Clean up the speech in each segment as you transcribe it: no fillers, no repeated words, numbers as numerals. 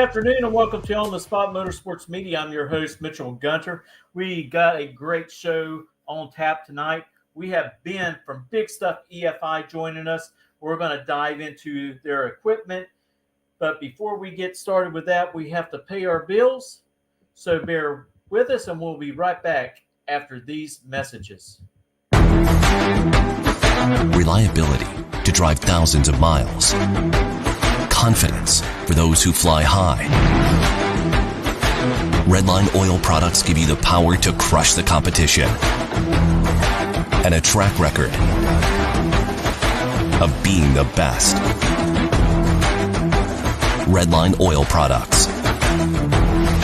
afternoon and welcome to On the Spot Motorsports Media. I'm your host, Mitchell Gunter. We got a great show on tap tonight. We have Ben from Big Stuff EFI joining us. We're going to dive into their equipment. But before we get started with that, we have to pay our bills. So bear with us and we'll be right back after these messages. Reliability to drive thousands of miles. Confidence for those who fly high. Redline oil products give you the power to crush the competition. And a track record of being the best. Redline oil products.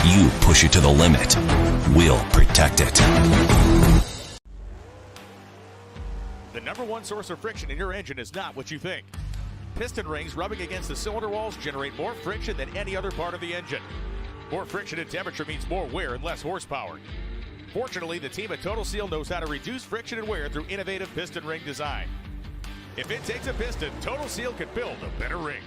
You push it to the limit. We'll protect it. The number one source of friction in your engine is not what you think. Piston rings rubbing against the cylinder walls generate more friction than any other part of the engine. More friction and temperature means more wear and less horsepower. Fortunately, the team at Total Seal knows how to reduce friction and wear through innovative piston ring design. If it takes a piston, Total Seal can build a better ring.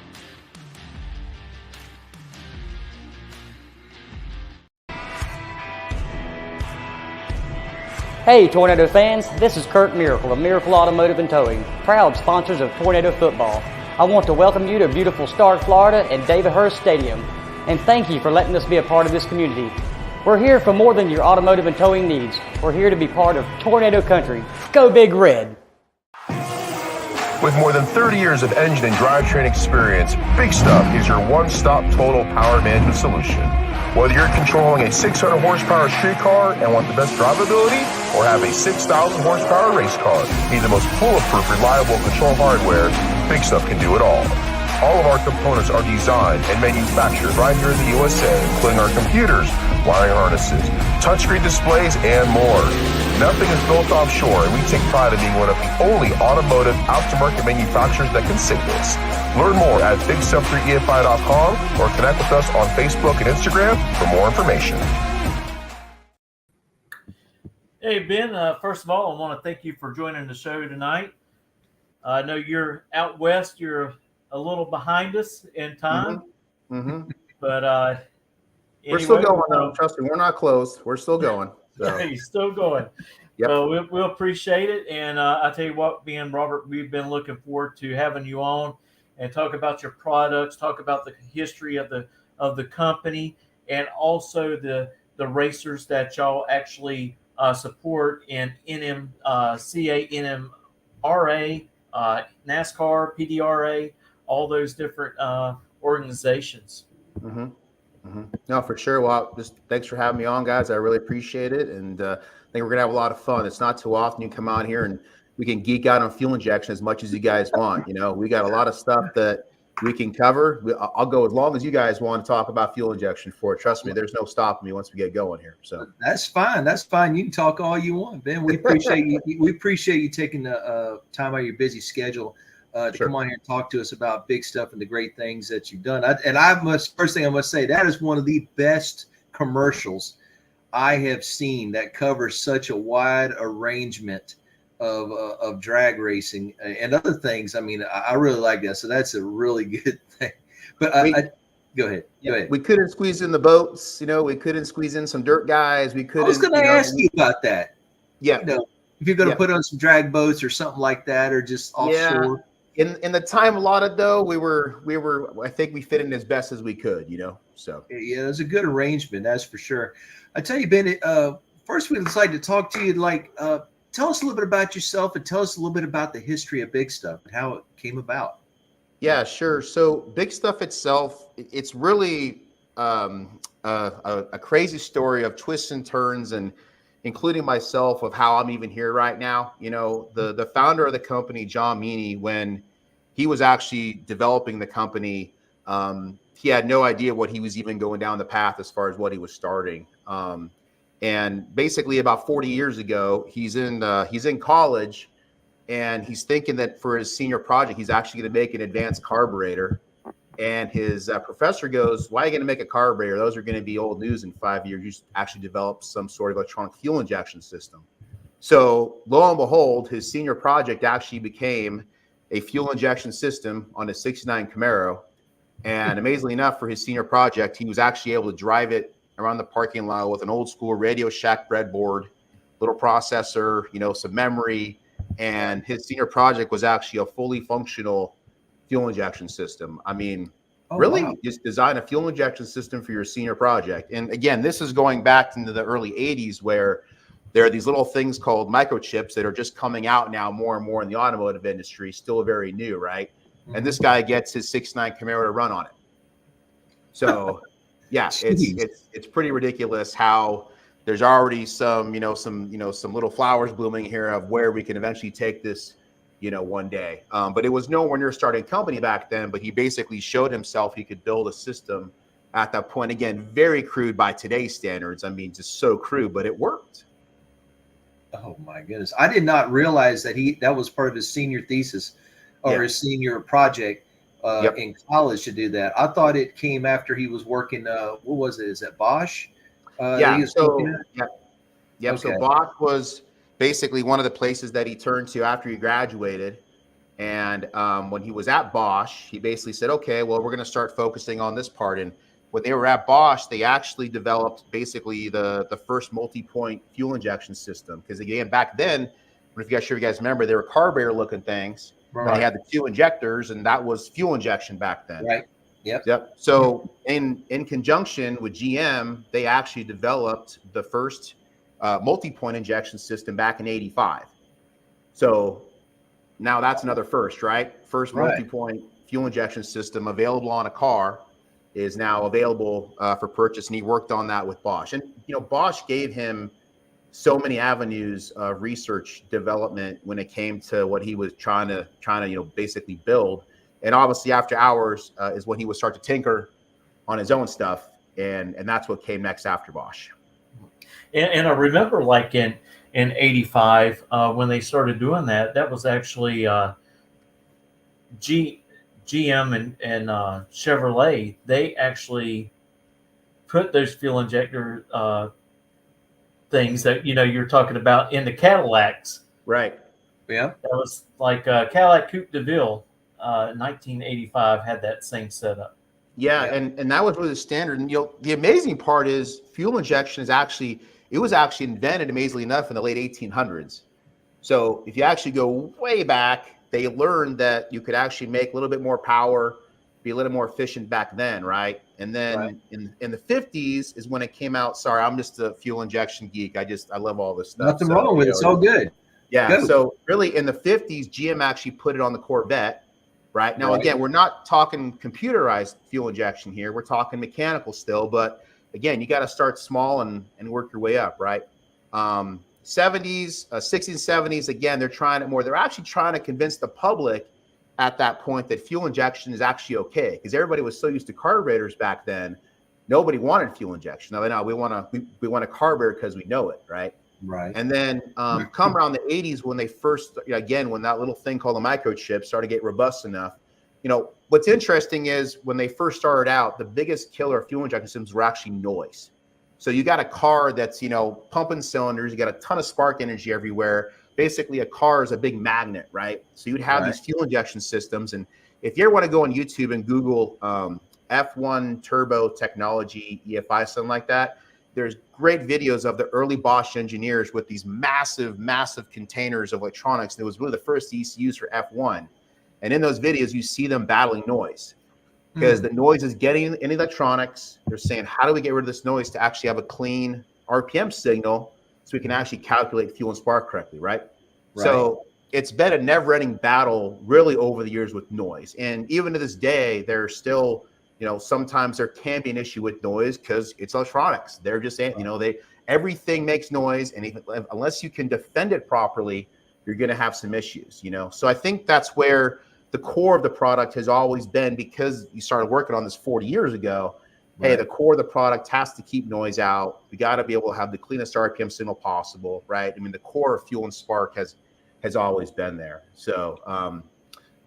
Hey Tornado fans, this is Kurt Miracle of Miracle Automotive and Towing, proud sponsors of Tornado Football. I want to welcome you to beautiful Stark, Florida at David Hurst Stadium, and thank you for letting us be a part of this community. We're here for more than your automotive and towing needs. We're here to be part of Tornado Country. Go Big Red! With more than 30 years of engine and drivetrain experience, Big Stuff is your one-stop total power management solution. Whether you're controlling a 600 horsepower street car and want the best drivability, or have a 6,000 horsepower race car, need the most foolproof, reliable control hardware, Big Stuff can do it all. All of our components are designed and manufactured right here in the USA, including our computers, wiring harnesses, touchscreen displays, and more. Nothing is built offshore, and we take pride in being one of the only automotive aftermarket manufacturers that can say this. Learn more at BigStuff3EFI.com or connect with us on Facebook and Instagram for more information. Hey, Ben, first of all, I want to thank you for joining the show tonight. I know you're out west. You're a little behind us in time. But we're still going, though. Trust me, we're not closed. We're still going. So. You're still going. Yep. We'll appreciate it. And I tell you what, me and Robert, we've been looking forward to having you on and talk about your products, talk about the history of the company, and also the racers that y'all actually support in NMCA, NMRA, NASCAR, PDRA, all those different organizations. No, for sure. Well, just thanks for having me on, guys. I really appreciate it. And I think we're going to have a lot of fun. It's not too often you come out here and we can geek out on fuel injection as much as you guys want. You know, we got a lot of stuff that we can cover. I'll go as long as you guys want to talk about fuel injection for it. Trust me, there's no stopping me once we get going here. So that's fine. That's fine. You can talk all you want, Ben. We appreciate you. We appreciate you taking the time out of your busy schedule to come on here and talk to us about Big Stuff and the great things that you've done. First thing I must say, that is one of the best commercials I have seen that covers such a wide arrangement of drag racing and other things. I mean, I really like that. So that's a really good thing. But go ahead. Go ahead. We couldn't squeeze in the boats. You know, we couldn't squeeze in some dirt guys. We couldn't. I was going to ask you about that. Yeah. You know, if you're going to put on some drag boats or something like that, or just offshore. In the time allotted, though, we were. I think we fit in as best as we could. You know. So yeah, it was a good arrangement. That's for sure. I tell you, Ben. First, we'd like to talk to you. Tell us a little bit about yourself and tell us a little bit about the history of Big Stuff and how it came about. Yeah, sure. So Big Stuff itself, it's really a crazy story of twists and turns, and including myself, of how I'm even here right now. You know, the founder of the company, John Meany, when he was actually developing the company, he had no idea what he was even going down the path as far as what he was starting. And basically about 40 years ago, he's in college, and he's thinking that for his senior project, he's actually going to make an advanced carburetor. And his professor goes, "Why are you going to make a carburetor? Those are going to be old news in 5 years. You should actually develop some sort of electronic fuel injection system." So lo and behold, his senior project actually became a fuel injection system on a '69 Camaro. And amazingly enough, for his senior project, he was actually able to drive it around the parking lot with an old school Radio Shack breadboard, little processor, some memory. And his senior project was actually a fully functional fuel injection system. I mean, really, wow. just design a fuel injection system for your senior project. And again, this is going back into the early 80s, where there are these little things called microchips that are just coming out now more and more in the automotive industry, still very new, right? And this guy gets his 6.9 Camaro to run on it. So yeah, it's pretty ridiculous how there's already some little flowers blooming here of where we can eventually take this, one day. But it was nowhere near starting company back then, but he basically showed himself he could build a system at that point. Again, very crude by today's standards. I mean, just so crude, but it worked. Oh my goodness. I did not realize that was part of his senior thesis or his senior project in college to do that. I thought it came after he was working, what was it? Is that Bosch? Okay. So Bosch was basically one of the places that he turned to after he graduated. And when he was at Bosch, he basically said, okay, well, we're going to start focusing on this part. And when they were at Bosch, they actually developed basically the first multi-point fuel injection system. Because again, back then, if you guys remember, they were carburetor looking things. Right. They had the 2 injectors, and that was fuel injection back then. Right. Yep. So in conjunction with GM, they actually developed the first multi-point injection system back in '85. So now that's another first, right? First multi-point fuel injection system available on a car is now available for purchase, and he worked on that with Bosch. And Bosch gave him so many avenues of research development when it came to what he was trying to basically build. And obviously after hours is when he would start to tinker on his own stuff, and that's what came next after Bosch. And I remember, like in '85 when they started doing that, that was actually GM and Chevrolet. They actually put those fuel injector things that you're talking about in the Cadillacs. Right. Yeah. That was like Cadillac Coupe de Ville. 1985 had that same setup. Yeah. And that was really the standard. And the amazing part is fuel injection was actually invented, amazingly enough, in the late 1800s. So if you actually go way back, they learned that you could actually make a little bit more power, be a little more efficient back then, right? And then in the 50s is when it came out. Sorry, I'm just a fuel injection geek. I love all this stuff. Nothing wrong with it. It's all good. Yeah. Go. So really in the 50s, GM actually put it on the Corvette, right? Now, again, we're not talking computerized fuel injection here. We're talking mechanical still. But again, you got to start small and work your way up, right? 70s, 60s, 70s, again, they're trying it more. They're actually trying to convince the public at that point that fuel injection is actually okay, because everybody was so used to carburetors back then. Nobody wanted fuel injection. No, we want a carburetor because we know it, right? Right. And then come around the 80s when they first, again, when that little thing called a microchip started to get robust enough. What's interesting is when they first started out, the biggest killer of fuel injection systems were actually noise. So you got a car that's, pumping cylinders, you got a ton of spark energy everywhere. Basically, a car is a big magnet, right? So you'd have these fuel injection systems. And if you ever want to go on YouTube and Google F1 turbo technology, EFI, something like that, there's great videos of the early Bosch engineers with these massive, massive containers of electronics. And it was one of the first ECUs for F1. And in those videos, you see them battling noise, because the noise is getting in electronics. They're saying, how do we get rid of this noise to actually have a clean RPM signal so we can actually calculate fuel and spark correctly, right? So it's been a never-ending battle really over the years with noise. And even to this day, there's still, sometimes there can be an issue with noise because it's electronics. They're just saying, everything makes noise. And unless you can defend it properly, you're going to have some issues, So I think that's where the core of the product has always been, because you started working on this 40 years ago. Hey, the core of the product has to keep noise out. We got to be able to have the cleanest RPM signal possible, right? I mean, the core of fuel and spark has always been there. So,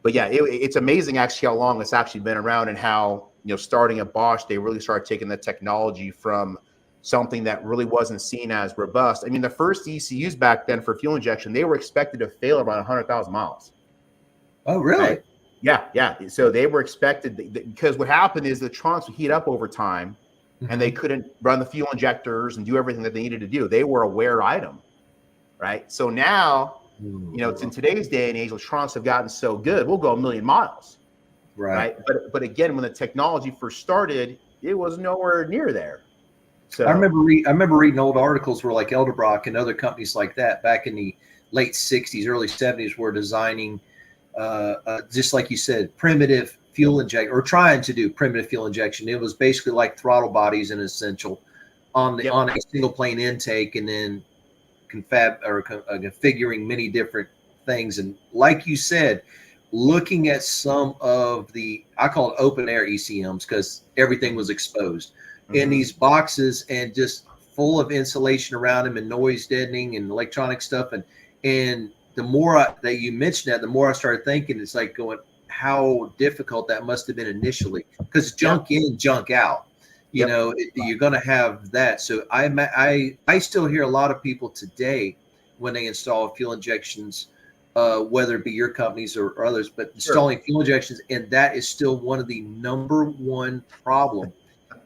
but yeah, it's amazing actually how long it's actually been around, and how, starting at Bosch, they really started taking the technology from something that really wasn't seen as robust. I mean, the first ECUs back then for fuel injection, they were expected to fail around 100,000 miles. Oh, really? Right? Yeah. So they were expected because what happened is the trunks would heat up over time, and they couldn't run the fuel injectors and do everything that they needed to do. They were a wear item, right? So now, it's in today's day and age, the trunks have gotten so good, we'll go 1,000,000 miles, right? But again, when the technology first started, it was nowhere near there. So I remember reading old articles where like Elderbrock and other companies like that back in the late 60s, early 70s were designing, just like you said, primitive fuel injection, or trying to do primitive fuel injection. It was basically like throttle bodies in Essential on a single plane intake, and then configuring many different things. And like you said, looking at some of I call it open air ECMs because everything was exposed in these boxes and just full of insulation around them and noise deadening and electronic stuff. And the more that you mentioned that, the more I started thinking, it's like going, how difficult that must have been initially, because junk in, junk out, you're going to have that. So I still hear a lot of people today when they install fuel injections, whether it be your companies or others, but installing fuel injections, and that is still one of the number one problem.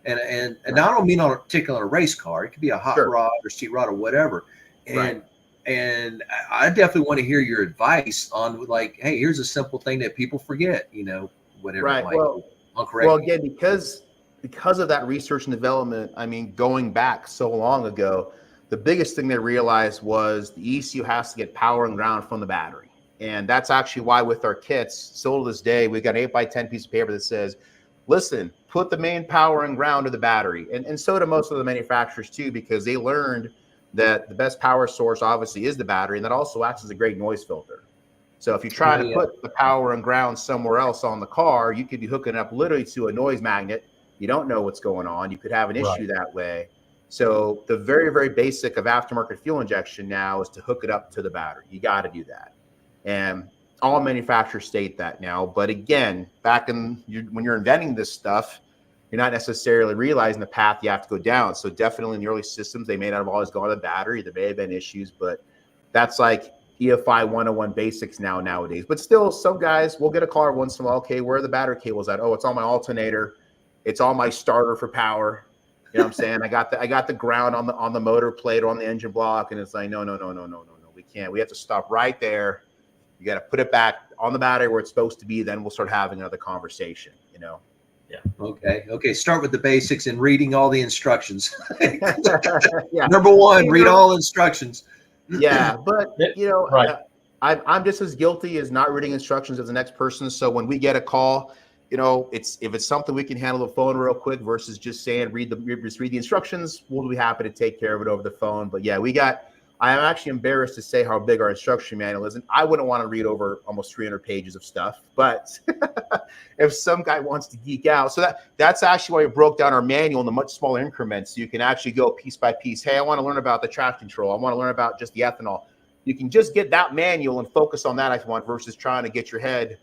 And I don't mean particularly on a race car. It could be a hot rod or street rod or whatever. And I definitely want to hear your advice on, like, hey, here's a simple thing that people forget, whatever. Right. Well, again, because of that research and development, I mean, going back so long ago, the biggest thing they realized was the ECU has to get power and ground from the battery. And that's actually why with our kits, still to this day, we've got an 8x10 piece of paper that says, listen, put the main power and ground to the battery. And so do most of the manufacturers too, because they learned that the best power source obviously is the battery, and that also acts as a great noise filter. So if you try to put the power and ground somewhere else on the car, you could be hooking up literally to a noise magnet. You don't know what's going on. You could have an issue that way. So the very, very basic of aftermarket fuel injection now is to hook it up to the battery. You got to do that. And all manufacturers state that now. But again, when you're inventing this stuff, you're not necessarily realizing the path you have to go down. So definitely in the early systems, they may not have always gone to the battery. There may have been issues, but that's like EFI 101 basics nowadays. But still, some guys will get a car once in a while. Okay, where are the battery cables at? Oh, it's on my alternator. It's on my starter for power. You know what I'm saying? I got the ground on the motor plate or on the engine block, and it's like, no. We can't. We have to stop right there. You got to put it back on the battery where it's supposed to be. Then we'll start having another conversation, Yeah. Okay. Start with the basics and reading all the instructions. Number one, read all instructions. Yeah, but I'm just as guilty as not reading instructions as the next person. So when we get a call, if it's something we can handle the phone real quick versus just saying just read the instructions, we'll be happy to take care of it over the phone. But yeah, I am actually embarrassed to say how big our instruction manual is, and I wouldn't want to read over almost 300 pages of stuff. But if some guy wants to geek out, so that's actually why we broke down our manual into much smaller increments. So you can actually go piece by piece. Hey, I want to learn about the traction control. I want to learn about just the ethanol. You can just get that manual and focus on that if you want, versus trying to get your head,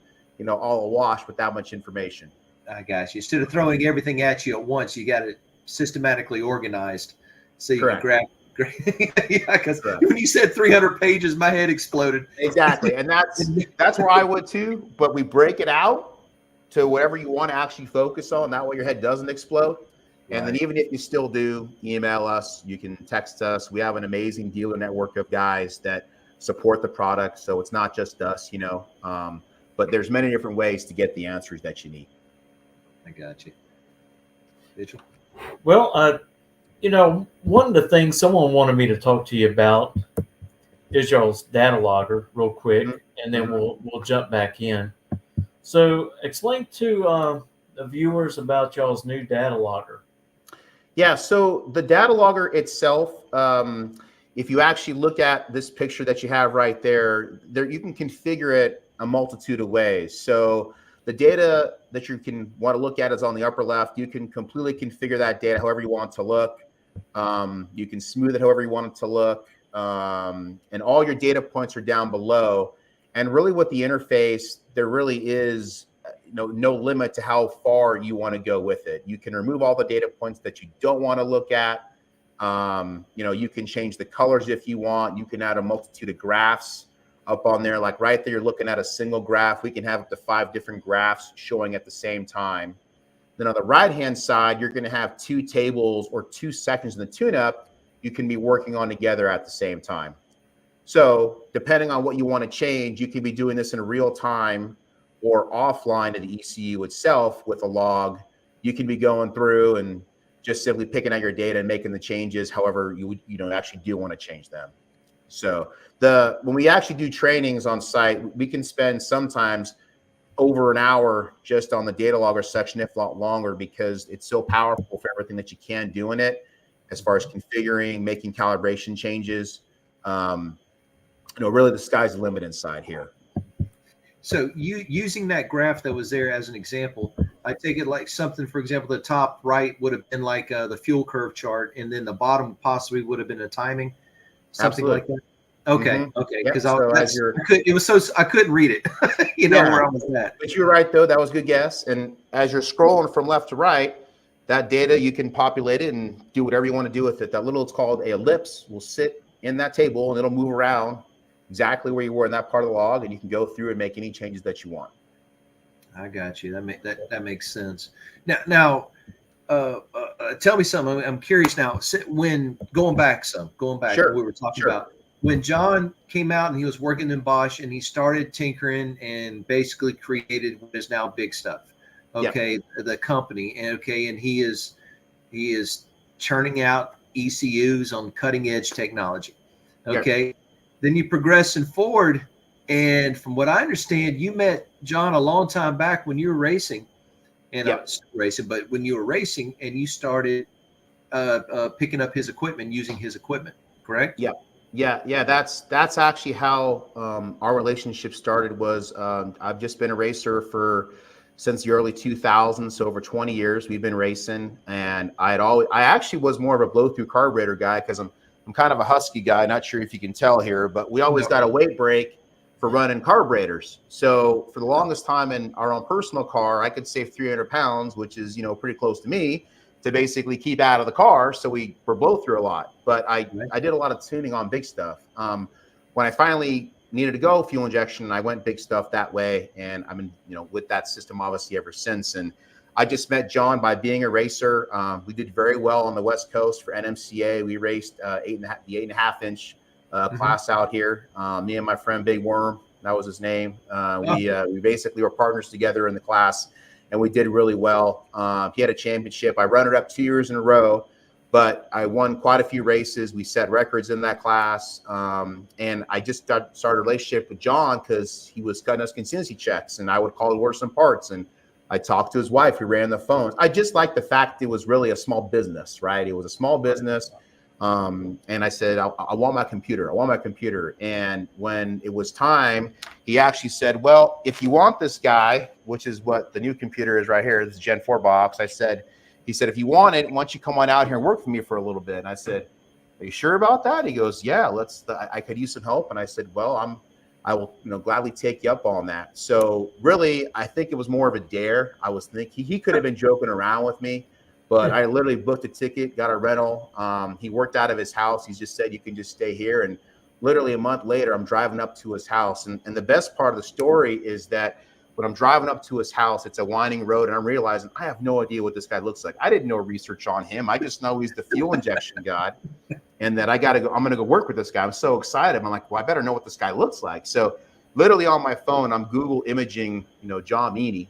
all awash with that much information. I got you. Instead of throwing everything at you at once, you got it systematically organized so you can grab. Because when you said 300 pages, my head exploded. Exactly, and that's where I would too. But we break it out to whatever you want to actually focus on. That way, your head doesn't explode. And then even if you still do, email us. You can text us. We have an amazing dealer network of guys that support the product, so it's not just us, But there's many different ways to get the answers that you need. I got you, Mitchell. Well, one of the things someone wanted me to talk to you about is y'all's data logger real quick, and then we'll jump back in. So explain to the viewers about y'all's new data logger. Yeah, so the data logger itself, if you actually look at this picture that you have right there, you can configure it a multitude of ways. So the data that you can want to look at is on the upper left. You can completely configure that data however you want it to look. You can smooth it however you want it to look. And all your data points are down below. And really with the interface, there really is no limit to how far you want to go with it. You can remove all the data points that you don't want to look at. You can change the colors if you want. You can add a multitude of graphs. up on there. Like right there, you're looking at a single graph. We can have up to 5 different graphs showing at the same time. Then on the right-hand side, you're going to have 2 tables or 2 sections in the tune-up you can be working on together at the same time. So depending on what you want to change, you can be doing this in real time or offline to the ECU itself with a log. You can be going through and just simply picking out your data and making the changes however you actually do want to change them. So when we actually do trainings on site, we can spend sometimes over an hour just on the data logger section, if not longer, because it's so powerful for everything that you can do in it, as far as configuring, making calibration changes. Really the sky's the limit inside here. So you using that graph that was there as an example, I take it like something, for example, the top right would have been like the fuel curve chart, and then the bottom possibly would have been a timing, something like that. Okay, okay, because I couldn't read it, where I was at. But you're right though, that was a good guess. And as you're scrolling from left to right, that data you can populate it and do whatever you want to do with it. That little, it's called a ellipse, will sit in that table and it'll move around exactly where you were in that part of the log, and you can go through and make any changes that you want. I got you. That makes sense. Now, tell me something. I'm curious now. When going back sure, what we were talking about, when John came out and he was working in Bosch and he started tinkering and basically created what is now Big Stuff. Okay, the company, and he is churning out ECUs on cutting edge technology. Okay. Then you progressing forward, and from what I understand, you met John a long time back when you were racing, and but when you were racing and you started picking up his equipment, using his equipment, correct? Yeah. That's actually how our relationship started. Was I've just been a racer since the early 2000s, so over 20 years we've been racing, and I actually was more of a blow through carburetor guy because I'm kind of a husky guy, not sure if you can tell here, but we always got a weight break for running carburetors. So for the longest time in our own personal car, I could save 300 pounds, which is, pretty close to me, to basically keep out of the car. So we were blow through a lot, but I did a lot of tuning on Big Stuff. When I finally needed to go fuel injection, I went Big Stuff that way. And I've been, with that system obviously ever since. And I just met John by being a racer. We did very well on the West Coast for NMCA. We raced the 8.5 inch class out here. Me and my friend Big Worm, that was his name. We basically were partners together in the class, and we did really well. He had a championship. I ran it up 2 years in a row, but I won quite a few races. We set records in that class. And I just started a relationship with John because he was cutting us contingency checks, and I would call to order some parts. And I talked to his wife who ran the phones. I just liked the fact it was really a small business, right? It was a small business. And I said, I want my computer. I want my computer. And when it was time, he actually said, well, if you want this guy, which is what the new computer is right here, this Gen 4 box. He said, if you want it, why don't you come on out here and work for me for a little bit? And I said, are you sure about that? He goes, yeah, I could use some help. And I said, well, I will gladly take you up on that. So really, I think it was more of a dare. I was thinking he could have been joking around with me, but I literally booked a ticket, got a rental. He worked out of his house. He just said, you can just stay here. And literally a month later, I'm driving up to his house. And the best part of the story is that when I'm driving up to his house, it's a winding road, and I'm realizing I have no idea what this guy looks like. I didn't know research on him. I just know he's the fuel injection god, and that I'm going to go work with this guy. I'm so excited. I'm like, well, I better know what this guy looks like. So literally on my phone, I'm Google imaging, John Meany.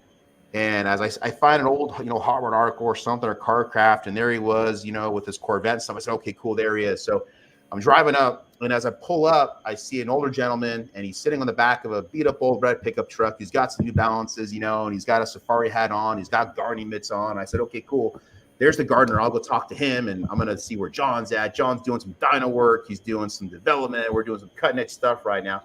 And as I find an old, Harvard article or something, or CarCraft, and there he was, with his Corvette and stuff. I said, okay, cool, there he is. So I'm driving up, and as I pull up, I see an older gentleman, and he's sitting on the back of a beat-up old red pickup truck. He's got some New Balances, and he's got a safari hat on. He's got gardening mitts on. I said, okay, cool. There's the gardener. I'll go talk to him, and I'm going to see where John's at. John's doing some dyno work. He's doing some development. We're doing some cutting-edge stuff right now.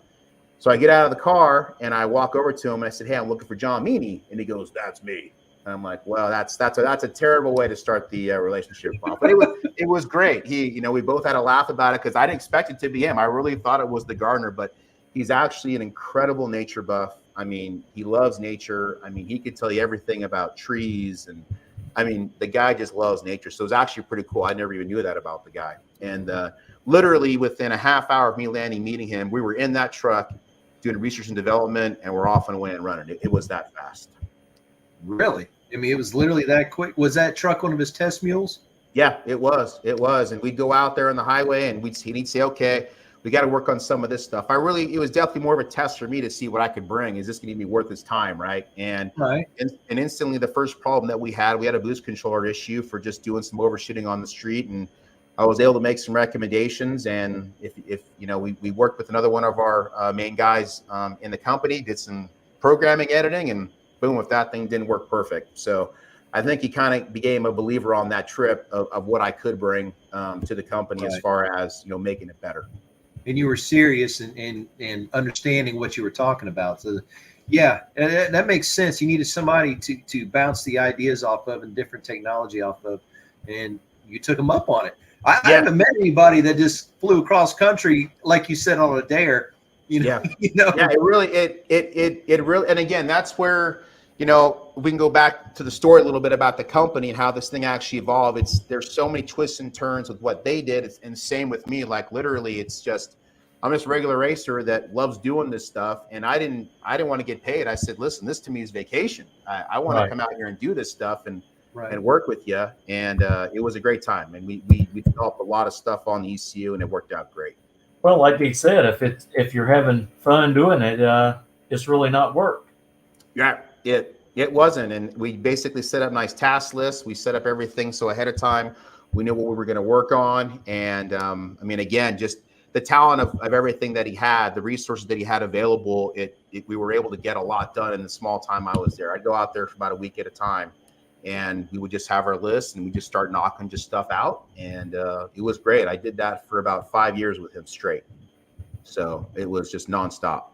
So I get out of the car, and I walk over to him, and I said, hey, I'm looking for John Meany. And he goes, that's me. And I'm like, well, that's a terrible way to start the relationship off. But it was great. We both had a laugh about it because I didn't expect it to be him. I really thought it was the gardener, but he's actually an incredible nature buff. I mean, he loves nature. I mean, he could tell you everything about trees, and I mean, the guy just loves nature. So it was actually pretty cool. I never even knew that about the guy. And literally within a half hour of me meeting him, we were in that truck. doing research and development, and we're off and away and running. It was that fast. Really? I mean, it was literally that quick. Was that truck one of his test mules? Yeah, it was. It was. And we'd go out there on the highway and he'd say, okay, we got to work on some of this stuff. It was definitely more of a test for me to see what I could bring. Is this going to be worth his time? Right. And instantly the first problem that we had a boost controller issue for just doing some overshooting on the street. And I was able to make some recommendations. And if we worked with another one of our main guys in the company, did some programming editing, and boom, if that thing didn't work perfect. So I think he kind of became a believer on that trip of what I could bring to the company as far as, making it better. And you were serious and understanding what you were talking about. So, yeah, and that makes sense. You needed somebody to bounce the ideas off of and different technology off of, and you took them up on it. I haven't met anybody that just flew across country, like you said, on a dare. Yeah, it really, and again, that's where, we can go back to the story a little bit about the company and how this thing actually evolved. There's so many twists and turns with what they did. And same with me, like literally I'm just a regular racer that loves doing this stuff. And I didn't want to get paid. I said, listen, this to me is vacation. I want to come out here and do this stuff and work with you. And it was a great time. And we developed a lot of stuff on the ECU, and it worked out great. Well, like he said, if you're having fun doing it, it's really not work. Yeah. It wasn't. And we basically set up nice task lists. We set up everything so ahead of time we knew what we were going to work on. And again, just the talent of everything that he had, the resources that he had available, we were able to get a lot done in the small time I was there. I'd go out there for about a week at a time, and we would just have our list and we just start knocking just stuff out. And it was great. I did that for about 5 years with him straight. So it was just nonstop.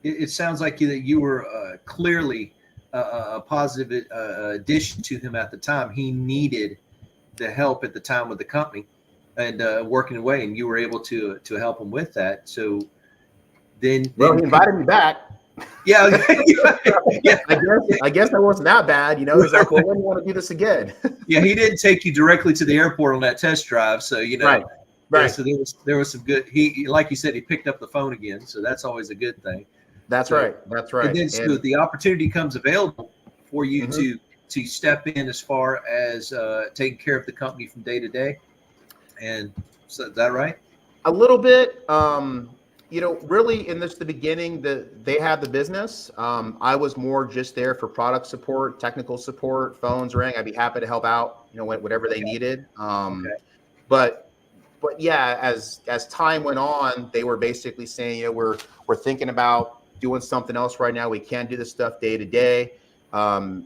It sounds like you were clearly a positive addition to him at the time. He needed the help at the time with the company and working away, and you were able to help him with that. So then he invited me back. Yeah. Yeah. I guess that wasn't that bad. He's like, well, when do you want to do this again? Yeah, he didn't take you directly to the airport on that test drive. So, Right. Yeah, so there was some good, like you said, he picked up the phone again. So that's always a good thing. That's right. And then so the opportunity comes available for you to step in as far as taking care of the company from day to day. And so is that right? A little bit. Really in the beginning, they had the business. I was more just there for product support, technical support, phones rang. I'd be happy to help out, whatever they needed. But yeah, as time went on, they were basically saying, we're thinking about doing something else right now. We can't do this stuff day to day.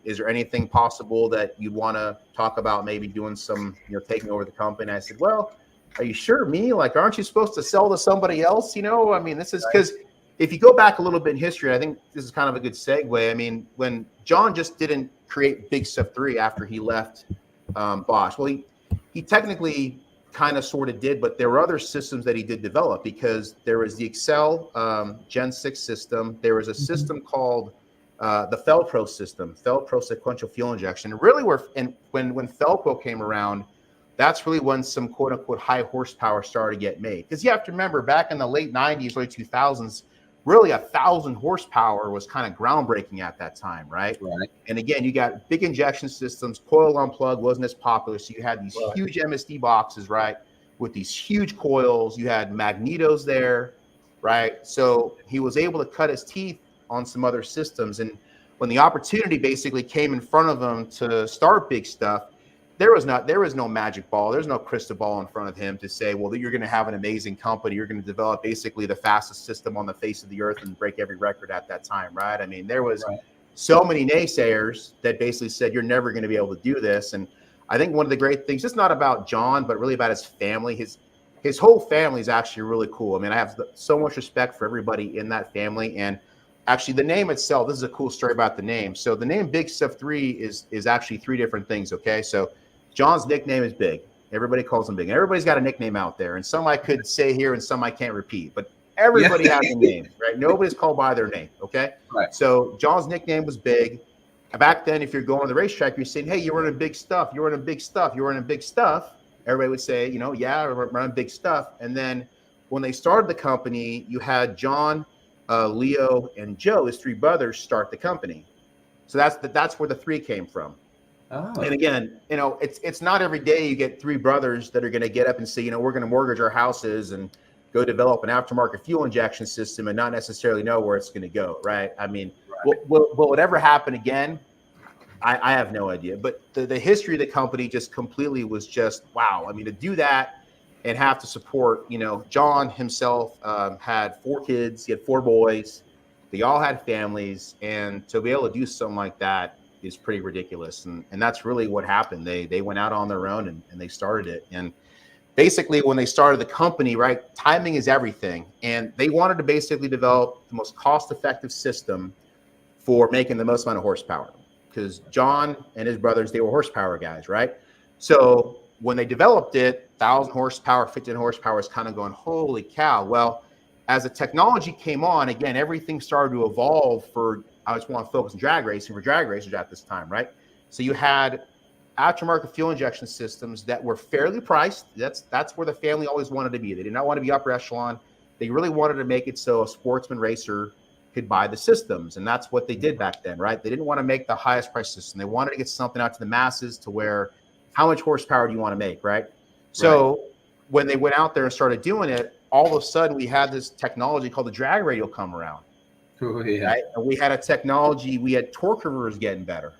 Is there anything possible that you'd want to talk about maybe doing some, taking over the company? I said, well, are you sure me? Like, aren't you supposed to sell to somebody else? This is because if you go back a little bit in history, I think this is kind of a good segue. When John just didn't create Big Stuff 3 after he left Bosch, well, he technically kind of sort of did, but there were other systems that he did develop, because there was the Excel Gen 6 system. There was a system called the FelPro system, FelPro sequential fuel injection. And really when FelPro came around, that's really when some quote unquote high horsepower started to get made. Because you have to remember, back in the late 90s, early 2000s, really 1,000 horsepower was kind of groundbreaking at that time, right? And again, you got big injection systems. Coil unplug wasn't as popular, so you had these huge MSD boxes, right, with these huge coils. You had magnetos there, right? So he was able to cut his teeth on some other systems. And when the opportunity basically came in front of him to start Big Stuff, there was no magic ball. There's no crystal ball in front of him to say, well, you're going to have an amazing company. You're going to develop basically the fastest system on the face of the earth and break every record at that time, right? There was so many naysayers that basically said, you're never going to be able to do this. And I think one of the great things, it's not about John, but really about his family. His whole family is actually really cool. I have so much respect for everybody in that family. And actually, the name itself, this is a cool story about the name. So the name Big Stuff 3 is actually 3 different things, okay? So John's nickname is Big. Everybody calls him Big. Everybody's got a nickname out there, and some I could say here and some I can't repeat, but everybody has a name, right? Nobody's called by their name, okay? Right. So John's nickname was Big. Back then, if you're going to the racetrack, you're saying, hey, you're running Big Stuff. You're running Big Stuff. You're running Big Stuff. Everybody would say, yeah, we're running Big Stuff. And then when they started the company, you had John Leo, and Joe, his three brothers, start the company. So that's where the three came from. Oh. And again, it's not every day you get three brothers that are going to get up and say, we're going to mortgage our houses and go develop an aftermarket fuel injection system and not necessarily know where it's going to go, right? I mean, will it ever happen again? I have no idea. But the history of the company just completely was just wow. I mean, to do that and have to support, John himself had 4 kids. He had 4 boys. They all had families. And to be able to do something like that is pretty ridiculous. And that's really what happened. They went out on their own and they started it. And basically when they started the company, right, timing is everything. And they wanted to basically develop the most cost-effective system for making the most amount of horsepower. Because John and his brothers, they were horsepower guys, right? So when they developed it, 1,000 horsepower, 1,500 horsepower is kind of going, holy cow. Well, as the technology came on, again, everything started to evolve for, I just want to focus on drag racing for drag racers at this time, right? So you had aftermarket fuel injection systems that were fairly priced. That's where the family always wanted to be. They did not want to be upper echelon. They really wanted to make it so a sportsman racer could buy the systems. And that's what they did back then, right? They didn't want to make the highest price system. They wanted to get something out to the masses to where, how much horsepower do you want to make, right? So when they went out there and started doing it, all of a sudden we had this technology called the drag radial come around. Oh, yeah. Right? And we had a technology, we had torque converters getting better,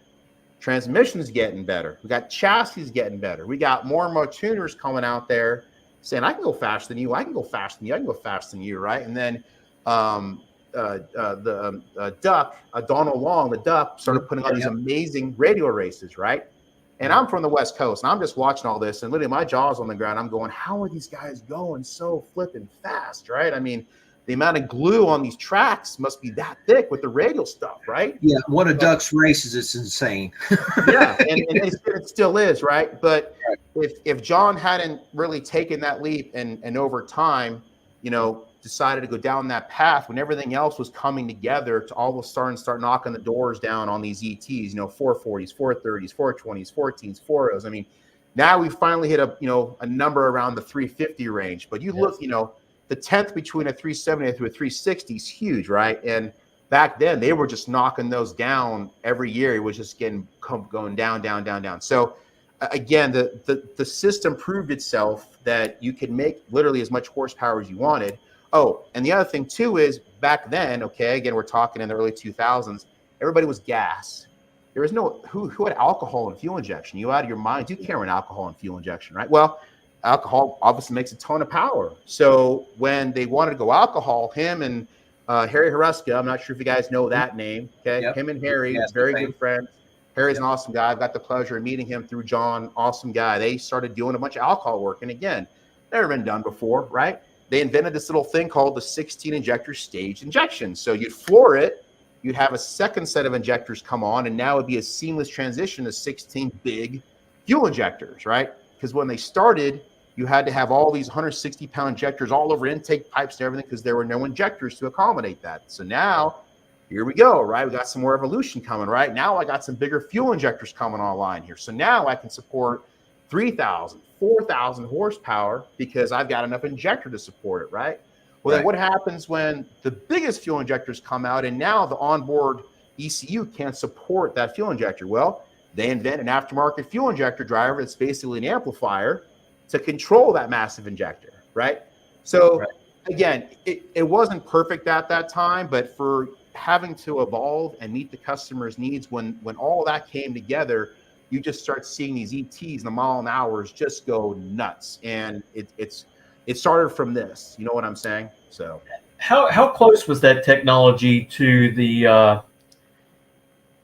transmissions getting better, we got chassis getting better, we got more and more tuners coming out there saying, I can go faster than you, I can go faster than you, I can go faster than you, right? And then Donald Long, the Duck, started putting on these amazing radial races, right? And I'm from the West Coast, and I'm just watching all this, and literally my jaw's on the ground. I'm going, how are these guys going so flipping fast, right? I mean, the amount of glue on these tracks must be that thick with the radial stuff, right? Yeah, one of Duck's races is insane. Yeah, and it still is, right? But if John hadn't really taken that leap and over time, decided to go down that path when everything else was coming together to all of a sudden start knocking the doors down on these ETs, 440s, 430s, 420s, 14s, 40s. I mean, now we finally hit a number around the 350 range. But you look, the 10th between a 370 through a 360 is huge, right? And back then they were just knocking those down every year. It was just going down, down, down, down. So again, the system proved itself that you could make literally as much horsepower as you wanted. Oh, and the other thing too is back then, okay, again, we're talking in the early 2000s, everybody was gas. There was no, who had alcohol and fuel injection? You out of your mind, you can't run alcohol and fuel injection, right? Well, alcohol obviously makes a ton of power. So when they wanted to go alcohol, him and Harry Haruska, I'm not sure if you guys know that name, okay? Yep. Him and Harry, very good friends. Harry's an awesome guy. I've got the pleasure of meeting him through John, awesome guy. They started doing a bunch of alcohol work. And again, never been done before, right? They invented this little thing called the 16 injector staged injection. So you'd floor it, you'd have a second set of injectors come on, and now it'd be a seamless transition to 16 big fuel injectors, right? Because when they started, you had to have all these 160-pound injectors all over intake pipes and everything because there were no injectors to accommodate that. So now, here we go, right? We got some more evolution coming, right? Now I got some bigger fuel injectors coming online here. So now I can support 3,000, 4,000 horsepower because I've got enough injector to support it, right? Well, then what happens when the biggest fuel injectors come out and now the onboard ECU can't support that fuel injector? Well, they invent an aftermarket fuel injector driver that's basically an amplifier to control that massive injector, right? So again, it wasn't perfect at that time, but for having to evolve and meet the customer's needs, when all that came together, you just start seeing these ETs, the mile an hours just go nuts. And it started from this, you know what I'm saying? So how close was that technology to the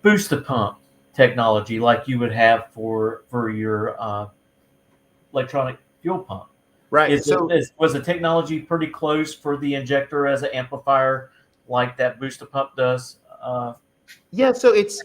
BIGSTUFF pump technology like you would have for your electronic fuel pump? Right. Was the technology pretty close for the injector as an amplifier like that BIGSTUFF pump does? Yeah, so it's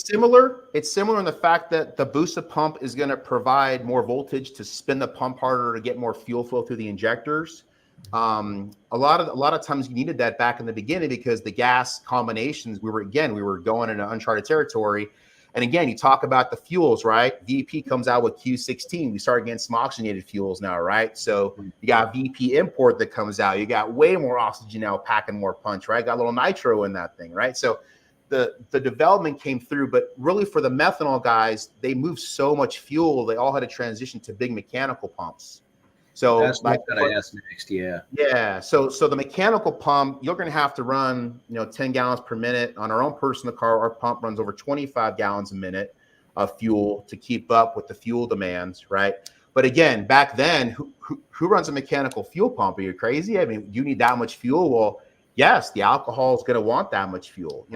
similar. It's similar in the fact that the BIGSTUFF pump is going to provide more voltage to spin the pump harder to get more fuel flow through the injectors. A lot of times you needed that back in the beginning because the gas combinations, we were going into uncharted territory. And again, you talk about the fuels, right? VP comes out with Q16. We start getting some oxygenated fuels now, right? So you got VP import that comes out. You got way more oxygen now, packing more punch, right? Got a little nitro in that thing, right? So the development came through, but really for the methanol guys, they moved so much fuel, they all had to transition to big mechanical pumps. So that's what I'm going to ask next. Yeah. Yeah. So the mechanical pump, you're going to have to run, 10 gallons per minute. On our own personal car, our pump runs over 25 gallons a minute of fuel to keep up with the fuel demands, right? But again, back then, who runs a mechanical fuel pump? Are you crazy? I mean, you need that much fuel? Well, yes, the alcohol is going to want that much fuel.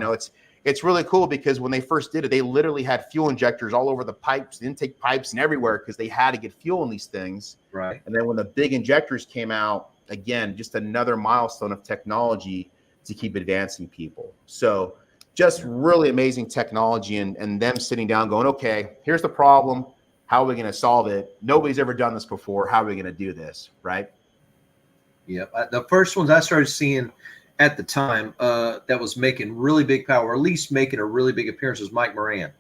It's really cool because when they first did it, they literally had fuel injectors all over the pipes, the intake pipes, and everywhere because they had to get fuel in these things. Right. And then when the big injectors came out, again, just another milestone of technology to keep advancing people. So just really amazing technology and them sitting down going, okay, here's the problem. How are we going to solve it? Nobody's ever done this before. How are we going to do this? Right. Yep. The first ones I started seeing at the time that was making really big power, or at least making a really big appearance, was Mike Moran.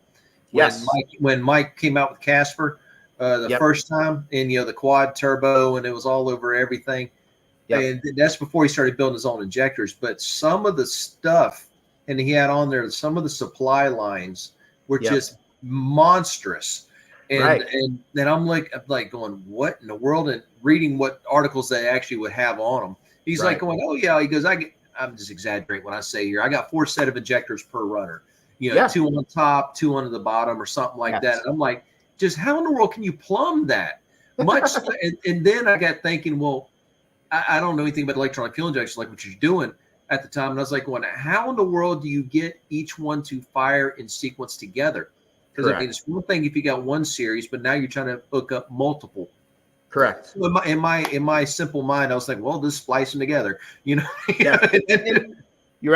When Mike came out with Casper the first time, and the quad turbo, and it was all over everything. And that's before he started building his own injectors. But some of the stuff, and he had on there, some of the supply lines were just monstrous. And then I'm like going, what in the world? And reading what articles they actually would have on them. He's like going, oh yeah. He goes, I'm just exaggerating when I say here, I got 4 set of injectors per runner, 2 on top, 2 on the bottom, or something like that. And I'm like, just how in the world can you plumb that much? and then I got thinking, well, I don't know anything about electronic fuel injection like what you're doing at the time. And I was like, going, how in the world do you get each one to fire in sequence together? Because I mean, it's one thing if you got one series, but now you're trying to hook up multiple. Correct. So in my simple mind, I was like, well, just splice them together, You're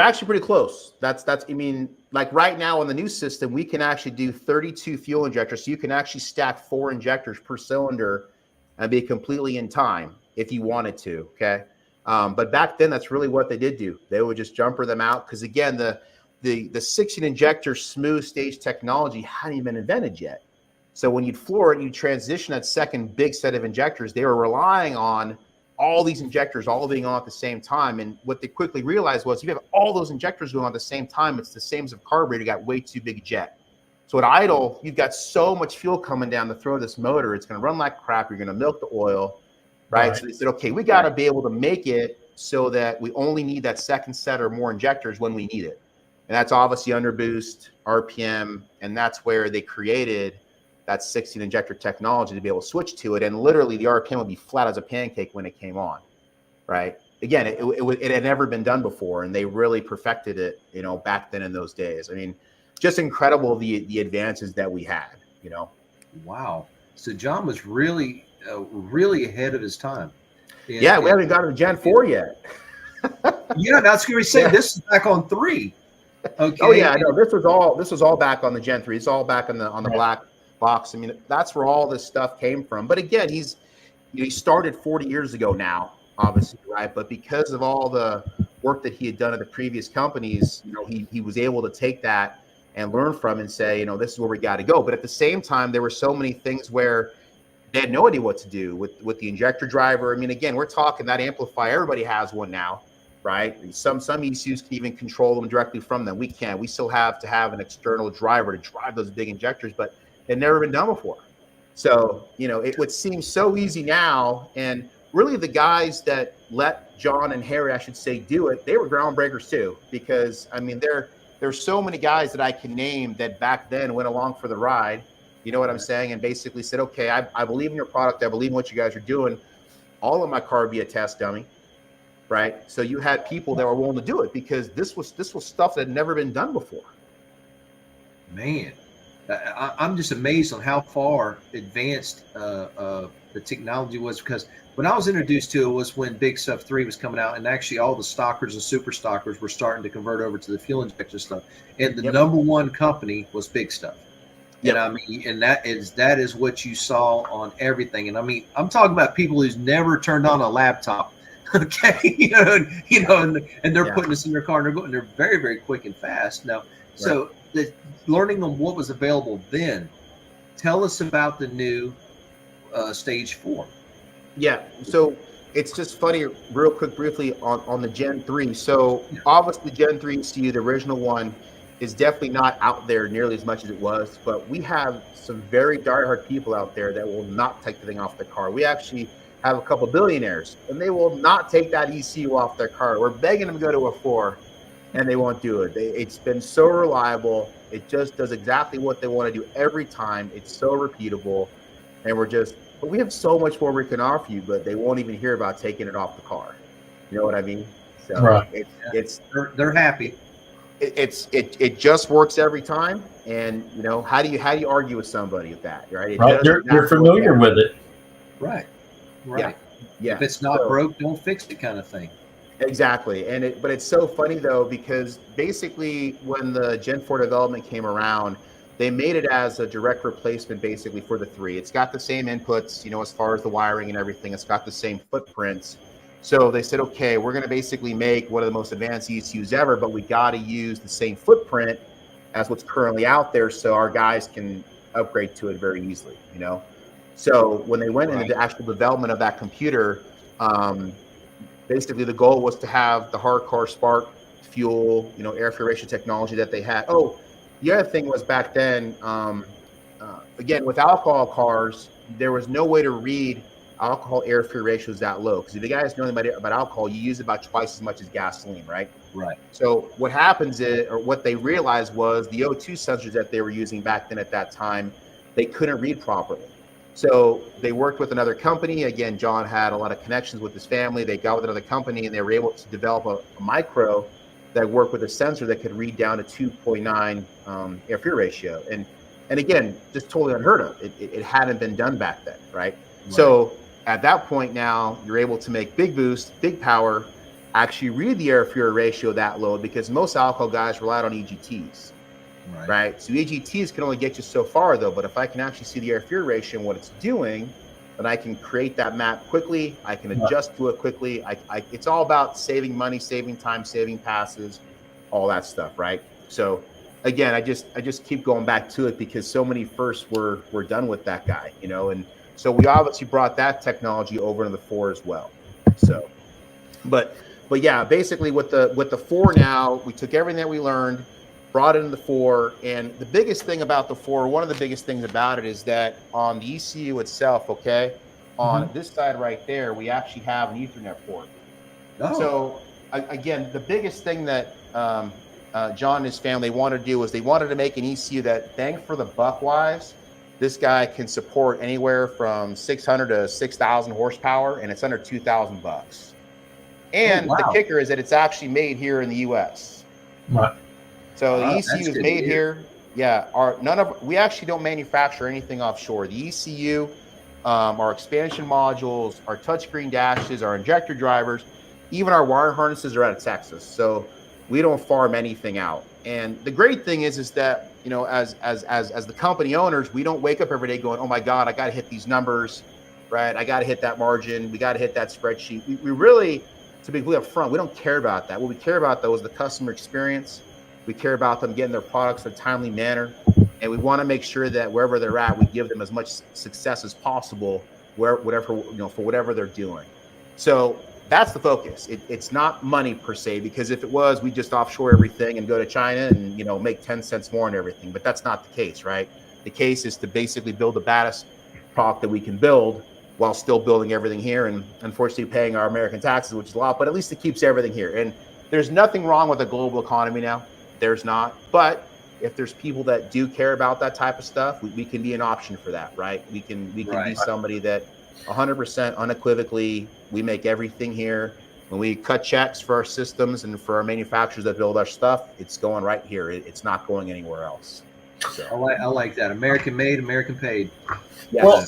actually pretty close. That's I mean, like right now on the new system, we can actually do 32 fuel injectors. So you can actually stack 4 injectors per cylinder and be completely in time if you wanted to. Okay. But back then, that's really what they did do. They would just jumper them out. Because again, the 16 injector smooth stage technology hadn't even been invented yet. So when you'd floor it, you transition that second big set of injectors. They were relying on all these injectors all being on at the same time. And what they quickly realized was, if you have all those injectors going on at the same time, it's the same as a carburetor. You got way too big a jet. So at idle, you've got so much fuel coming down the throat of this motor. It's going to run like crap. You're going to milk the oil, right? So they said, okay, we got to be able to make it so that we only need that second set or more injectors when we need it. And that's obviously under boost, RPM, and that's where they created that 16 injector technology to be able to switch to it. And literally the RPM would be flat as a pancake when it came on, right? Again, it had never been done before, and they really perfected it, back then in those days. I mean, just incredible the advances that we had, Wow. So John was really ahead of his time. We haven't got to Gen 4 yet. That's going to say this is back on 3. Okay. Oh yeah, no, this was all back on the Gen 3. It's all back on the black box. I mean, that's where all this stuff came from. But again, he started 40 years ago now, obviously, right? But because of all the work that he had done at the previous companies, he was able to take that and learn from and say, this is where we got to go. But at the same time, there were so many things where they had no idea what to do with the injector driver. I mean, again, we're talking that amplifier. Everybody has one now, right? Some ECUs can even control them directly from them. We can't. We still have to have an external driver to drive those big injectors, but it never been done before. So, it would seem so easy now. And really the guys that let John and Harry, I should say, do it, they were groundbreakers too, because I mean, there's so many guys that I can name that back then went along for the ride, you know what I'm saying? And basically said, okay, I believe in your product. I believe in what you guys are doing. All of my car be a test dummy, right? So you had people that were willing to do it because this was stuff that had never been done before. Man. I'm just amazed on how far advanced the technology was, because when I was introduced to it was when Big Stuff 3 was coming out, and actually all the stockers and super stockers were starting to convert over to the fuel injection stuff. And the number one company was Big Stuff. And I mean, and that is what you saw on everything. And I mean, I'm talking about people who's never turned on a laptop. Okay, and they're putting this in their car and they're very, very quick and fast now. So learning on what was available then, tell us about the new Stage 4. Yeah, so it's just funny, real quick, briefly on the Gen 3. So obviously the Gen 3 ECU, the original one, is definitely not out there nearly as much as it was, but we have some very diehard people out there that will not take the thing off the car. We actually have a couple billionaires, and they will not take that ECU off their car. We're begging them to go to a 4, and they won't do it. It's been so reliable. It just does exactly what they want to do every time. It's so repeatable, and but we have so much more we can offer you, but they won't even hear about taking it off the car. You know what I mean? So right. They're happy. It just works every time. And how do you argue with somebody with that, right? You're familiar with it. Right. Yeah. If it's not broke, don't fix it, kind of thing. Exactly. But it's so funny though, because basically when the Gen 4 development came around, they made it as a direct replacement basically for the 3. It's got the same inputs, as far as the wiring and everything. It's got the same footprints. So they said, okay, we're going to basically make one of the most advanced ECUs ever, but we got to use the same footprint as what's currently out there so our guys can upgrade to it very easily, So when they went into the actual development of that computer, basically the goal was to have the hardcore spark fuel, air fuel ratio technology that they had. Oh, the other thing was back then, again, with alcohol cars, there was no way to read alcohol air fuel ratios that low. Because if you guys know anything about alcohol, you use about twice as much as gasoline, right? Right. So what happens is, or what they realized was the O2 sensors that they were using back then at that time, they couldn't read properly. So they worked with another company. Again, John had a lot of connections with his family. They got with another company and they were able to develop a micro that worked with a sensor that could read down to 2.9 air fuel ratio. And again, just totally unheard of. It hadn't been done back then, right? So at that point now, you're able to make big boost, big power, actually read the air fuel ratio that low, because most alcohol guys relied on EGTs, right? So EGTs can only get you so far though, but if I can actually see the air fuel ratio and what it's doing, then I can create that map quickly. I can adjust to it quickly. It's all about saving money, saving time, saving passes, all that stuff, right? So again, I just keep going back to it because so many firsts were done with that guy, and so we obviously brought that technology over to the 4 as well. So, but yeah, basically with the 4 now, we took everything that we learned, brought it into the 4, and the biggest thing about the 4, one of the biggest things about it is that on the ECU itself, on this side right there, we actually have an Ethernet port. So again, the biggest thing that John and his family wanted to do was they wanted to make an ECU that, bang for the buck wise, this guy can support anywhere from 600 to 6,000 horsepower, and it's under $2,000. And the kicker is that it's actually made here in the U.S. Right. So the ECU is made here. Yeah. We actually don't manufacture anything offshore. The ECU, our expansion modules, our touchscreen dashes, our injector drivers, even our wire harnesses are out of Texas. So we don't farm anything out. And the great thing is that, as the company owners, we don't wake up every day going, oh my God, I got to hit these numbers, right? I got to hit that margin. We got to hit that spreadsheet. We really, to be completely upfront, we don't care about that. What we care about though is the customer experience. We care about them getting their products in a timely manner. And we want to make sure that wherever they're at, we give them as much success as possible, for whatever they're doing. So that's the focus. It's not money per se, because if it was, we just offshore everything and go to China and make 10 cents more on everything. But that's not the case, right? The case is to basically build the baddest product that we can build while still building everything here, and unfortunately paying our American taxes, which is a lot, but at least it keeps everything here. And there's nothing wrong with the global economy now. There's not. But if there's people that do care about that type of stuff, we can be an option for that, right? We can be somebody that 100% unequivocally, we make everything here. When we cut checks for our systems and for our manufacturers that build our stuff, it's going right here. It's not going anywhere else. So. I like that. American made, American paid. Yes. Well,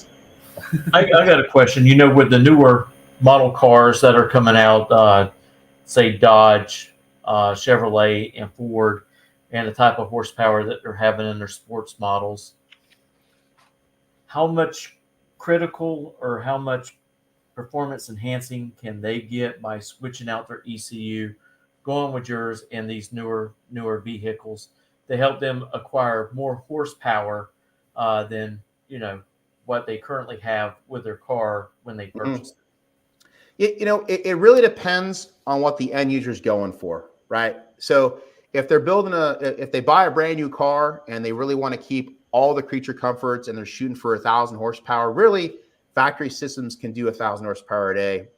I got a question. With the newer model cars that are coming out, say Dodge, Chevrolet, and Ford, and the type of horsepower that they're having in their sports models, how much critical or how much performance enhancing can they get by switching out their ECU, going with yours in these newer vehicles? to help them acquire more horsepower than what they currently have with their car when they purchase it. It really depends on what the end user is going for, right? So if they're if they buy a brand new car and they really want to keep all the creature comforts and they're shooting for 1,000 horsepower, really factory systems can do 1,000 horsepower a day.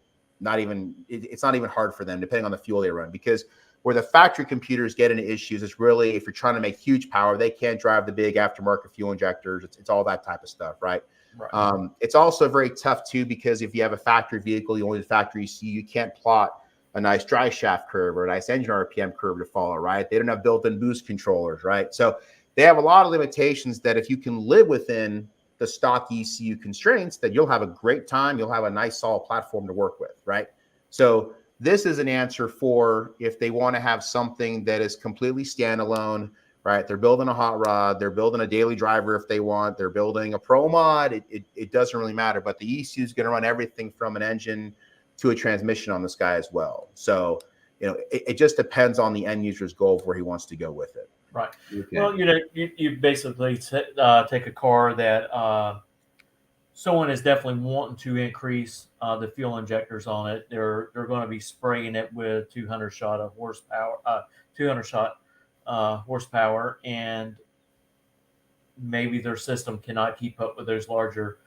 It's not even hard for them, depending on the fuel they run, because where the factory computers get into issues is really if you're trying to make huge power, they can't drive the big aftermarket fuel injectors. It's all that type of stuff, right? Right. It's also very tough too, because if you have a factory vehicle, you only the factory ECU, you can't plot a nice drive shaft curve or a nice engine RPM curve to follow, right? They don't have built-in boost controllers, right? So they have a lot of limitations that if you can live within the stock ECU constraints, that you'll have a great time. You'll have a nice solid platform to work with, right? So this is an answer for if they want to have something that is completely standalone, right? They're building a hot rod, they're building a daily driver if they want, they're building a pro mod. It doesn't really matter, but the ECU is going to run everything from an engine to a transmission on this guy as well. So, it just depends on the end user's goal of where he wants to go with it. Right. Okay. Well, you basically take a car that someone is definitely wanting to increase the fuel injectors on it. They're going to be spraying it with 200 shot of horsepower, 200 shot horsepower, and maybe their system cannot keep up with those larger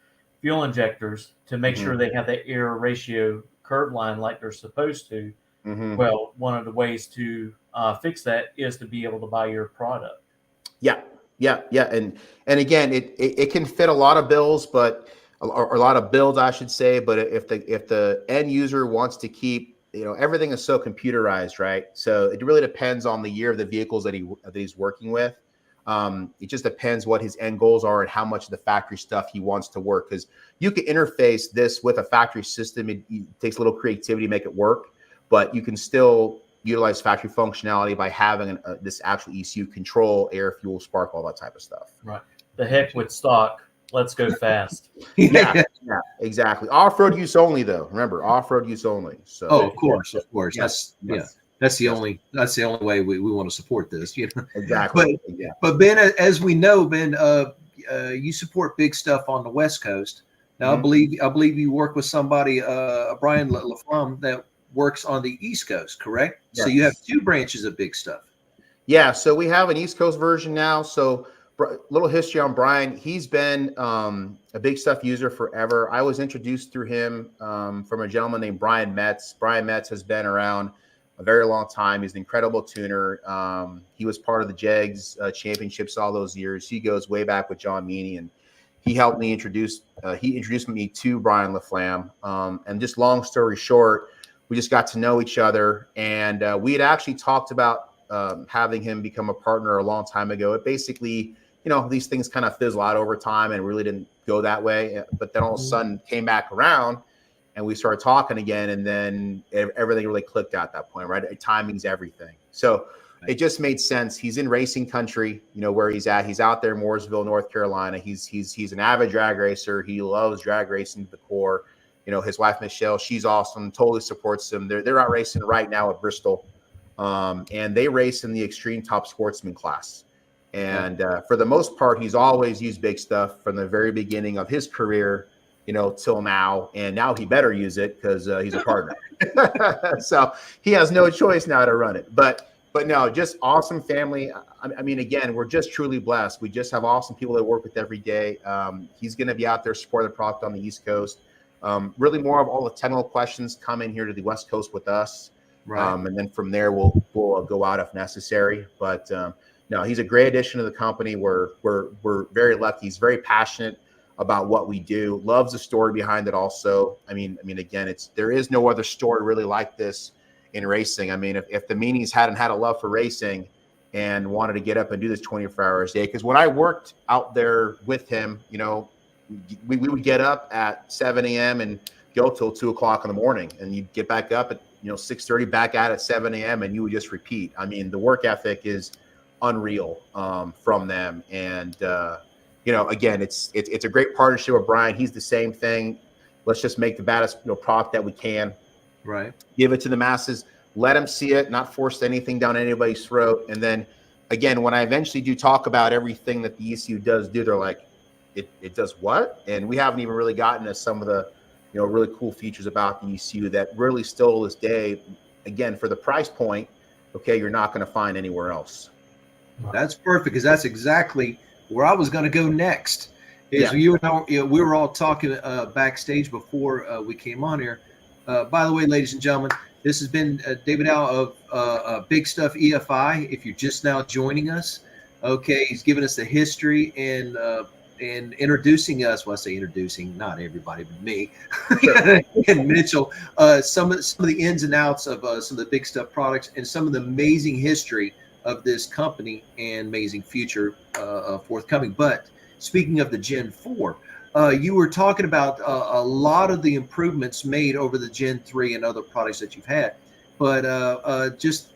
fuel injectors to make sure they have that air ratio curve line like they're supposed to. Well, one of the ways to fix that is to be able to buy your product. Yeah. And again, it can fit a lot of bills, or a lot of builds, I should say. But if the end user wants to keep, everything is so computerized, right? So it really depends on the year of the vehicles that he's working with. It just depends what his end goals are and how much of the factory stuff he wants to work. Because you can interface this with a factory system. It takes a little creativity to make it work, but you can still utilize factory functionality by having this actual ECU control, air, fuel, spark, all that type of stuff. Right. The heck with stock. Let's go fast. Yeah, exactly. Off-road use only, though. Remember, off-road use only. So. Oh, of course. Yes. That's the only way we want to support this. Exactly. But Ben, as we know, Ben, you support Big Stuff on the West Coast. Now, I believe you work with somebody, Brian LaFlamme, that works on the East Coast, correct? Yes. So you have two branches of Big Stuff. Yeah. So we have an East Coast version now. So little history on Brian. He's been a Big Stuff user forever. I was introduced through him from a gentleman named Brian Metz. Brian Metz has been around a very long time. He's an incredible tuner. He was part of the JEGS championships all those years. He goes way back with John Meany, and he helped me introduced me to Brian LaFlamme. And just long story short, we just got to know each other, and we had actually talked about having him become a partner a long time ago. It basically, these things kind of fizzle out over time and really didn't go that way. But then all of a sudden came back around and we started talking again, and then everything really clicked at that point, right? Timing's everything. So it just made sense. He's in racing country, where he's at. He's out there in Mooresville, North Carolina. He's an avid drag racer. He loves drag racing to the core. His wife, Michelle, she's awesome, totally supports him. They're out racing right now at Bristol. And they race in the extreme top sportsman class. And for the most part, he's always used Big Stuff from the very beginning of his career, till now. And now he better use it because he's a partner. So he has no choice now to run it. But no, just awesome family. I mean, again, we're just truly blessed. We just have awesome people that work with every day. He's going to be out there supporting the product on the East Coast. Really more of all the technical questions come in here to the West Coast with us. Right. And then from there, we'll go out if necessary. But no, he's a great addition to the company. We're very lucky. He's very passionate about what we do. Loves the story behind it. Also, I mean, again, there is no other story really like this in racing. I mean, if the Meanies hadn't had a love for racing and wanted to get up and do this 24 hours a day, because when I worked out there with him, we would get up at 7 a.m. and go till 2 o'clock in the morning, and you'd get back up at 6:30, back at 7 a.m. and you would just repeat. I mean, the work ethic is unreal from them. And again, it's a great partnership with Brian. He's the same thing. Let's just make the baddest product that we can. Right. Give it to the masses. Let them see it. Not force anything down anybody's throat. And then again, when I eventually do talk about everything that the ECU does do, they're like, it does what? And we haven't even really gotten to some of the, really cool features about the ECU that really still this day, again, for the price point, okay, you're not going to find anywhere else. That's perfect, because that's exactly where I was going to go next. Is you and I, we were all talking backstage before we came on here. By the way, ladies and gentlemen, this has been Davidow of Big Stuff EFI. If you're just now joining us, okay, he's giving us the history and introducing us. Well, I say introducing, not everybody, but me and Mitchell. Some of the ins and outs of some of the Big Stuff products and some of the amazing history of this company and amazing future forthcoming. But speaking of the Gen 4, you were talking about a lot of the improvements made over the Gen 3 and other products that you've had. But just,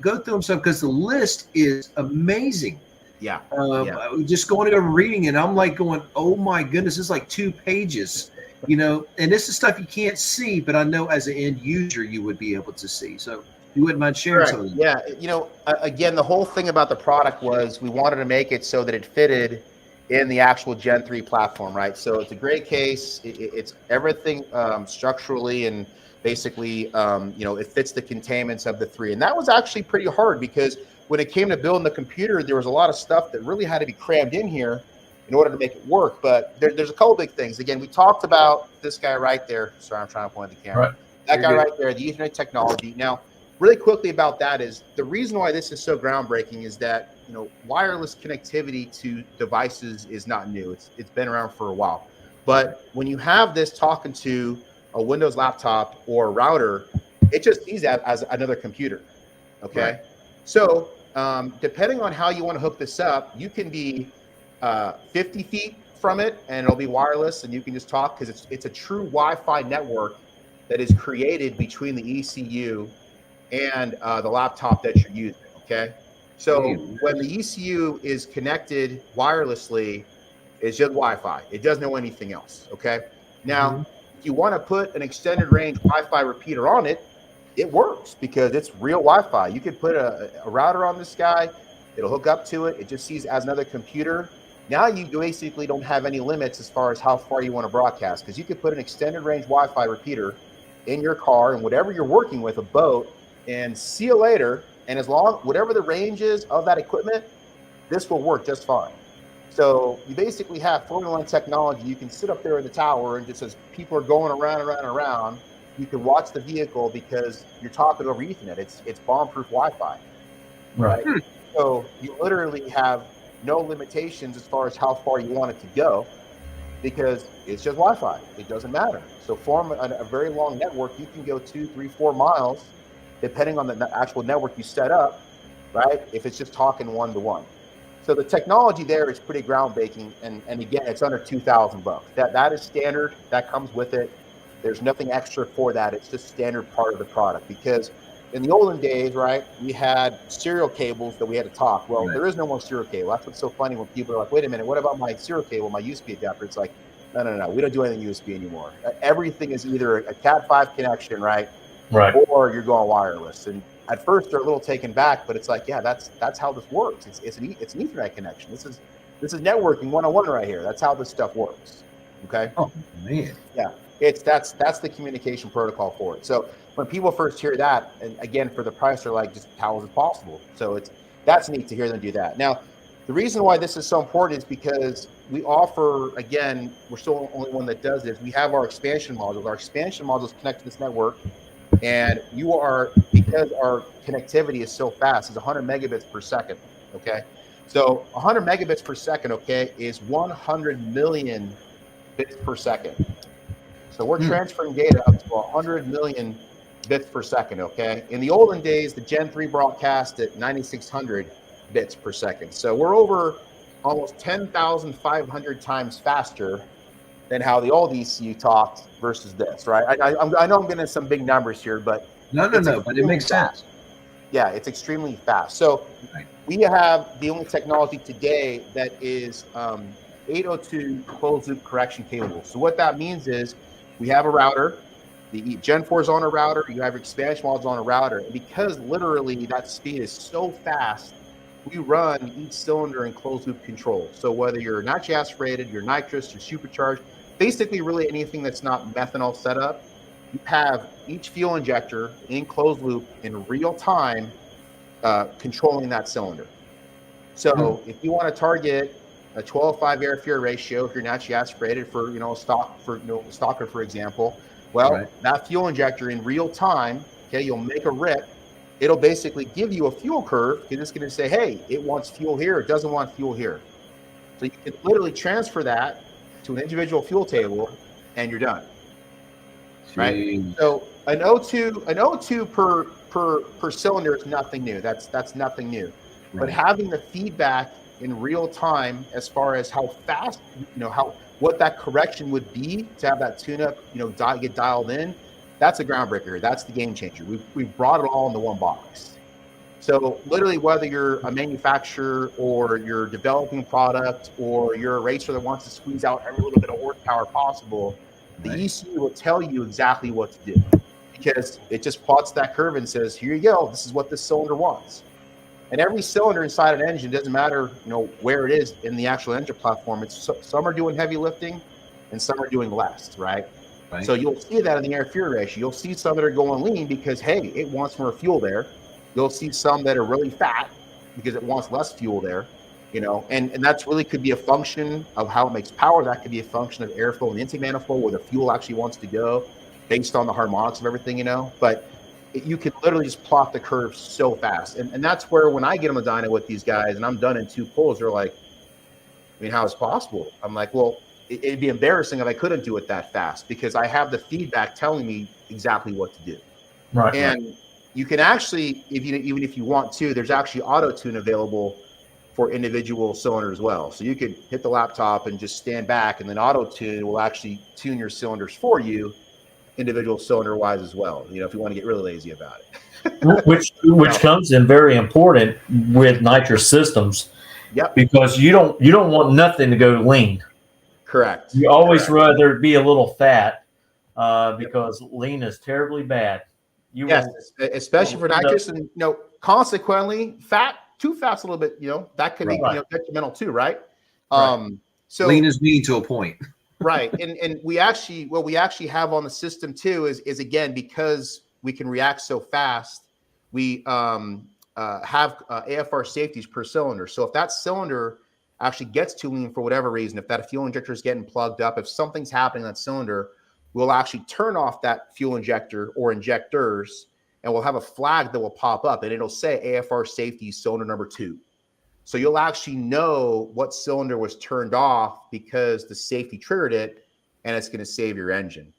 go through them some, because the list is amazing. Yeah. Just going over and reading it, I'm like going, oh my goodness, it's like 2 pages, and this is stuff you can't see, but I know as an end user, you would be able to see. So you wouldn't mind sharing some of that? Yeah. Again, the whole thing about the product was we wanted to make it so that it fitted in the actual Gen 3 platform, right? So it's a great case. It's everything structurally and basically, it fits the containments of the 3. And that was actually pretty hard, because when it came to building the computer, there was a lot of stuff that really had to be crammed in here in order to make it work. But there's a couple big things. Again, we talked about this guy right there. Sorry, I'm trying to point the camera. Right. That guy right there, the Ethernet technology. Now, really quickly about that is the reason why this is so groundbreaking is that, wireless connectivity to devices is not new. It's been around for a while. But when you have this talking to a Windows laptop or a router, it just sees that as another computer. Okay. Right. So depending on how you want to hook this up, you can be 50 feet from it and it'll be wireless and you can just talk, because it's a true Wi-Fi network that is created between the ECU and the laptop that you're using. Okay. So when the ECU is connected wirelessly, it's just Wi-Fi. It doesn't know anything else. Okay. Now, if you want to put an extended range Wi-Fi repeater on it, it works because it's real Wi-Fi. You could put a router on this guy. It'll hook up to it. It just sees as another computer. Now you basically don't have any limits as far as how far you want to broadcast, because you could put an extended range Wi-Fi repeater in your car and whatever you're working with, a boat, and see you later. And as long, whatever the range is of that equipment, this will work just fine. So you basically have Formula One technology. You can sit up there in the tower and just as people are going around, you can watch the vehicle because you're talking over Ethernet. It's bomb-proof Wi-Fi, right? So you literally have no limitations as far as how far you want it to go, because it's just Wi-Fi. It doesn't matter. So form a very long network. You can go 2, 3, 4 miles, depending on the actual network you set up, right? If it's just talking one-to-one. So the technology there is pretty groundbreaking, and again, it's under $2,000. That is standard. That comes with it. There's nothing extra for that. It's just standard part of the product, because in the olden days, right, we had serial cables that we had to talk. Well, there is no more serial cable. That's what's so funny when people are like, wait a minute, what about my serial cable, my USB adapter? It's like, no. We don't do anything USB anymore. Everything is either a Cat5 connection, right? Right. Or you're going wireless. And at first they're a little taken back, but it's like, yeah, that's how this works. It's an Ethernet connection. This is networking 101 right here. That's how this stuff works. Okay. Oh man. Yeah. That's the communication protocol for it. So when people first hear that, and again for the price, they're like, just how is it possible? So that's neat to hear them do that. Now, the reason why this is so important is because we offer, again, we're still the only one that does this. We have our expansion modules. Our expansion modules connect to this network, and because our connectivity is so fast, it's 100 megabits per second. Okay. So 100 megabits per second, okay, is 100 million bits per second. So we're transferring data up to 100 million bits per second, okay? In the olden days, the Gen 3 broadcast at 9,600 bits per second. So we're over almost 10,500 times faster than how the old ECU talked versus this, right? I know I'm getting some big numbers here, but no, but it makes sense. Yeah, it's extremely fast. So we have the only technology today that is 802 closed loop correction capable. So what that means is we have a router, the Gen 4 is on a router, you have expansion modules on a router. And because literally that speed is so fast we run each cylinder in closed loop control. So whether you're naturally aspirated, you're nitrous, you're supercharged, basically really anything that's not methanol setup, you have each fuel injector in closed loop in real time controlling that cylinder. So if you want to target a 12:5 air fuel ratio, if you're naturally aspirated for stocker, for example, well, that fuel injector in real time, okay, you'll make a rip. It'll basically give you a fuel curve because it's going to say, hey, it wants fuel here, it doesn't want fuel here. So you can literally transfer that to an individual fuel table and you're done. Right? So an O2 per cylinder is nothing new. That's nothing new. But having the feedback in real time as far as how fast, what that correction would be to have that tune-up, get dialed in, that's a groundbreaker. That's the game changer. We've brought it all into one box. So literally, whether you're a manufacturer or you're developing a product or you're a racer that wants to squeeze out every little bit of horsepower possible, the ECU will tell you exactly what to do because it just plots that curve and says, here you go. This is what this cylinder wants. And every cylinder inside an engine, doesn't matter, where it is in the actual engine platform. Some are doing heavy lifting and some are doing less, right? So you'll see that in the air fuel ratio. You'll see some that are going lean because, hey, it wants more fuel there. You'll see some that are really fat because it wants less fuel there, and that's really could be a function of how it makes power. That could be a function of airflow and intake manifold where the fuel actually wants to go based on the harmonics of everything, but you can literally just plot the curve so fast. And that's where when I get on the dyno with these guys and I'm done in 2 pulls, they're like, how is it possible? I'm like, well, it'd be embarrassing if I couldn't do it that fast because I have the feedback telling me exactly what to do. Right. And you can actually, even if you want to, there's actually auto tune available for individual cylinders as well. So you could hit the laptop and just stand back and then auto tune will actually tune your cylinders for you individual cylinder wise as well, if you want to get really lazy about it. which comes in very important with nitrous systems. Yep. Because you don't want nothing to go lean. Correct. You always rather be a little fat because lean is terribly bad. Especially for nitrous, and consequently, too fat's a little bit, that could be detrimental too, right? So lean is mean to a point. Right. And what we actually have on the system too is again, because we can react so fast, we have AFR safeties per cylinder. So if that cylinder actually gets too lean for whatever reason, if that fuel injector is getting plugged up, if something's happening in that cylinder, we'll actually turn off that fuel injector or injectors, and we'll have a flag that will pop up and it'll say AFR safety cylinder number 2. So you'll actually know what cylinder was turned off because the safety triggered it, and it's going to save your engine.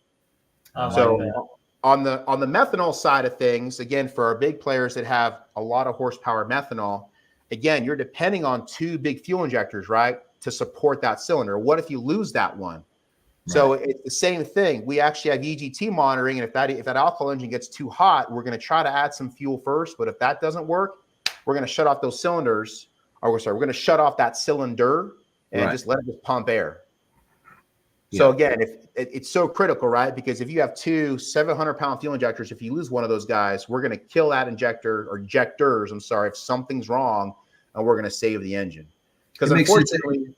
So on the methanol side of things, again, for our big players that have a lot of horsepower methanol, again, you're depending on 2 big fuel injectors, right, to support that cylinder. What if you lose that one? So it's the same thing. We actually have EGT monitoring, and if that alcohol engine gets too hot, we're going to try to add some fuel first. But if that doesn't work, we're going to shut off those cylinders. We're going to shut off that cylinder and just let it just pump air. So again, it's so critical, right? Because if you have 2 700-pound fuel injectors, if you lose one of those guys, we're going to kill that injector or injectors. I'm sorry, if something's wrong, and we're going to save the engine. Because unfortunately,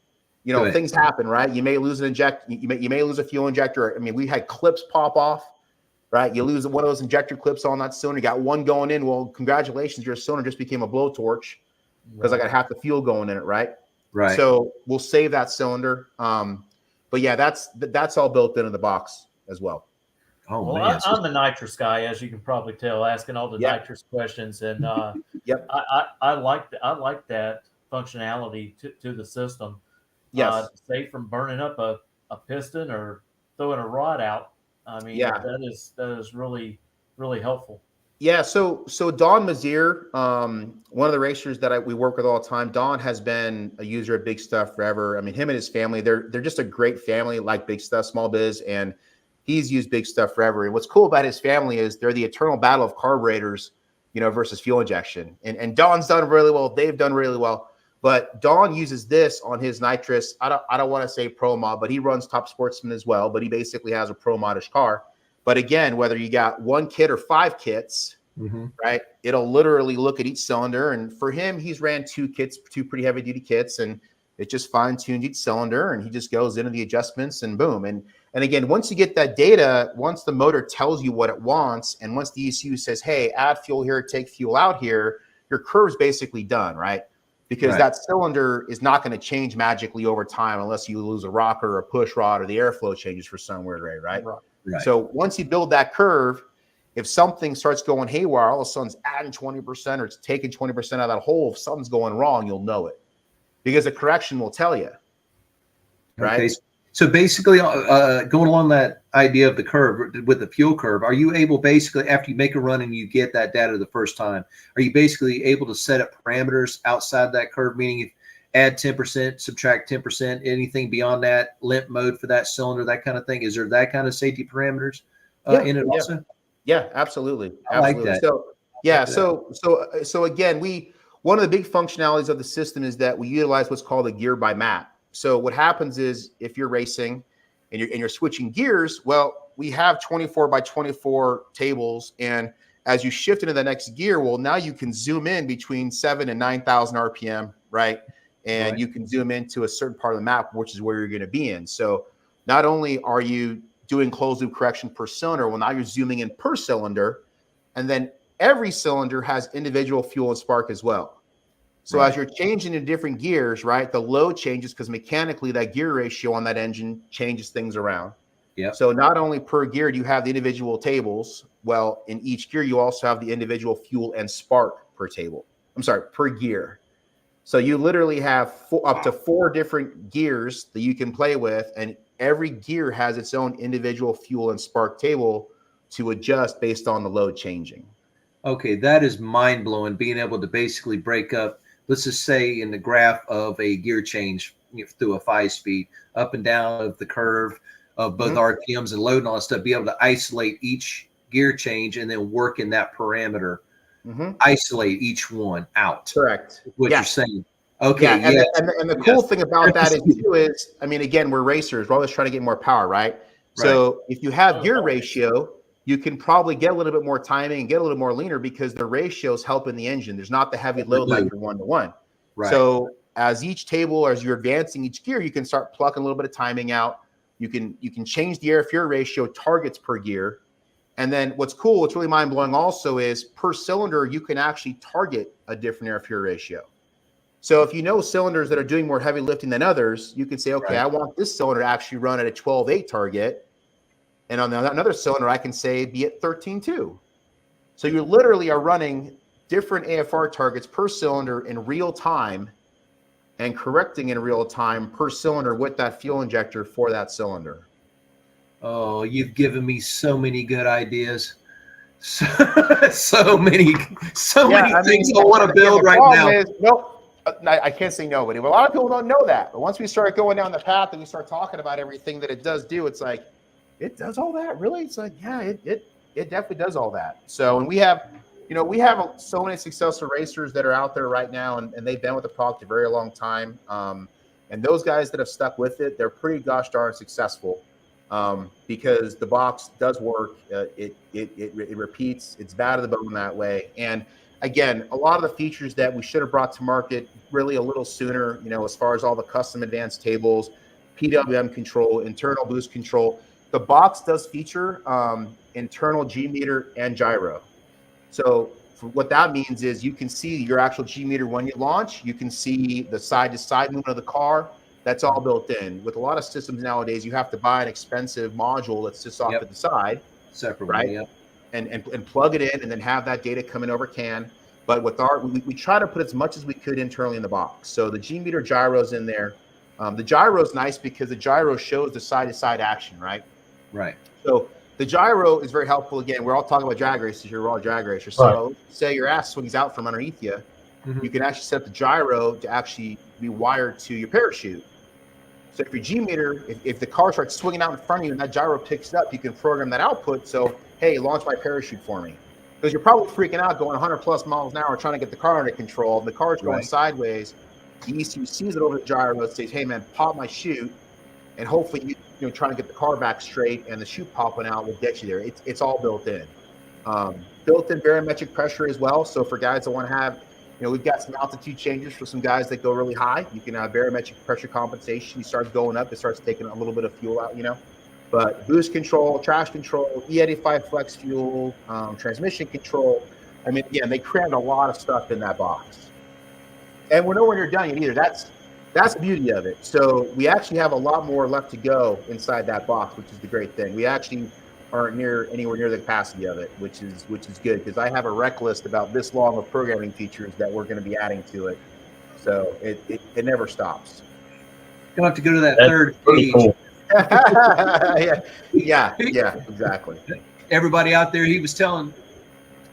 things happen, right? You may lose you may lose a fuel injector. I mean, we had clips pop off, right? You lose one of those injector clips on that cylinder. You got one going in. Well, congratulations, your cylinder just became a blowtorch. Because I got half the fuel going in it, right? Right. So we'll save that cylinder. But yeah, that's all built into the box as well. Oh, well, man. I'm the nitrous guy, as you can probably tell, asking all the nitrous questions, and I like that functionality to the system. Yes. Safe from burning up a piston or throwing a rod out. I mean, that is really, really helpful. Yeah, so Don Mazier, one of the racers that we work with all the time, Don has been a user of Big Stuff forever. I mean, him and his family, they're just a great family, like Big Stuff, Small Biz, and he's used Big Stuff forever. And what's cool about his family is they're the eternal battle of carburetors, versus fuel injection. And Don's done really well. They've done really well. But Don uses this on his nitrous. I don't want to say pro mod, but he runs Top Sportsman as well. But he basically has a pro modish car. But again, whether you got 1 kit or 5 kits, right? It'll literally look at each cylinder. And for him, he's ran two pretty heavy duty kits, and it just fine tuned each cylinder, and he just goes into the adjustments and boom. And again, once you get that data, once the motor tells you what it wants, and once the ECU says, hey, add fuel here, take fuel out here, your curve's basically done, right? Because that cylinder is not going to change magically over time unless you lose a rocker or a push rod or the airflow changes for some weird way, right? So once you build that curve, if something starts going haywire, all of a sudden it's adding 20% or it's taking 20% out of that hole. If something's going wrong, you'll know it because the correction will tell you, right? Okay. So basically, going along that idea of the curve with the fuel curve, are you able basically, after you make a run and you get that data the first time, are you basically able to set up parameters outside that curve, meaning if add 10%, subtract 10%, anything beyond that, limp mode for that cylinder, that kind of thing? Is there that kind of safety parameters in it also? Yeah, absolutely. I like that. So so again, one of the big functionalities of the system is that we utilize what's called a gear by map. So what happens is if you're racing and you're switching gears, well, we have 24 by 24 tables, and as you shift into the next gear, well, now you can zoom in between 7,000 and 9,000 RPM, right? And you can zoom into a certain part of the map, which is where you're going to be in. So not only are you doing closed loop correction per cylinder, well, now you're zooming in per cylinder, and then every cylinder has individual fuel and spark as well. So as you're changing in different gears, right, the load changes because mechanically that gear ratio on that engine changes things around. So not only per gear do you have the individual tables, well, in each gear you also have the individual fuel and spark per table. I'm sorry, per gear. So you literally have up to 4 different gears that you can play with, and every gear has its own individual fuel and spark table to adjust based on the load changing. Okay, that is mind-blowing, being able to basically break up, let's just say in the graph of a gear change through a 5-speed, up and down of the curve of both RPMs and load and all that stuff, be able to isolate each gear change and then work in that parameter, isolate each one out. Correct. What you're saying. Okay. And the cool thing about that is, I mean, again, we're racers. We're always trying to get more power, right? So if you have gear ratio, you can probably get a little bit more timing and get a little more leaner because the ratios help in the engine. There's not the heavy load like your 1-to-1. So as each table, as you're advancing each gear, you can start plucking a little bit of timing out. You can change the air fuel ratio targets per gear. And then what's cool, what's really mind-blowing also is per cylinder, you can actually target a different air fuel ratio. So if you know cylinders that are doing more heavy lifting than others, you can say, okay, I want this cylinder to actually run at a 12.8 target. And on another cylinder, I can say be at 13.2. So you literally are running different AFR targets per cylinder in real time and correcting in real time per cylinder with that fuel injector for that cylinder. Oh, you've given me so many good ideas. So many things I want to build right now. I can't say nobody. But a lot of people don't know that. But once we start going down the path and we start talking about everything that it does do, it's like, it does all that? Really? It's like, yeah, it definitely does all that. So, and we have so many successful racers that are out there right now, and they've been with the product a very long time. And those guys that have stuck with it, they're pretty gosh darn successful because the box does work. It repeats. It's bad to the bone that way. And again, a lot of the features that we should have brought to market really a little sooner, as far as all the custom advanced tables, PWM control, internal boost control. The box does feature internal G meter and gyro. So what that means is you can see your actual G meter when you launch. You can see the side-to-side movement of the car. That's all built in. With a lot of systems nowadays, you have to buy an expensive module that sits off to the side, separately, right? And plug it in, and then have that data coming over CAN. But with we try to put as much as we could internally in the box. So the G meter gyro's in there. The gyro is nice because the gyro shows the side-to-side action, right? Right. So the gyro is very helpful. Again, we're all talking about drag races here. We're all drag racers. So say your ass swings out from underneath you, you can actually set the gyro to actually be wired to your parachute. So if your G meter, if the car starts swinging out in front of you and that gyro picks it up, you can program that output. So, hey, launch my parachute for me. Because you're probably freaking out going 100 plus miles an hour trying to get the car under control. The car's going sideways. The ECU sees it over the gyro and says, hey, man, pop my chute. And hopefully, trying to get the car back straight and the chute popping out will get you there. It's all built in. Built-in barometric pressure as well. So for guys that want to have, we've got some altitude changes for some guys that go really high. You can have barometric pressure compensation. You start going up, it starts taking a little bit of fuel out, But boost control, trash control, E85 flex fuel, transmission control. I mean, again, they crammed a lot of stuff in that box. And we're nowhere near done yet either. That's the beauty of it. So we actually have a lot more left to go inside that box, which is the great thing. We actually aren't anywhere near the capacity of it, which is good, because I have a rec list about this long of programming features that we're going to be adding to it. So it never stops. You'll have to go to that third page. Cool. yeah, exactly. Everybody out there, he was telling,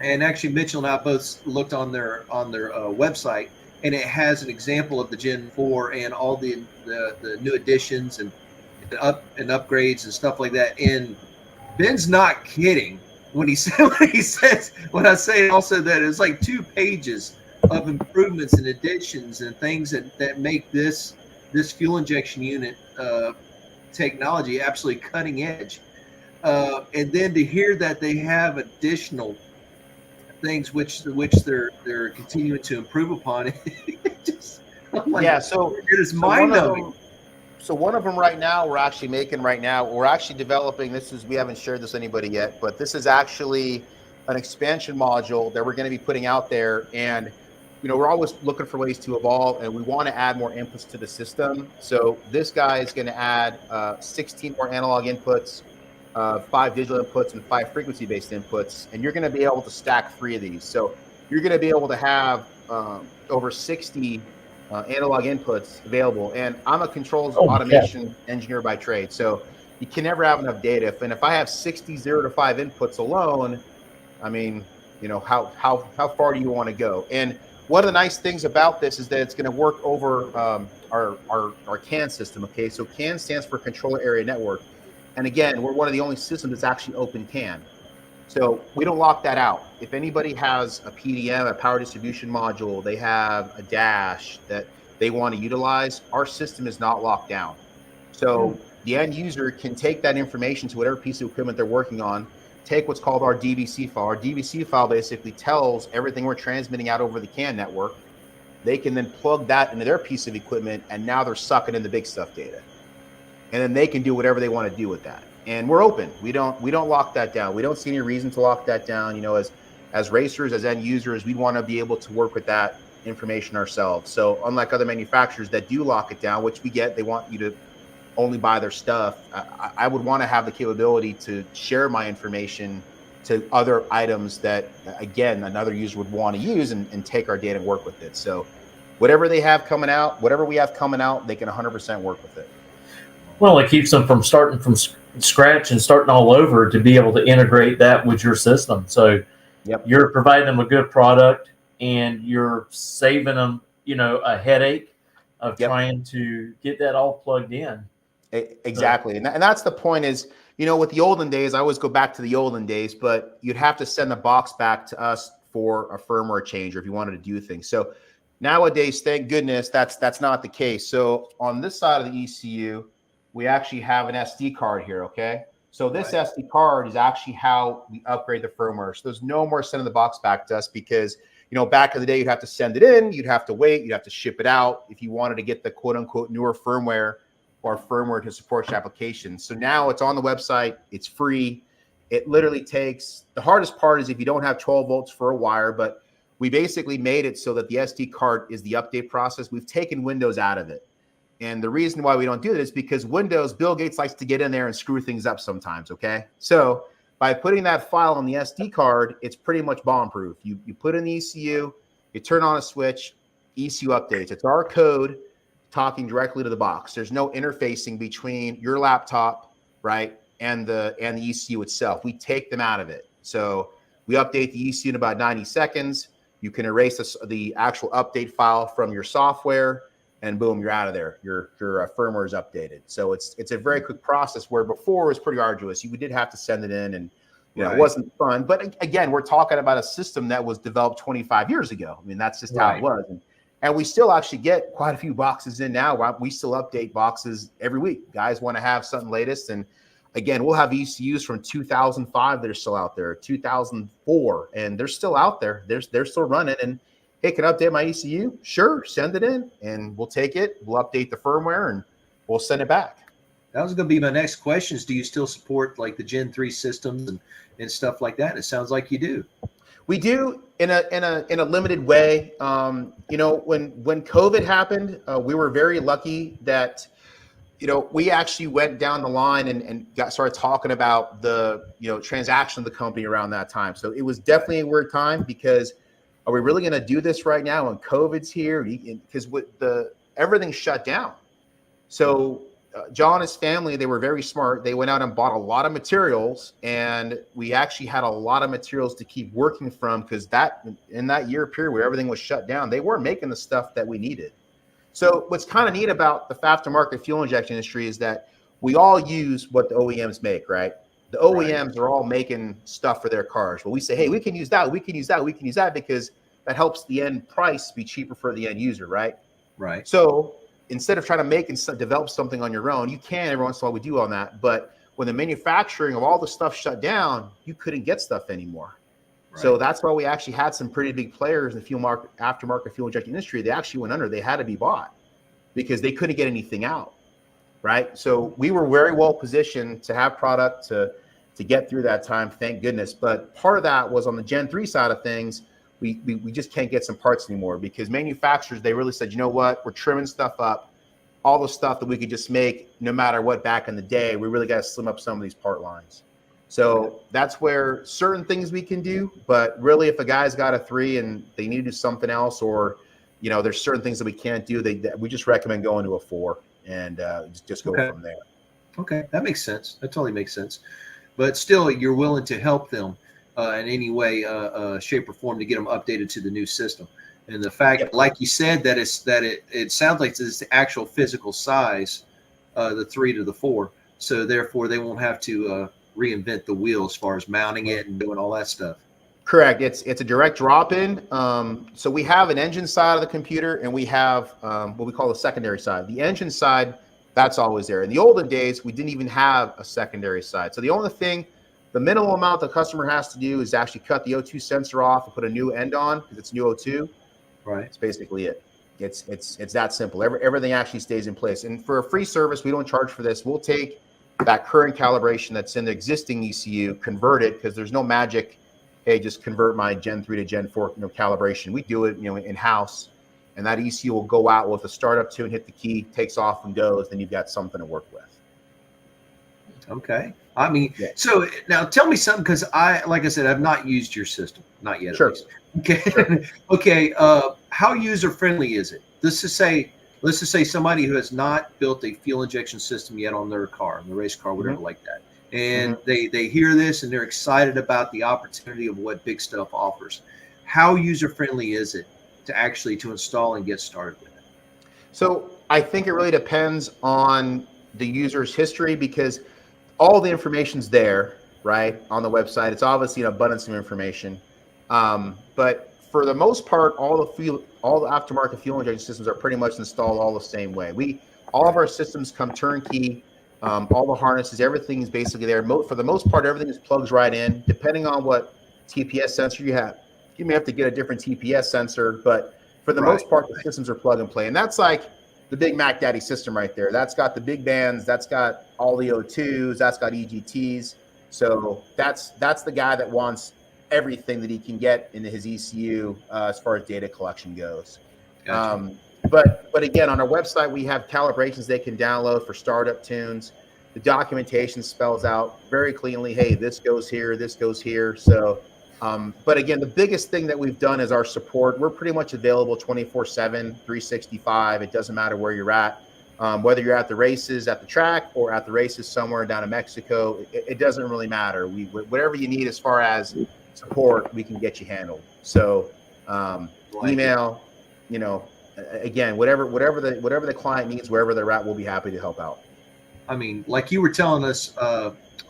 and actually Mitchell and I both looked on their website, and it has an example of the Gen 4 and all the new additions and upgrades and stuff like that. And Ben's not kidding when I say also that it's like 2 pages of improvements and additions and things that make this fuel injection unit technology absolutely cutting edge. And then to hear that they have additional things which they're continuing to improve upon, so it is mind-numbing. So one of them right now, we're actually developing, we haven't shared this with anybody yet, but this is actually an expansion module that we're going to be putting out there. And, we're always looking for ways to evolve, and we want to add more inputs to the system. So this guy is going to add 16 more analog inputs, 5 digital inputs, and 5 frequency-based inputs. And you're going to be able to stack 3 of these. So you're going to be able to have over 60 analog inputs available. And I'm a controls automation engineer by trade, so you can never have enough data. If I have 60 0 to 5 inputs alone, I mean, how far do you want to go? And one of the nice things about this is that it's going to work over our CAN system. Okay, so CAN stands for Controller Area Network, and again, we're one of the only systems that's actually open CAN. So we don't lock that out. If anybody has a PDM, a power distribution module, they have a dash that they want to utilize, our system is not locked down. So the end user can take that information to whatever piece of equipment they're working on, take what's called our DVC file. Our DVC file basically tells everything we're transmitting out over the CAN network. They can then plug that into their piece of equipment, and now they're sucking in the big stuff data. And then they can do whatever they want to do with that. And we're open. We don't lock that down. We don't see any reason to lock that down. As racers, as end users, we want to be able to work with that information ourselves. So unlike other manufacturers that do lock it down, which we get, they want you to only buy their stuff. I would want to have the capability to share my information to other items that, again, another user would want to use and take our data and work with it. So whatever we have coming out, they can 100% work with it. Well, it keeps them from starting from scratch and starting all over to be able to integrate that with your system. So you're providing them a good product, and you're saving them, a headache of trying to get that all plugged in. Exactly. And that's the point is, with the olden days, I always go back to the olden days, but you'd have to send the box back to us for a firmware change or if you wanted to do things. So nowadays, thank goodness, that's not the case. So on this side of the ECU, we actually have an SD card here, okay? So this SD card is actually how we upgrade the firmware. So there's no more sending the box back to us because, back in the day, you'd have to send it in, you'd have to wait, you'd have to ship it out if you wanted to get the quote-unquote newer firmware or firmware to support your application. So now it's on the website, it's free. It literally takes, the hardest part is if you don't have 12 volts for a wire, but we basically made it so that the SD card is the update process. We've taken Windows out of it. And the reason why we don't do that is because Windows, Bill Gates likes to get in there and screw things up sometimes, okay? So by putting that file on the SD card, it's pretty much bomb-proof. You put in the ECU, you turn on a switch, ECU updates. It's our code talking directly to the box. There's no interfacing between your laptop, right, and the ECU itself. We take them out of it. So we update the ECU in about 90 seconds. You can erase the actual update file from your software, and boom, you're out of there. Your firmware is updated. So it's a very quick process where before it was pretty arduous. You did have to send it in, and it wasn't fun. But again, we're talking about a system that was developed 25 years ago. I mean, that's just how it was. And we still actually get quite a few boxes in now. We still update boxes every week. Guys want to have something latest. And Again, we'll have ECUs from 2005 that are still out there, 2004, and they're still out there. They're still running. And hey, can I update my ECU? Sure, send it in, and we'll take it. We'll update the firmware, and we'll send it back. That was going to be my next question: is do you still support like the Gen 3 systems and stuff like that? It sounds like you do. We do in a limited way. You know, when COVID happened, we were very lucky that, you know, we actually went down the line and started talking about the, you know, transaction of the company around that time. So it was definitely a weird time because are we really going to do this right now when COVID's here? Because everything shut down. So John and his family, they were very smart. They went out and bought a lot of materials, and we actually had a lot of materials to keep working from because in that year period where everything was shut down, they weren't making the stuff that we needed. So what's kind of neat about the aftermarket fuel injection industry is that we all use what the OEMs make, right? The OEMs are all making stuff for their cars. Well, we say, hey, we can use that, we can use that, we can use that because that helps the end price be cheaper for the end user, right? Right. So instead of trying to make and develop something on your own, you can every once in a while, we do on that. But when the manufacturing of all the stuff shut down, you couldn't get stuff anymore. Right. So that's why we actually had some pretty big players in the aftermarket fuel injection industry. They actually went under. They had to be bought because they couldn't get anything out, right? So we were very well positioned to have product to get through that time, thank goodness. But part of that was on the Gen 3 side of things, we just can't get some parts anymore because manufacturers, they really said, you know what, we're trimming stuff up. All the stuff that we could just make no matter what back in the day, we really got to slim up some of these part lines. So that's where certain things we can do, but really if a guy's got a 3 and they need to do something else, or, you know, there's certain things that we can't do, we just recommend going to a 4 and just go from there. Okay, that makes sense. That totally makes sense. But still, you're willing to help them in any way, shape, or form to get them updated to the new system. And the fact, like you said, that it sounds like it's the actual physical size, the 3 to the 4. So therefore, they won't have to reinvent the wheel as far as mounting it and doing all that stuff. Correct. It's a direct drop-in. So we have an engine side of the computer, and we have what we call the secondary side. The engine side, that's always there. In the olden days, we didn't even have a secondary side. So the only thing, the minimum amount the customer has to do is actually cut the O2 sensor off and put a new end on because it's new O2. Right. That's basically it. It's that simple. Everything actually stays in place. And for a free service, we don't charge for this. We'll take that current calibration that's in the existing ECU, convert it, because there's no magic, hey, just convert my Gen 3 to Gen 4 calibration. We do it in-house, and that ECU will go out with a startup tune, hit the key, takes off and goes, then you've got something to work with. Okay. I mean, so now tell me something, because like I said, I've not used your system. Not yet. Sure. Okay. Sure. Okay. How user-friendly is it? Let's just say somebody who has not built a fuel injection system yet on their car, on the race car, whatever like that. And they hear this and they're excited about the opportunity of what Big Stuff offers. How user-friendly is it to install and get started with it? So I think it really depends on the user's history, because all the information's there, right, on the website. It's obviously an abundance of information. But for the most part, all the aftermarket fuel injection systems are pretty much installed all the same way. All of our systems come turnkey. All the harnesses, everything is basically there. For the most part, everything is plugs right in. Depending on what TPS sensor you have, you may have to get a different TPS sensor, but for the most part, the systems are plug and play. And that's like the Big Mac Daddy system right there. That's got the big bands, that's got all the O2s, that's got EGTs. So that's the guy that wants everything that he can get into his ECU as far as data collection goes. Gotcha. But again, on our website, we have calibrations they can download for startup tunes. The documentation spells out very cleanly, hey, this goes here, this goes here. So, but again, the biggest thing that we've done is our support. We're pretty much available 24/7, 365. It doesn't matter where you're at. Whether you're at the races at the track or at the races somewhere down in Mexico, it doesn't really matter. Whatever you need as far as support, we can get you handled. So email, again, whatever the client needs, wherever they're at, we'll be happy to help out. I mean, like you were telling us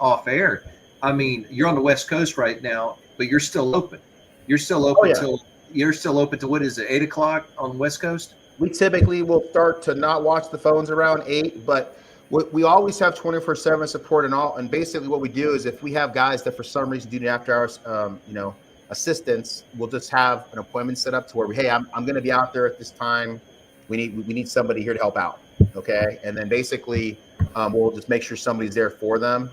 off air, I mean, you're on the West Coast right now, but you're still open. You're still open till what is it, 8 o'clock on the West Coast? We typically will start to not watch the phones around 8, but We always have 24/7 support and all. And basically what we do is if we have guys that for some reason do need after hours, assistance, we'll just have an appointment set up to where hey, I'm going to be out there at this time. We need somebody here to help out. Okay. And then basically we'll just make sure somebody's there for them.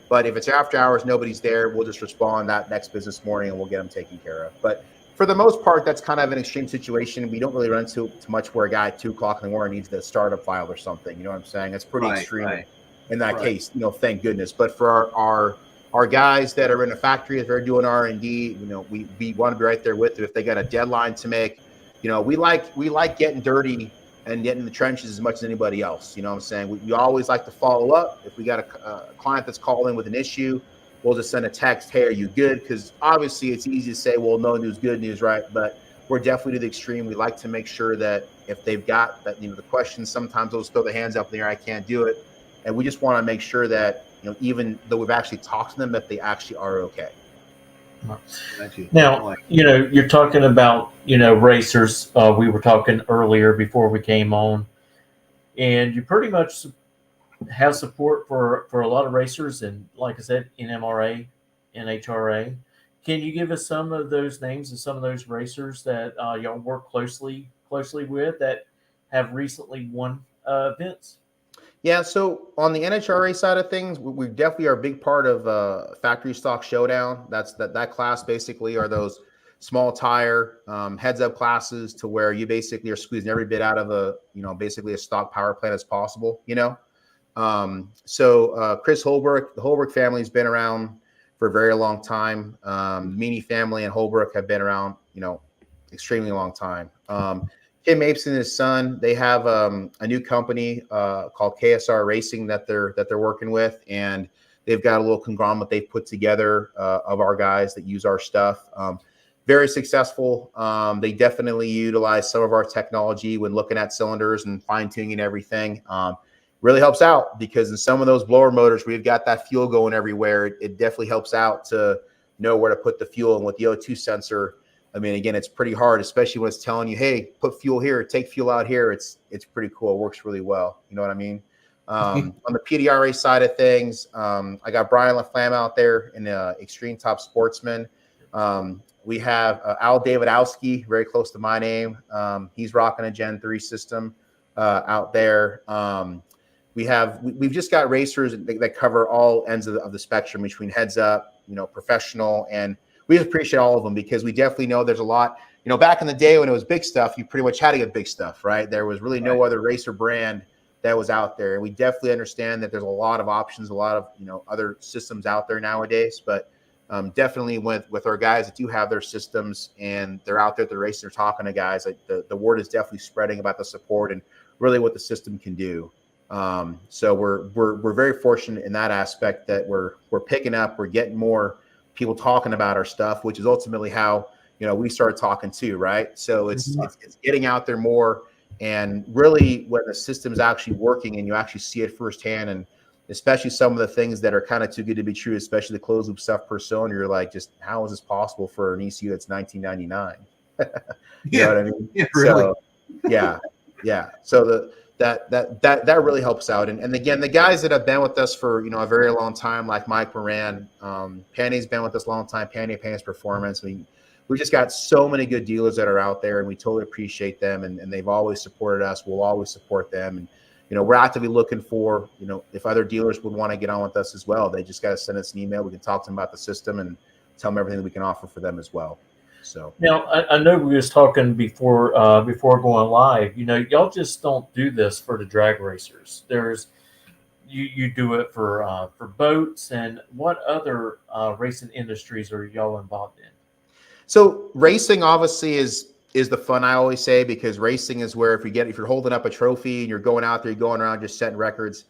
But if it's after hours, nobody's there, we'll just respond that next business morning and we'll get them taken care of. But for the most part, that's kind of an extreme situation. We don't really run into too much where a guy at 2 o'clock in the morning needs to start a file or something. You know what I'm saying? It's pretty extreme in that case, thank goodness. But for our guys that are in the factory, if they're doing R&D, we want to be right there with them. If they got a deadline to make, we like getting dirty and getting in the trenches as much as anybody else. You know what I'm saying? We always like to follow up. If we got a client that's calling with an issue, we'll just send a text, hey, are you good? Because obviously it's easy to say, well, no news, good news, right? But we're definitely to the extreme. We like to make sure that if they've got that, the questions, sometimes they'll just throw their hands up in the air, I can't do it. And we just want to make sure that, even though we've actually talked to them, that they actually are okay. Now, you're talking about, racers. We were talking earlier before we came on, and you pretty much have support for a lot of racers, and like I said, NMRA, NHRA. Can you give us some of those names of some of those racers that y'all work closely with that have recently won events? Yeah, so on the NHRA side of things, we definitely are a big part of Factory Stock Showdown. That's that class basically are those small tire heads up classes to where you basically are squeezing every bit out of basically a stock power plant as possible. So Chris Holbrook, the Holbrook family's been around for a very long time. Meany family and Holbrook have been around, extremely long time. Tim Mapes and his son, they have a new company called KSR Racing that they're working with, and they've got a little conglomerate they've put together of our guys that use our stuff. Very successful. They definitely utilize some of our technology when looking at cylinders and fine-tuning everything. Really helps out because in some of those blower motors where you've got that fuel going everywhere, it definitely helps out to know where to put the fuel. And with the O2 sensor, I mean, again, it's pretty hard, especially when it's telling you, hey, put fuel here, take fuel out here. It's pretty cool. It works really well. You know what I mean? On the PDRA side of things, I got Brian LaFlamme out there in Extreme Top Sportsman. We have Al Davidowski, very close to my name. He's rocking a Gen 3 system out there. We've just got racers that cover all ends of the spectrum between heads up, professional, and we appreciate all of them because we definitely know there's a lot. Back in the day when it was Big Stuff, you pretty much had to get Big Stuff, right? There was really no other racer brand that was out there. And we definitely understand that there's a lot of options, a lot of, other systems out there nowadays. But definitely with our guys that do have their systems and they're out there at the race, they're talking to guys, like the word is definitely spreading about the support and really what the system can do. So we're very fortunate in that aspect that we're picking up, we're getting more people talking about our stuff, which is ultimately how, we started talking too, right? So it's getting out there more, and really when the system's actually working and you actually see it firsthand, and especially some of the things that are kind of too good to be true, especially the closed loop stuff per cylinder, you're like, just how is this possible for an ECU that's 1999? You know what I mean? Yeah, really. So, yeah. So that really helps out. And again, the guys that have been with us for, a very long time, like Mike Moran, Panny's been with us a long time, Panny's Performance. We just got so many good dealers that are out there, and we totally appreciate them. And they've always supported us. We'll always support them. And, we're actively looking for, if other dealers would want to get on with us as well, they just got to send us an email. We can talk to them about the system and tell them everything that we can offer for them as well. So now I know we was talking before going live. Y'all just don't do this for the drag racers. There's you do it for boats, and what other racing industries are y'all involved in? So racing obviously is the fun, I always say, because racing is where if you're holding up a trophy and you're going out there, you're going around just setting records,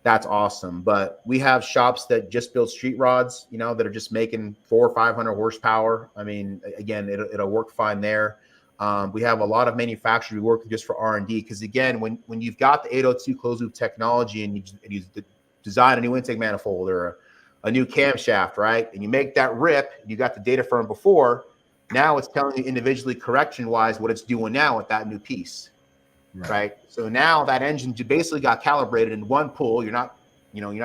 that's awesome. But we have shops that just build street rods, that are just making 400 or 500 horsepower. I mean, again, it'll work fine there. We have a lot of manufacturers we work with just for R&D, because again, when you've got the 802 closed loop technology and you design a new intake manifold or a new camshaft, right? And you make that rip, you got the data from before. Now it's telling you individually correction-wise what it's doing now with that new piece. right? So now that engine basically got calibrated in one pull. You're not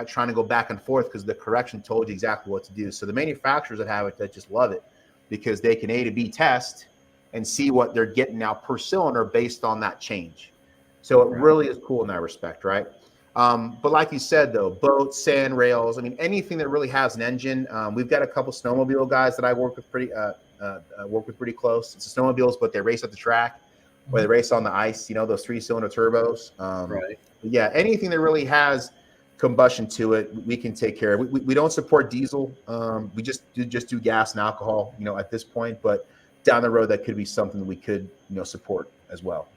trying to go back and forth because the correction told you exactly what to do. So the manufacturers that have it, that just love it because they can A to B test and see what they're getting now per cylinder based on that change. So it really is cool in that respect, right? But like you said, though, boats, sand rails, I mean, anything that really has an engine. We've got a couple snowmobile guys that I work with pretty close. It's the snowmobiles, but they race at the track or they race on the ice, those 3-cylinder turbos. Right. Yeah, anything that really has combustion to it, we can take care of. We don't support diesel. We just do gas and alcohol, at this point, but down the road, that could be something that we could, support as well.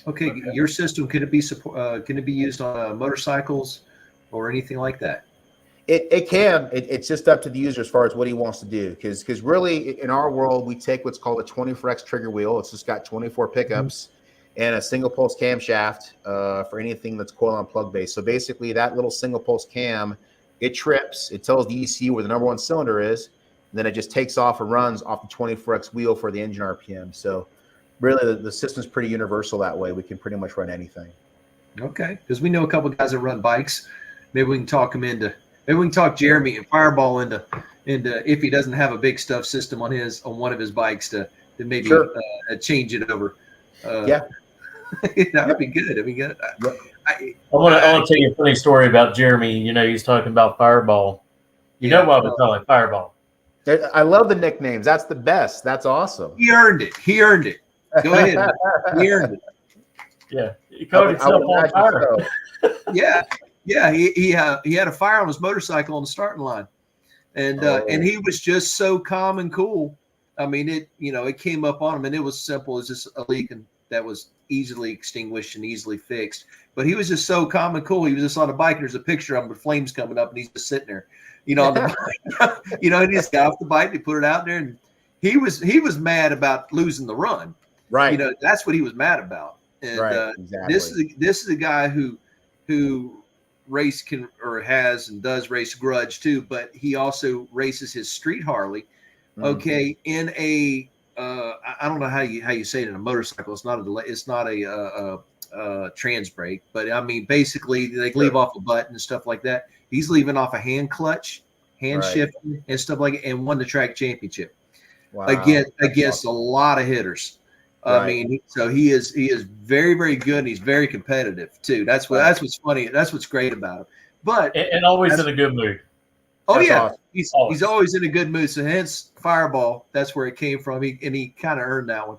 Okay, your system, can it be used on motorcycles or anything like that? It can. It's just up to the user as far as what he wants to do. Because really, in our world, we take what's called a 24X trigger wheel. It's just got 24 pickups and a single pulse camshaft for anything that's coil and plug based. So basically, that little single pulse cam, it trips. It tells the ECU where the number one cylinder is. And then it just takes off and runs off the 24X wheel for the engine RPM. So really, the system's pretty universal that way. We can pretty much run anything. Okay, because we know a couple of guys that run bikes. Maybe we can talk them into. Maybe we can talk Jeremy and Fireball into if he doesn't have a big stuff system on one of his bikes to maybe change it over. That would be good. I mean, good. I want to tell you a funny story about Jeremy. He's talking about Fireball. You know why we call him Fireball? I love the nicknames. That's the best. That's awesome. He earned it. Go ahead. He earned it. Yeah, he called himself on fire. Yeah. He had a fire on his motorcycle on the starting line, and he was just so calm and cool. I mean, it came up on him, and it was simple as just a leak, and that was easily extinguished and easily fixed. But he was just so calm and cool. He was just on a bike, and there's a picture of him with flames coming up, and he's just sitting there, on the bike. And he just got off the bike, they put it out there, and he was mad about losing the run. Right. That's what he was mad about. And exactly. This is a guy who does race grudge too, but he also races his street Harley. Okay, in a I don't know how you say it in a motorcycle. It's not a trans brake, but I mean basically they leave off a button and stuff like that. He's leaving off a hand clutch, hand shifting and stuff like that, and won the track championship. Wow, against awesome. A lot of hitters. I mean, so he is very, very good, and he's very competitive too. That's what's funny. That's what's great about him. But and always in a good mood. Oh yeah, awesome. He's always in a good mood. So hence Fireball. That's where it came from. He kind of earned that one.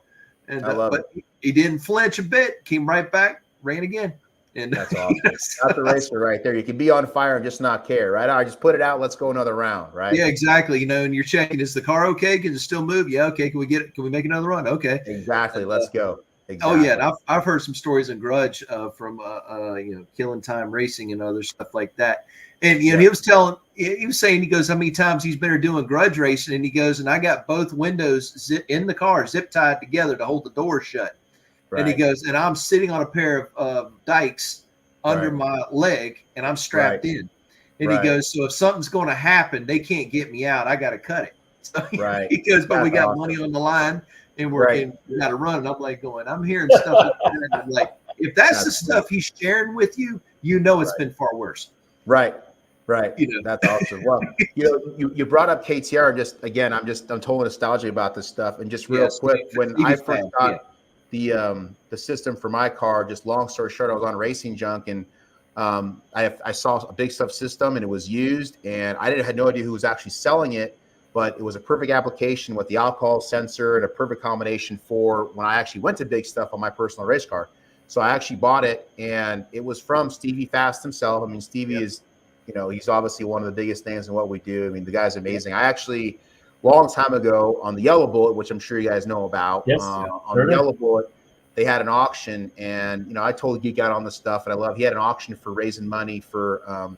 And I love it. He didn't flinch a bit. Came right back, ran again. And that's awesome. That's the racer right there. You can be on fire and just not care, right? I just put it out. Let's go another round, right? Yeah, exactly. And you're checking, is the car okay? Can it still move? Yeah, okay. Can we get it? Can we make another run? Okay. Exactly. Let's go. Exactly. Oh yeah, and I've heard some stories in Grudge from Killing Time Racing and other stuff like that. And he was saying, he goes, how many times he's been there doing grudge racing, and he goes, and I got both windows in the car zip tied together to hold the door shut. Right. And he goes, and I'm sitting on a pair of dikes under my leg, and I'm strapped in. And he goes, so if something's going to happen, they can't get me out. I got to cut it. So he goes, but we got money on the line, and we got to run. And I'm like I'm hearing stuff. And I'm like, if that's the stuff he's sharing with you, it's been far worse. Right. That's awesome. Well, you brought up KTR. Just again, I'm totally nostalgic about this stuff. And just real quick, when I first got the system for my car, just long story short, I was on Racing Junk, and I saw a Big Stuff system, and it was used, and I had no idea who was actually selling it, but it was a perfect application with the alcohol sensor and a perfect combination for when I actually went to Big Stuff on my personal race car. So I actually bought it, and it was from Stevie Fast himself. I mean, Stevie is, he's obviously one of the biggest names in what we do. I mean, the guy's amazing. I actually, long time ago on the Yellow Bullet, which I'm sure you guys know about, on the Yellow Bullet, they had an auction, and I totally geek out on this stuff, and he had an auction for raising money for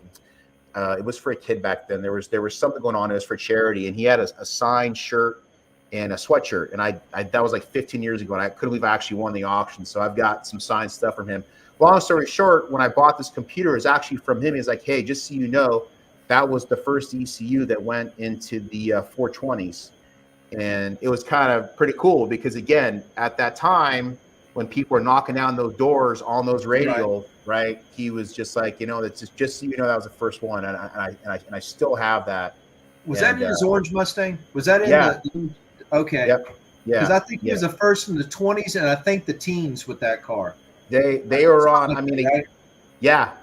it was for a kid back then. There was something going on. It was for charity, and he had a signed shirt and a sweatshirt, and I that was like 15 years ago, and I couldn't believe I actually won the auction. So I've got some signed stuff from him. Long story short, when I bought this computer, it's actually from him. He's like, hey, just so you know, that was the first ECU that went into the 420s. And it was kind of pretty cool because, again, at that time, when people were knocking down those doors on those radials, right? He was just like, that's just so you know, that was the first one, and I still have that. Was that in his orange Mustang? Was that in the? Okay. Yep. Yeah. Because I think he was the first in the 20s, and I think the teens with that car. They were on. I mean, yeah.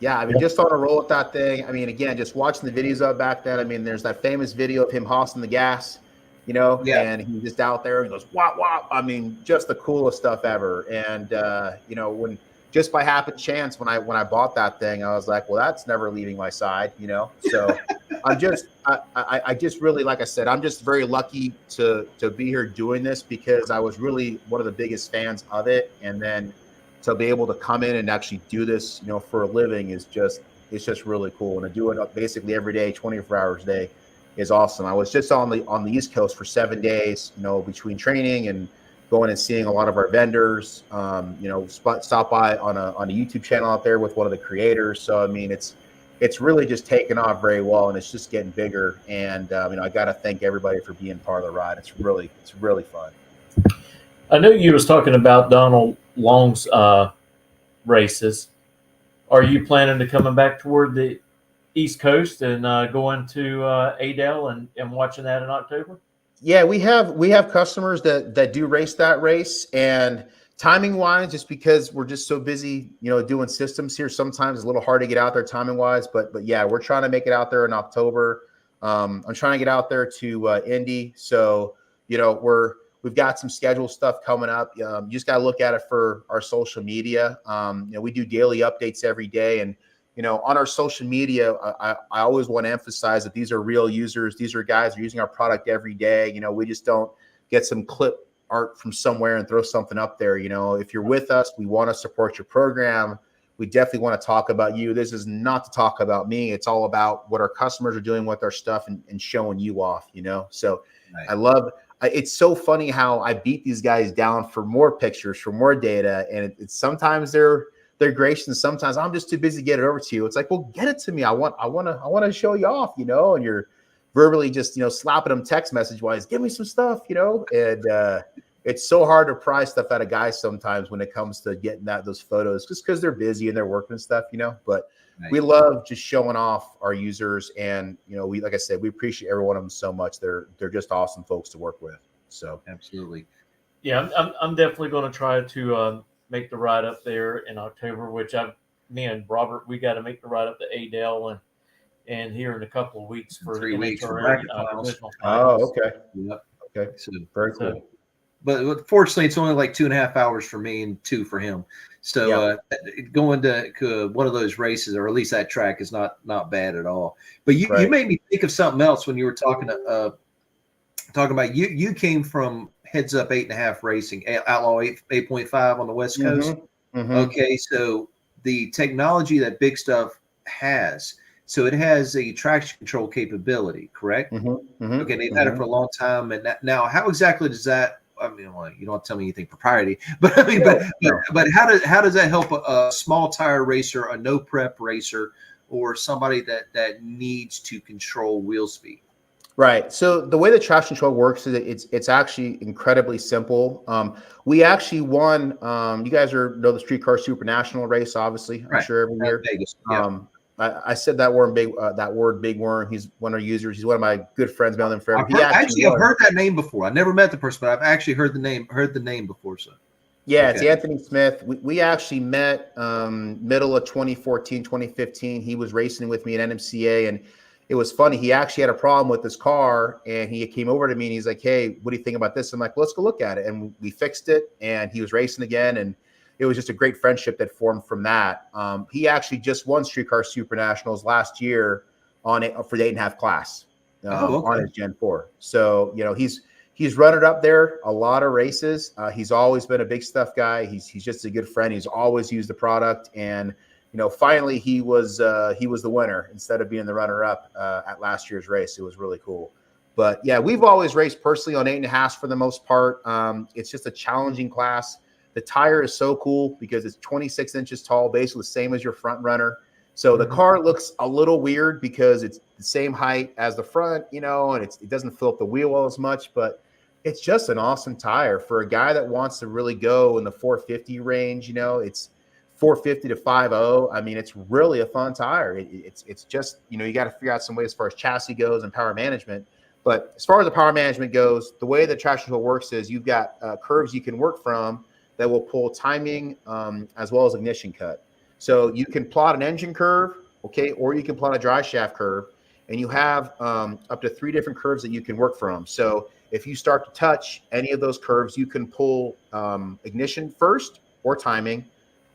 I mean, just on a roll with that thing. I mean, again, just watching the videos of back then. I mean, there's that famous video of him hossing the gas, and he's just out there and goes wop wop. I mean, just the coolest stuff ever. And when just by happen chance when I bought that thing, I was like, well, that's never leaving my side, So I just really, like I said, I'm just very lucky to be here doing this, because I was really one of the biggest fans of it, and then to be able to come in and actually do this, for a living it's just really cool. And to do it basically every day, 24 hours a day, is awesome. I was just on the East Coast for 7 days, between training and going and seeing a lot of our vendors. Stop by on a YouTube channel out there with one of the creators. So I mean, it's really just taken off very well, and it's just getting bigger. And I got to thank everybody for being part of the ride. It's really fun. I know you was talking about Donald Long's races. Are you planning to coming back toward the East Coast and going to Adel and watching that in October? Yeah, we have customers that do race that race, and timing wise, just because we're just so busy, doing systems here, sometimes it's a little hard to get out there timing wise. But yeah, we're trying to make it out there in October. I'm trying to get out there to Indy, so we've got some scheduled stuff coming up. You just got to look at it for our social media. We do daily updates every day, and on our social media, I always want to emphasize that these are real users. These are guys who are using our product every day. We just don't get some clip art from somewhere and throw something up there. If you're with us, we want to support your program. We definitely want to talk about you. This is not to talk about me. It's all about what our customers are doing with our stuff and showing you off, So right. It's so funny how I beat these guys down for more pictures, for more data. And it's sometimes they're gracious, and sometimes I'm just too busy to get it over to you. It's like, well, get it to me. I want to show you off, and you're verbally just, slapping them text message wise, give me some stuff, and it's so hard to pry stuff out of guys sometimes when it comes to getting those photos, just because they're busy and they're working and stuff, but right. We love just showing off our users, and we, like I said, we appreciate every one of them so much. They're just awesome folks to work with. So absolutely. Yeah, I'm definitely going to try to make the ride up there in October, which me and Robert, we got to make the ride up to Adel and here in a couple of weeks for 3 weeks for finals. Oh, okay. Yep. Okay. So very cool. But fortunately, it's only like 2.5 hours for me and 2 for him. So going to one of those races, or at least that track, is not bad at all. But you made me think of something else when you were talking about you came from Heads Up 8.5 Racing, Outlaw 8.5 on the West Coast. Mm-hmm. Okay, so the technology that Big Stuff has, so it has a traction control capability, correct? Mm-hmm. Mm-hmm. Okay, they've had it for a long time, and now how exactly does that? I mean, well, you don't have to tell me anything propriety, but I mean, but how does that help a small tire racer, a no prep racer, or somebody that needs to control wheel speed? Right. So the way the traction control works is it's actually incredibly simple. We actually won. You guys know the Streetcar Super National race, obviously. I'm sure every year. Vegas, yeah. I said that word Big Worm. He's one of our users. He's one of my good friends. Known him forever. I've heard that name before. I never met the person, but I've actually heard the name before. So yeah, It's Anthony Smith. We actually met middle of 2014, 2015. He was racing with me at NMCA, and it was funny. He actually had a problem with his car, and he came over to me and he's like, "Hey, what do you think about this?" I'm like, "Let's go look at it." And we fixed it, and he was racing again, and it was just a great friendship that formed from that. He actually just won Streetcar Super Nationals last year for the 8.5 class on his Gen 4. So he's run it up there a lot of races. He's always been a Big Stuff guy. He's just a good friend. He's always used the product, and finally he was the winner instead of being the runner-up at last year's race. It was really cool. But yeah, we've always raced personally on 8.5 for the most part. It's just a challenging class. The tire is so cool because it's 26 inches tall, basically the same as your front runner. So the car looks a little weird because it's the same height as the front, and it doesn't fill up the wheel well as much. But It's just an awesome tire for a guy that wants to really go in the 450 range. You know, it's 450 to 50. I mean, it's really a fun tire. It's just, you know, you got to figure out some way as far as chassis goes and power management. But as far as the power management goes, the way the traction control works is you've got curves you can work from that will pull timing as well as ignition cut. So you can plot an engine curve, okay, or you can plot a dry shaft curve, and you have up to 3 different curves that you can work from. So if you start to touch any of those curves, you can pull ignition first or timing,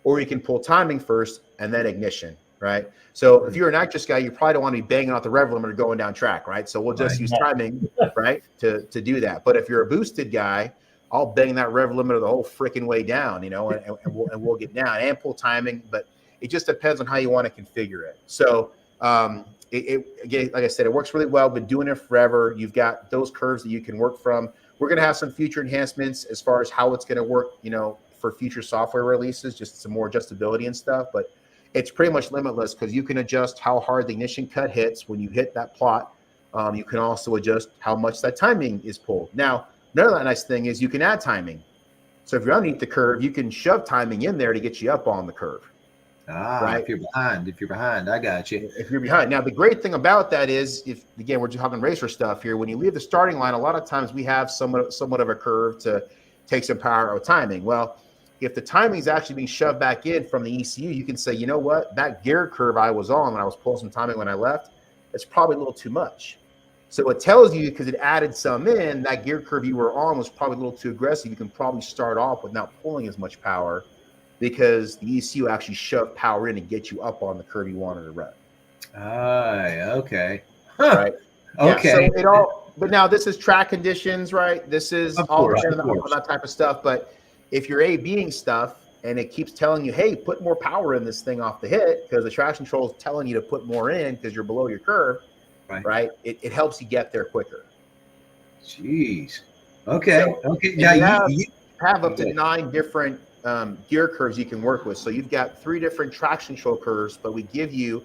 or you can pull timing first and then ignition, right? So if you're an actress guy, you probably don't want to be banging out the rev limiter going down track, right? So we'll just use timing, right, to do that. But if you're a boosted guy, I'll bang that rev limiter the whole freaking way down, you know, and we'll get down and pull timing, but it just depends on how you want to configure it. So again, like I said, it works really well. Been doing it forever. You've got those curves that you can work from. We're going to have some future enhancements as far as how it's going to work, you know, for future software releases, just some more adjustability and stuff. But it's pretty much limitless because you can adjust how hard the ignition cut hits when you hit that plot. You can also adjust how much that timing is pulled. Now, another nice thing is you can add timing. So if you're underneath the curve, you can shove timing in there to get you up on the curve. Right. If you're behind, I got you. If you're behind. Now, the great thing about that is, if again, we're just talking racer stuff here, when you leave the starting line, a lot of times we have somewhat of a curve to take some power or timing. Well, if the timing is actually being shoved back in from the ECU, you can say, you know what, that gear curve I was on when I was pulling some timing when I left, it's probably a little too much. So it tells you, because it added some in, that gear curve you were on was probably a little too aggressive. You can probably start off without pulling as much power, because the ECU actually shoved power in and get you up on the curve you wanted to run. Okay. Huh. Right. Okay. Yeah, so but now this is track conditions, right? This is all that type of stuff. But if you're A/Bing stuff and it keeps telling you, hey, put more power in this thing off the hit, because the traction control is telling you to put more in because you're below your curve, right? It helps you get there quicker. Jeez. Okay. So, okay. Now you have up to 9 different gear curves you can work with. So you've got 3 different traction control curves, but we give you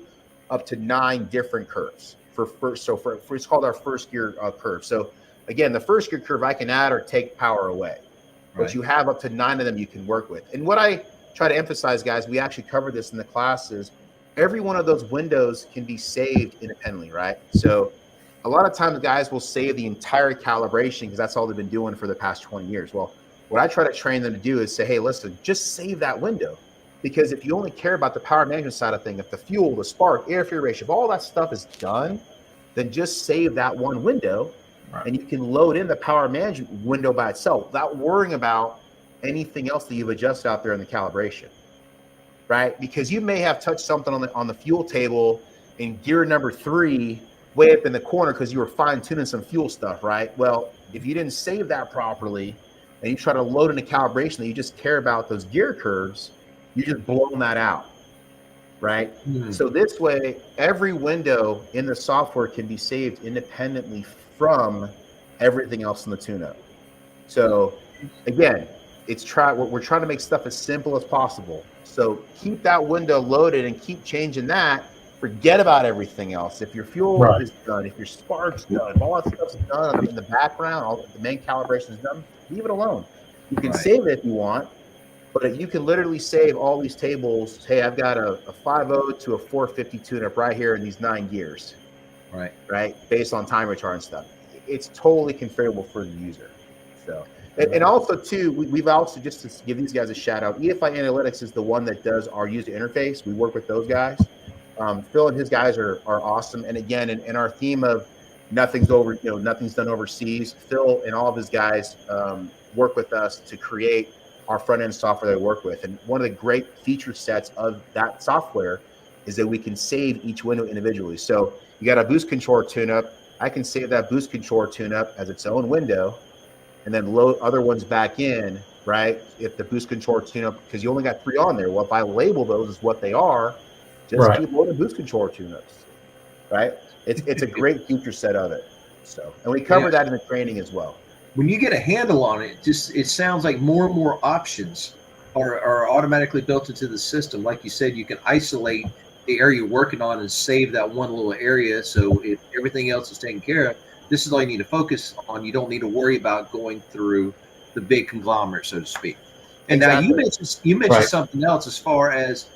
up to 9 different curves for first. So for it's called our first gear curve. So again, the first gear curve I can add or take power away, but you have up to 9 of them you can work with. And what I try to emphasize, guys, we actually covered this in the classes. Every one of those windows can be saved independently, right? So a lot of times guys will save the entire calibration because that's all they've been doing for the past 20 years. Well, what I try to train them to do is say, hey, listen, just save that window. Because if you only care about the power management side of things, if the fuel, the spark, air fuel ratio, if all that stuff is done, then just save that one window, and you can load in the power management window by itself without worrying about anything else that you've adjusted out there in the calibration, right? Because you may have touched something on the fuel table in gear number 3 way up in the corner because you were fine-tuning some fuel stuff, right? Well, if you didn't save that properly and you try to load in a calibration that you just care about those gear curves, you just blown that out, right? So this way, every window in the software can be saved independently from everything else in the tune-up. So again, we're trying to make stuff as simple as possible. So keep that window loaded and keep changing that. Forget about everything else. If your fuel is done, if your spark's done, if all that stuff's done in the background, all the main calibration is done, leave it alone. You can save it if you want, but you can literally save all these tables. Hey, I've got a 5.0 to a 450 tune-up right here in these 9 gears. Right, based on time retard and stuff. It's totally configurable for the user. So, and also too, we've also, just to give these guys a shout out, EFI Analytics is the one that does our user interface. We work with those guys. Phil and his guys are awesome. And again, in our theme of nothing's done overseas, Phil and all of his guys work with us to create our front end software that we work with. And one of the great feature sets of that software is that we can save each window individually. So you got a boost controller tune-up. I can save that boost controller tune-up as its own window and then load other ones back in, right? If the boost controller tune-up, because you only got 3 on there. Well, if I label those as what they are, just keep loading boost controller tune-ups, right? It's a great feature set of it. So, and we cover that in the training as well. When you get a handle on it, it sounds like more and more options are automatically built into the system. Like you said, you can isolate the area you're working on and save that one little area. So if everything else is taken care of, This is all you need to focus on. You don't need to worry about going through the big conglomerate, so to speak. And Exactly. now you mentioned Right. something else as far as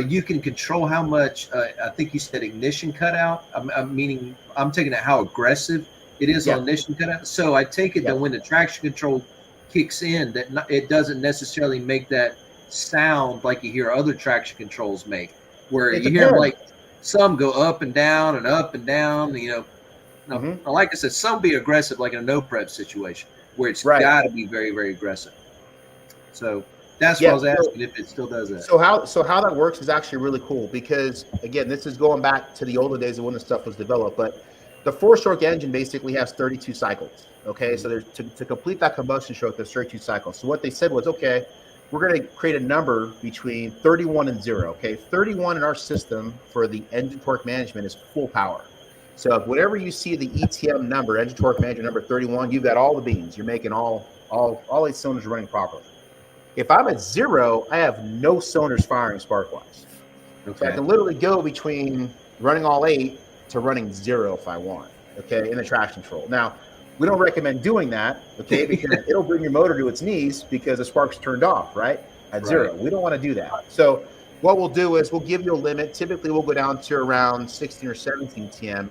you can control how much. I think you said ignition cutout. Meaning, I'm taking it how aggressive it is on ignition cutout. So I take it that when the traction control kicks in, that it doesn't necessarily make that sound like you hear other traction controls make, where you hear them like some go up and down and up and down. Now, like I said, some be aggressive, like in a no prep situation, where it's got to be very, very aggressive. So that's what I was asking, if it still does that. So how that works is actually really cool, because again, this is going back to the older days of when this stuff was developed. But the 4-stroke engine basically has 32 cycles. Okay, so there's to complete that combustion stroke, there's 32 cycles. So what they said was, okay, we're going to create a number between 31 and 0. Okay, 31 in our system for the engine torque management is full power. So whenever you see the ETM number, engine torque management number 31, you've got all the beans. You're making all 8 cylinders running properly. If I'm at 0, I have no cylinders firing spark-wise. Okay. So I can literally go between running all 8 to running 0 if I want, okay, in the traction control. Now, we don't recommend doing that, okay, because it'll bring your motor to its knees because the spark's turned off, right, at 0. We don't want to do that. So what we'll do is we'll give you a limit. Typically, we'll go down to around 16 or 17 TM.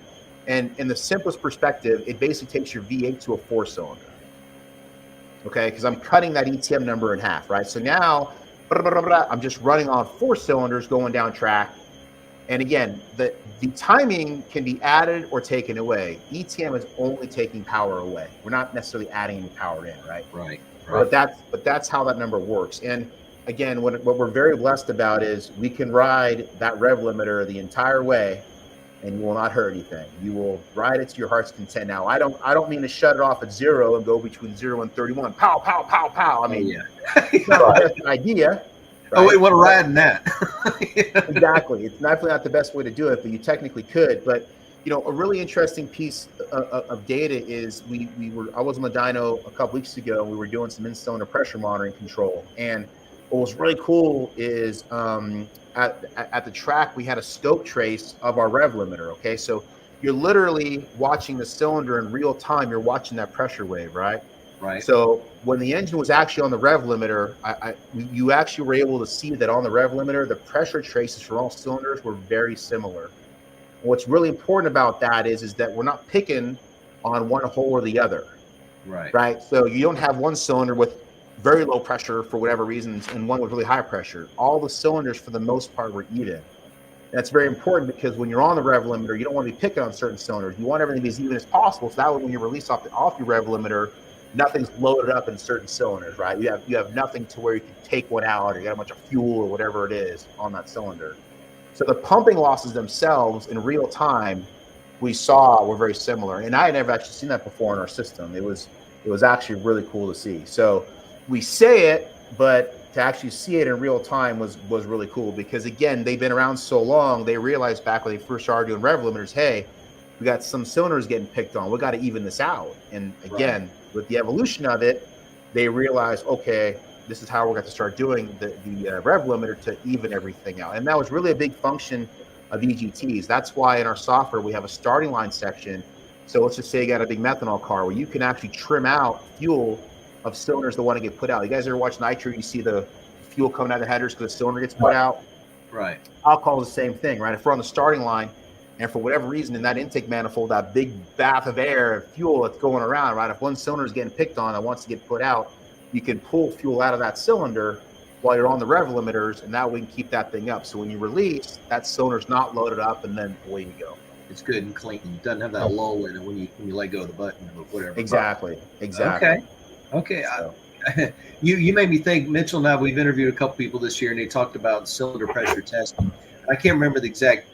And in the simplest perspective, it basically takes your V8 to a 4-cylinder. Okay, because I'm cutting that ETM number in half, right? So now I'm just running on 4 cylinders going down track. And again, the timing can be added or taken away. ETM is only taking power away. We're not necessarily adding any power in, right? Right. But that's how that number works. And again, what we're very blessed about is we can ride that rev limiter the entire way, and you will not hurt anything. You will ride it to your heart's content. Now, I don't mean to shut it off at 0 and go between 0 and 31. Pow, pow, pow, pow. I mean, it's not the best idea. Right? Oh, wait, what a ride in that. Exactly. It's definitely not the best way to do it, but you technically could. But, a really interesting piece of data is I was on the dyno a couple weeks ago, and we were doing some in-cylinder pressure monitoring control. And what was really cool is at the track, we had a scope trace of our rev limiter. Okay, so you're literally watching the cylinder in real time. You're watching that pressure wave, right? Right. So when the engine was actually on the rev limiter, you actually were able to see that on the rev limiter, the pressure traces for all cylinders were very similar. And what's really important about that is that we're not picking on one hole or the other. Right. Right. So you don't have one cylinder with very low pressure for whatever reasons and one with really high pressure. All the cylinders for the most part were even. That's very important, because when you're on the rev limiter, you don't want to be picking on certain cylinders. You want everything to be as even as possible, so that way when you release off your rev limiter, nothing's loaded up in certain cylinders, right? You have nothing to where you can take one out, or you got a bunch of fuel or whatever it is on that cylinder. So the pumping losses themselves in real time we saw were very similar, and I had never actually seen that before in our system. It was actually really cool to see. So we say it, but to actually see it in real time was really cool, because again, they've been around so long, they realized back when they first started doing rev limiters, hey, we got some cylinders getting picked on, we got to even this out. And again, with the evolution of it, they realized, okay, this is how we're going to start doing the rev limiter to even everything out. And that was really a big function of EGTs. That's why in our software we have a starting line section. So let's just say you got a big methanol car where you can actually trim out fuel of cylinders that want to get put out. You guys ever watch Nitro? You see the fuel coming out of the headers because the cylinder gets put out. Right. Alcohol is the same thing, right? If we're on the starting line, and for whatever reason in that intake manifold, that big bath of air, fuel that's going around, right? If one cylinder is getting picked on that wants to get put out, you can pull fuel out of that cylinder while you're on the rev limiters, and that way we can keep that thing up. So when you release, that cylinder's not loaded up, and then away you go. It's good and clean. It doesn't have that lull in it when you let go of the button or whatever. Exactly. Okay. So. You made me think. Mitchell and I, we've interviewed a couple people this year, and they talked about cylinder pressure testing. I can't remember the exact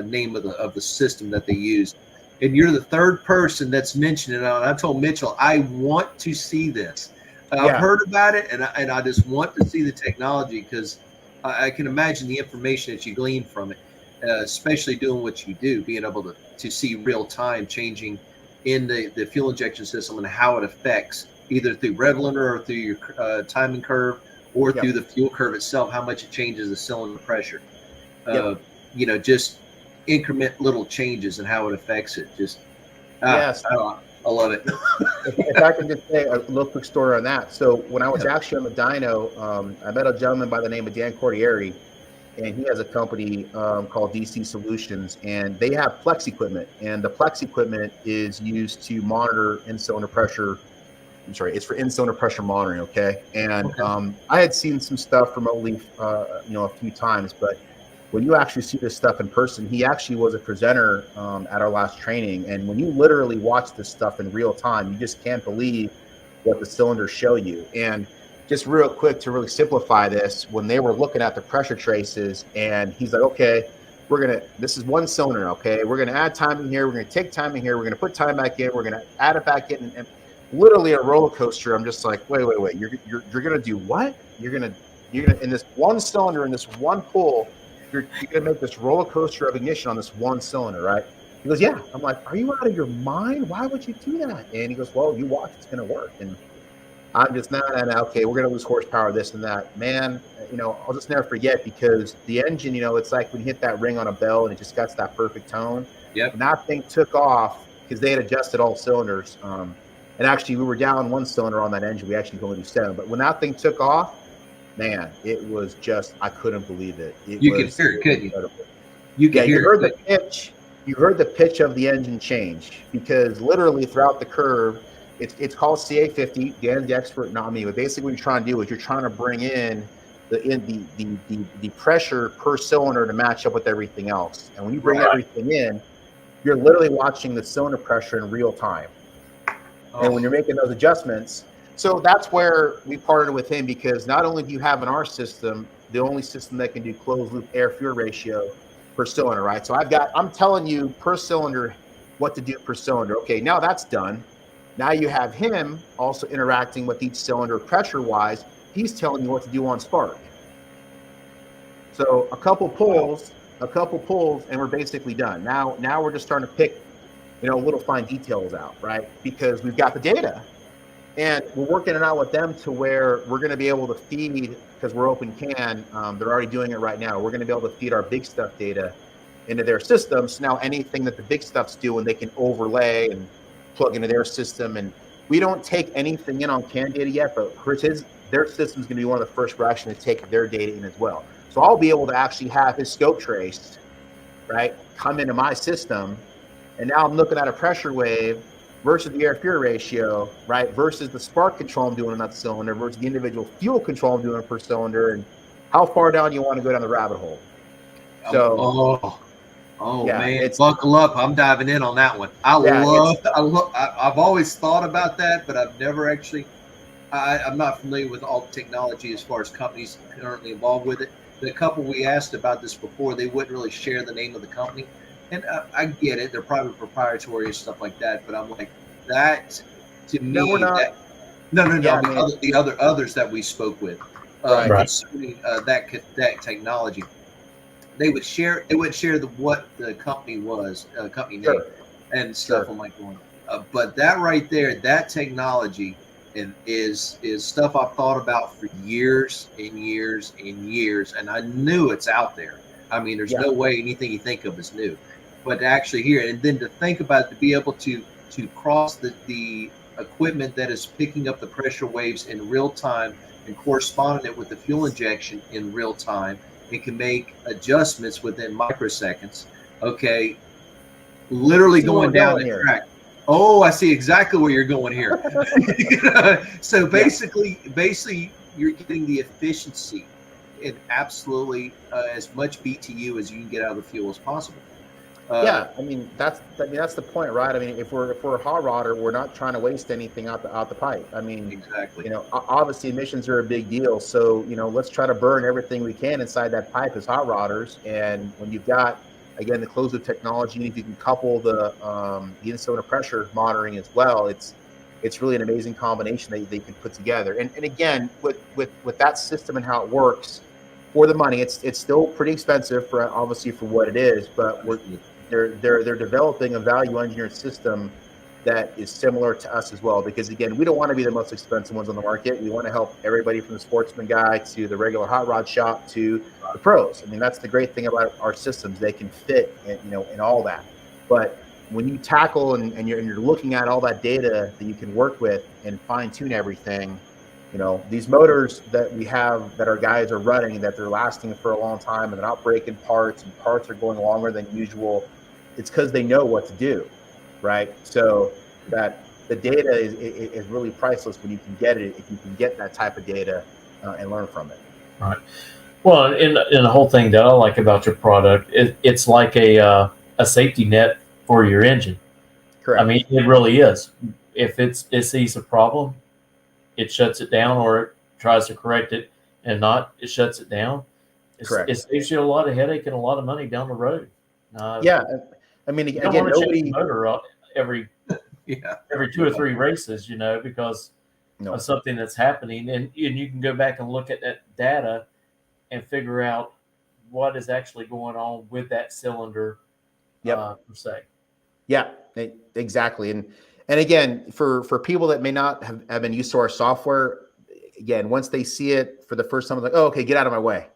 name of the system that they used. And you're the third person that's mentioned it. And I told Mitchell, I want to see this. I've heard about it, and I just want to see the technology, because I can imagine the information that you glean from it, especially doing what you do, being able to see real time changing in the fuel injection system and how it affects either through rev limiter or through your timing curve or through the fuel curve itself, how much it changes the cylinder pressure. Just increment little changes and how it affects it. Just Yes. I love it. If I can just say a little quick story on that. So when I was actually on the dyno, I met a gentleman by the name of Dan Cordieri, and he has a company called DC Solutions, and they have Plex equipment, and the Plex equipment is used to monitor in-cylinder pressure. I'm sorry, it's for in-cylinder pressure monitoring. Okay, and I had seen some stuff remotely, a few times, but when you actually see this stuff in person, he actually was a presenter at our last training, and when you literally watch this stuff in real time, you just can't believe what the cylinders show you. And just real quick to really simplify this, when they were looking at the pressure traces, and he's like, okay, this is one cylinder, okay, we're gonna add time in here, we're gonna take time in here, we're gonna put time back in, we're gonna add it back in, and literally a roller coaster. I'm just like, wait, you're gonna do what? You're gonna in this one cylinder, in this one pull, you're gonna make this roller coaster of ignition on this one cylinder, right? He goes, yeah. I'm like, are you out of your mind? Why would you do that? And he goes, well, you watch, it's gonna work. And I'm just okay, we're going to lose horsepower, this and that. Man, I'll just never forget, because the engine, it's like when you hit that ring on a bell and it just gets that perfect tone. Yep. And that thing took off because they had adjusted all cylinders. And actually, we were down one cylinder on that engine. We actually could only do 7. But when that thing took off, man, it was just, I couldn't believe it. You could hear it, couldn't you? You heard the pitch. You heard the pitch of the engine change, because literally throughout the curve, it's called CA50. Dan's the expert, not me. But basically, what you're trying to do is you're trying to bring in the pressure per cylinder to match up with everything else. And when you bring everything in, you're literally watching the cylinder pressure in real time. And when you're making those adjustments, so that's where we partnered with him, because not only do you have in our system the only system that can do closed loop air fuel ratio per cylinder, right? So I'm telling you per cylinder what to do per cylinder. Okay, now that's done. Now you have him also interacting with each cylinder pressure-wise. He's telling you what to do on spark. So a couple pulls, and we're basically done. Now we're just starting to pick, little fine details out, right? Because we've got the data, and we're working it out with them to where we're going to be able to feed, because we're open CAN. They're already doing it right now. We're going to be able to feed our Big Stuff data into their systems. So now anything that the Big Stuff's doing, they can overlay and plug into their system. And we don't take anything in on CAN data yet, but their system is going to be one of the first we're actually to take their data in as well. So I'll be able to actually have his scope trace, right, come into my system, and now I'm looking at a pressure wave versus the air fuel ratio, right, versus the spark control I'm doing on that cylinder versus the individual fuel control I'm doing per cylinder, and how far down you want to go down the rabbit hole. So. Yeah, man, buckle up. I'm diving in on that one. I've always thought about that, but I've never actually, I'm not familiar with all the technology as far as companies currently involved with it. The couple we asked about this before, they wouldn't really share the name of the company. And I get it. They're probably proprietary and stuff like that. But I'm like, that to me, no, we're not. No. The others that we spoke with concerning that technology. They would share what the company was, company name, and stuff. I'm like, but that right there, that technology, is stuff I've thought about for years and years and years, and I knew it's out there. I mean, there's no way anything you think of is new, but to actually hear it, and then to think about it, to be able to cross the equipment that is picking up the pressure waves in real time and corresponding it with the fuel injection in real time. It can make adjustments within microseconds. Okay, literally going down the track. Oh, I see exactly where you're going here. So basically, you're getting the efficiency and absolutely as much BTU as you can get out of the fuel as possible. That's the point, right? I mean, if we're a hot rodder, we're not trying to waste anything out the pipe. I mean, exactly. Obviously emissions are a big deal, so let's try to burn everything we can inside that pipe as hot rodders. And when you've got, again, the closed loop technology, and if you can couple the in-cylinder pressure monitoring as well, it's really an amazing combination that they can put together. And again, with that system and how it works, for the money, it's still pretty expensive for what it is, but they're developing a value engineered system that is similar to us as well, because again, we don't want to be the most expensive ones on the market. We want to help everybody from the sportsman guy to the regular hot rod shop to the pros. I mean, that's the great thing about our systems. They can fit in all that. But when you tackle and you're looking at all that data that you can work with and fine tune everything, these motors that we have that our guys are running, that they're lasting for a long time and they're not breaking parts and parts are going longer than usual. It's because they know what to do, right? So that the data is really priceless when you can get it, if you can get that type of data and learn from it. Right. Well, in the whole thing that I like about your product, it's like a safety net for your engine. Correct. I mean, it really is. If it sees a problem, it shuts it down, or it tries to correct it, and not, it shuts it down. Correct. It saves you a lot of headache and a lot of money down the road. Yeah, I mean, you don't again, want to change the motor every 2 or 3 races, because of something that's happening, and you can go back and look at that data and figure out what is actually going on with that cylinder, per se. Yeah, exactly. And again, for people that may not have been used to our software, again, once they see it for the first time, it's like, oh, okay, get out of my way.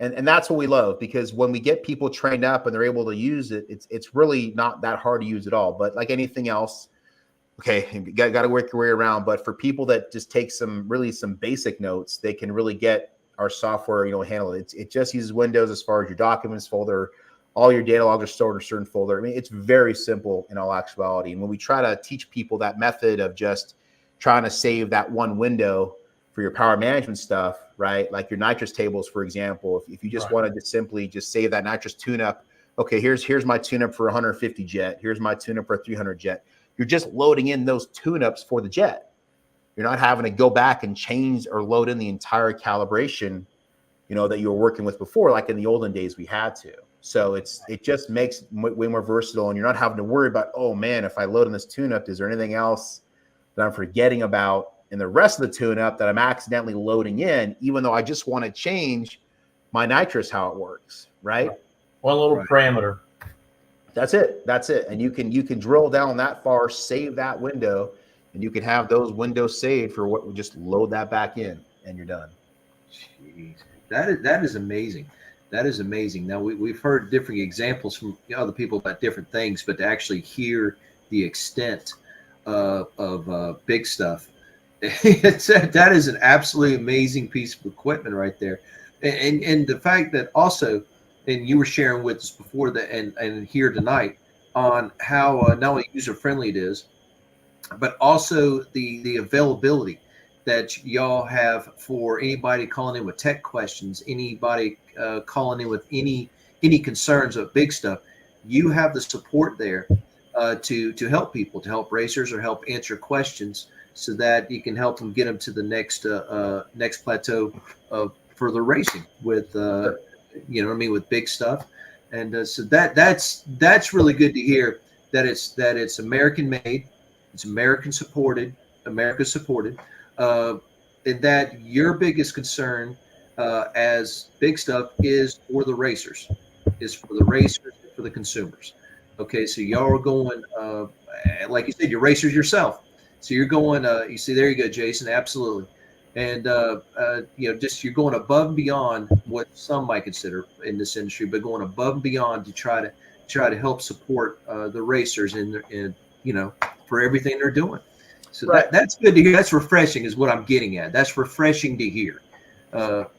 And that's what we love, because when we get people trained up and they're able to use it, it's really not that hard to use at all. But like anything else, okay, you got to work your way around. But for people that just take some basic notes, they can really get our software, handle it. It just uses Windows as far as your documents folder. All your data logs are stored in a certain folder. I mean, it's very simple in all actuality. And when we try to teach people that method of just trying to save that one window for your power management stuff, right? Like your nitrous tables, for example, if you just wanted to simply just save that nitrous tune-up, okay, here's my tune-up for 150 jet. Here's my tune-up for 300 jet. You're just loading in those tune-ups for the jet. You're not having to go back and change or load in the entire calibration, that you were working with before, like in the olden days we had to. So it just makes way more versatile, and you're not having to worry about, oh man, if I load in this tune-up, is there anything else that I'm forgetting about in the rest of the tune-up that I'm accidentally loading in, even though I just want to change my nitrous, how it works, right? One little parameter. That's it. And you can drill down that far, save that window, and you can have those windows saved for what we just load that back in, and you're done. Jeez, that is amazing. That is amazing. Now we've heard different examples from other people about different things, but to actually hear the extent of Big Stuff, that is an absolutely amazing piece of equipment right there. And the fact that also, and you were sharing with us before that and here tonight on how not only user friendly it is, but also the availability that y'all have for anybody calling in with tech questions, anybody calling in with any concerns of Big Stuff. You have the support there to help people, to help racers, or help answer questions, so that you can help them get them to the next plateau of further racing with with Big Stuff. And so that's really good to hear, that it's American made, it's America supported, and that your biggest concern as Big Stuff is for the racers, for the consumers. Okay, so y'all are going, like you said, you're racers yourself. So you're going, you see, there you go, Jason, absolutely. And, just you're going above and beyond what some might consider in this industry, but going above and beyond to try to help support the racers in for everything they're doing. So that's good to hear. That's refreshing is what I'm getting at. That's refreshing to hear. All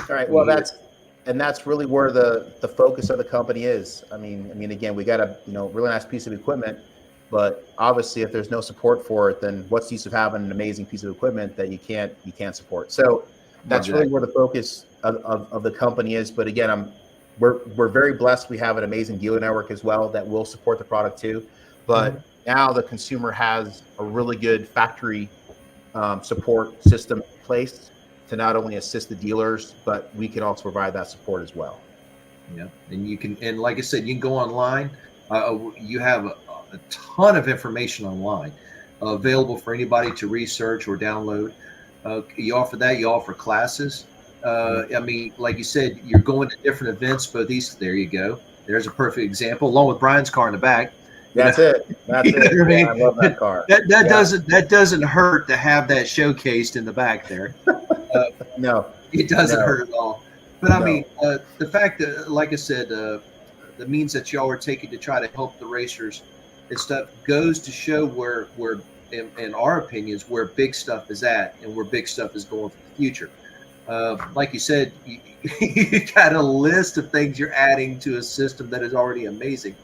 right. Well, that's really where the focus of the company is. I mean, again, we got a really nice piece of equipment, but obviously, if there's no support for it, then what's the use of having an amazing piece of equipment that you can't support? So that's really where the focus of the company is. But again, we're very blessed. We have an amazing dealer network as well that will support the product too. But now the consumer has a really good factory support system in place to not only assist the dealers, but we can also provide that support as well. Yeah, and you can, and like I said, you can go online. You have a ton of information online available for anybody to research or download. You offer that. You offer classes. I mean, like you said, you're going to different events. But there you go. There's a perfect example, along with Brian's car in the back. That's it. That's it. I mean? I love that car. That doesn't hurt to have that showcased in the back there. No, it doesn't hurt at all. But I mean, the fact that, like I said, the means that y'all are taking to try to help the racers and stuff goes to show where in our opinions, where Big Stuff is at and where Big Stuff is going for the future. Like you said, you got a list of things you're adding to a system that is already amazing.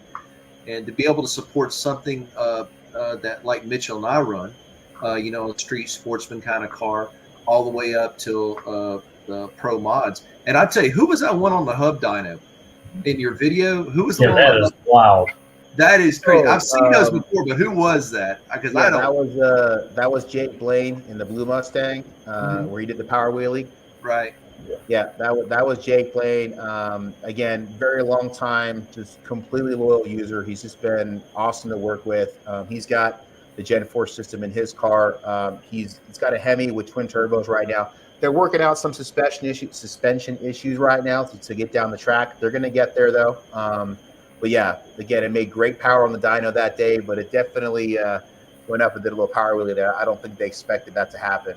And to be able to support something that like Mitchell and I run, a street sportsman kind of car, all the way up to the pro mods. And I'd tell you, who was that one on the hub dyno in your video? Who was the one? That is wild. That is crazy. I've seen those before, but who was that? Because I don't. That was Jake Blaine in the Blue Mustang, where he did the power wheelie. Right. Yeah, that was Jake Blaine. Again, very long time, just completely loyal user. He's just been awesome to work with. He's got the Gen 4 system in his car. He's got a Hemi with twin turbos right now. They're working out some suspension issues right now to get down the track. They're going to get there though. But yeah, again, it made great power on the dyno that day, but it definitely went up and did a little power wheelie there. I don't think they expected that to happen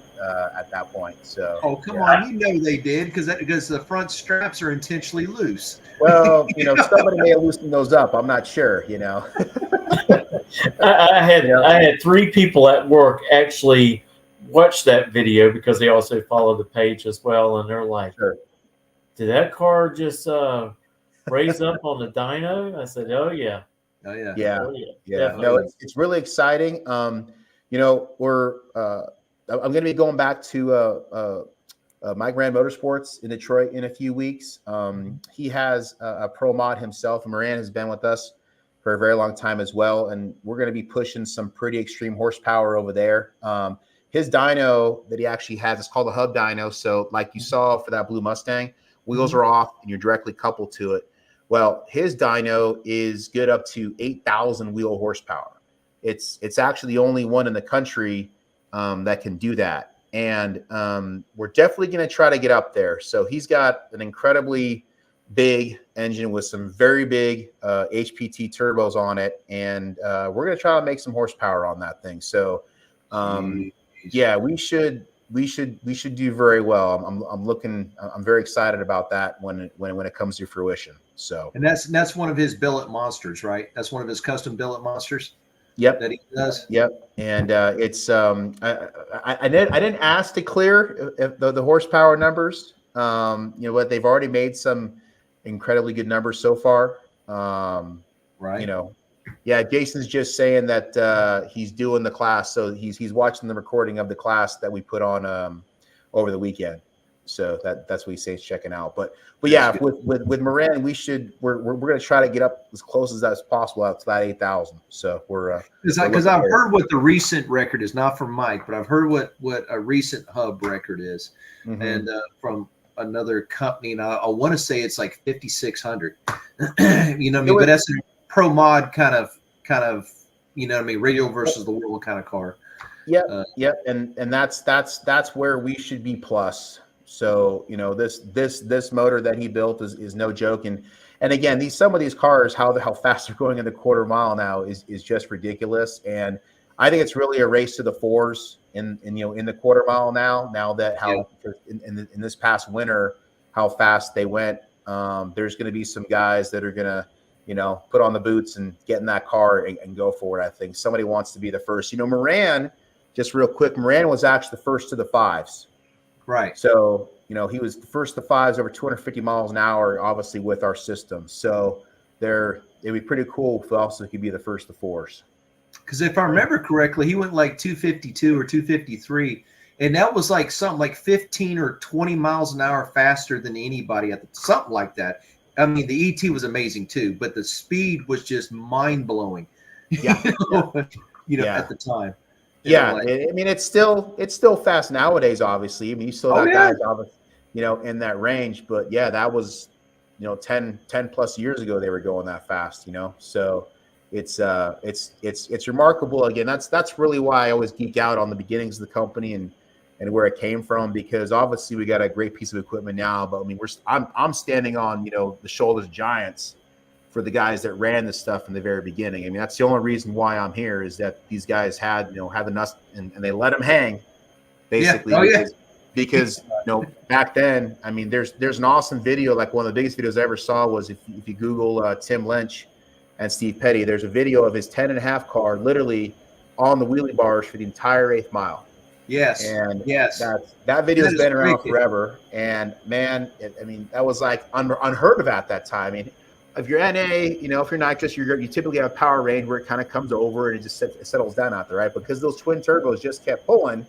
at that point. So. Oh, come on. You know they did because the front straps are intentionally loose. Well, somebody may have loosened those up. I'm not sure, I had 3 people at work actually watch that video because they also follow the page as well. And they're like, sure. Did that car just raise up on the dyno? I said, oh yeah. Oh yeah. Yeah. Oh, yeah. Yeah. No, it's really exciting. I'm going to be going back to Mike Rand Motorsports in Detroit in a few weeks. He has a pro mod himself. Moran has been with us for a very long time as well. And we're going to be pushing some pretty extreme horsepower over there. His dyno that he actually has is called a hub dyno. So like you saw for that Blue Mustang, wheels are off and you're directly coupled to it. Well, his dyno is good up to 8,000 wheel horsepower. It's actually the only one in the country that can do that. And we're definitely going to try to get up there. So he's got an incredibly big engine with some very big HPT turbos on it. And we're going to try to make some horsepower on that thing. So yeah, we should do very well. I'm very excited about that when it comes to fruition. So, and that's one of his billet monsters, right? That's one of his custom billet monsters. Yep. That he does. Yep. And it's I didn't ask to clear if the horsepower numbers. But they've already made some incredibly good numbers so far. Right. Yeah, Jason's just saying that he's doing the class, so he's watching the recording of the class that we put on over the weekend. So that's what he says checking out. But yeah, with Moran, we're going to try to get up as close as possible out to that 8,000. So we're because I've heard what the recent record is, not from Mike, but I've heard what a recent hub record is, and from another company, and I want to say it's like 5,600. But that's a pro mod kind of radio versus the world kind of car. Yep. And that's where we should be plus. So this motor that he built is no joke. And again, some of these cars, how fast they're going in the quarter mile now is just ridiculous. And I think it's really a race to the 4s in the quarter mile now that in this past winter how fast they went. There's going to be some guys that are going to put on the boots and get in that car and go for it. I think somebody wants to be the first. Moran, just real quick, Moran was actually the first to the 5s. Right. So, he was the first to 5s over 250 miles an hour, obviously with our system. So it'd be pretty cool if also could be the first to 4s. Because if I remember correctly, he went like 252 or 253. And that was like something like 15 or 20 miles an hour faster than anybody something like that. I mean, the ET was amazing too, but the speed was just mind blowing. Yeah. At the time. Yeah. It's still fast nowadays, obviously. I mean, you still got guys, obviously, in that range, but yeah, that was, 10 plus years ago, they were going that fast, so it's remarkable. Again, that's really why I always geek out on the beginnings of the company and where it came from, because obviously we got a great piece of equipment now, but I mean, I'm standing on, the shoulders of giants for the guys that ran this stuff in the very beginning. I mean, that's the only reason why I'm here is that these guys had the nuts and they let them hang basically. Yeah. Oh, yeah. because back then, I mean, there's an awesome video. Like one of the biggest videos I ever saw was if you Google Tim Lynch and Steve Petty, there's a video of his 10.5 car literally on the wheelie bars for the entire 8th mile. Yes. And yes, that video's been around wicked. forever. And man, I mean, that was like unheard of at that time. I mean, if you're NA, if you're nitrous, you typically have a power range where it kind of comes over and it just settles down out there, right? Because those twin turbos just kept pulling,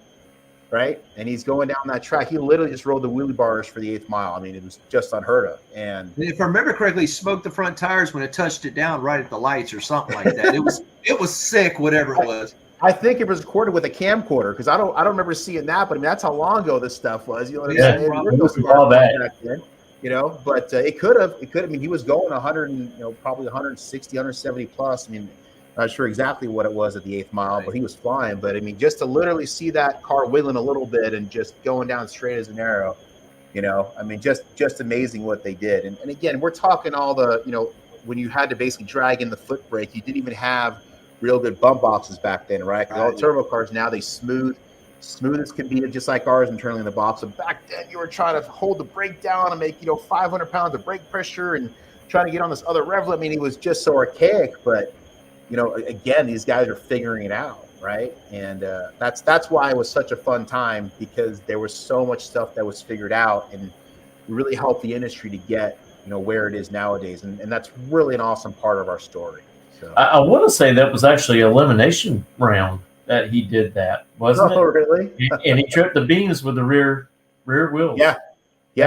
right? And he's going down that track. He literally just rode the wheelie bars for the 8th mile. I mean, it was just unheard of. And if I remember correctly, he smoked the front tires when it touched it down right at the lights or something like that. It was sick, whatever it was. I think it was recorded with a camcorder because I don't remember seeing that, but I mean that's how long ago this stuff was. You know what I'm saying? But it could have. I mean, he was going 100, probably 160, 170 plus. I mean, not sure exactly what it was at the 8th mile, but he was flying. But I mean, just to literally see that car wiggling a little bit and just going down straight as an arrow, I mean, just amazing what they did. And again, we're talking all the, when you had to basically drag in the foot brake, you didn't even have real good bump boxes back then, right? Because all the turbo cars now, they smooth as can be, just like ours internally in the box. So back then, you were trying to hold the brake down and make 500 pounds of brake pressure and trying to get on this other rev. I mean, it was just so archaic. But again, these guys are figuring it out, right? And that's why it was such a fun time, because there was so much stuff that was figured out and really helped the industry to get where it is nowadays. And that's really an awesome part of our story. So. I want to say that was actually an elimination round that he did that, wasn't it? Oh, really? And he tripped the beams with the rear wheels. Yeah.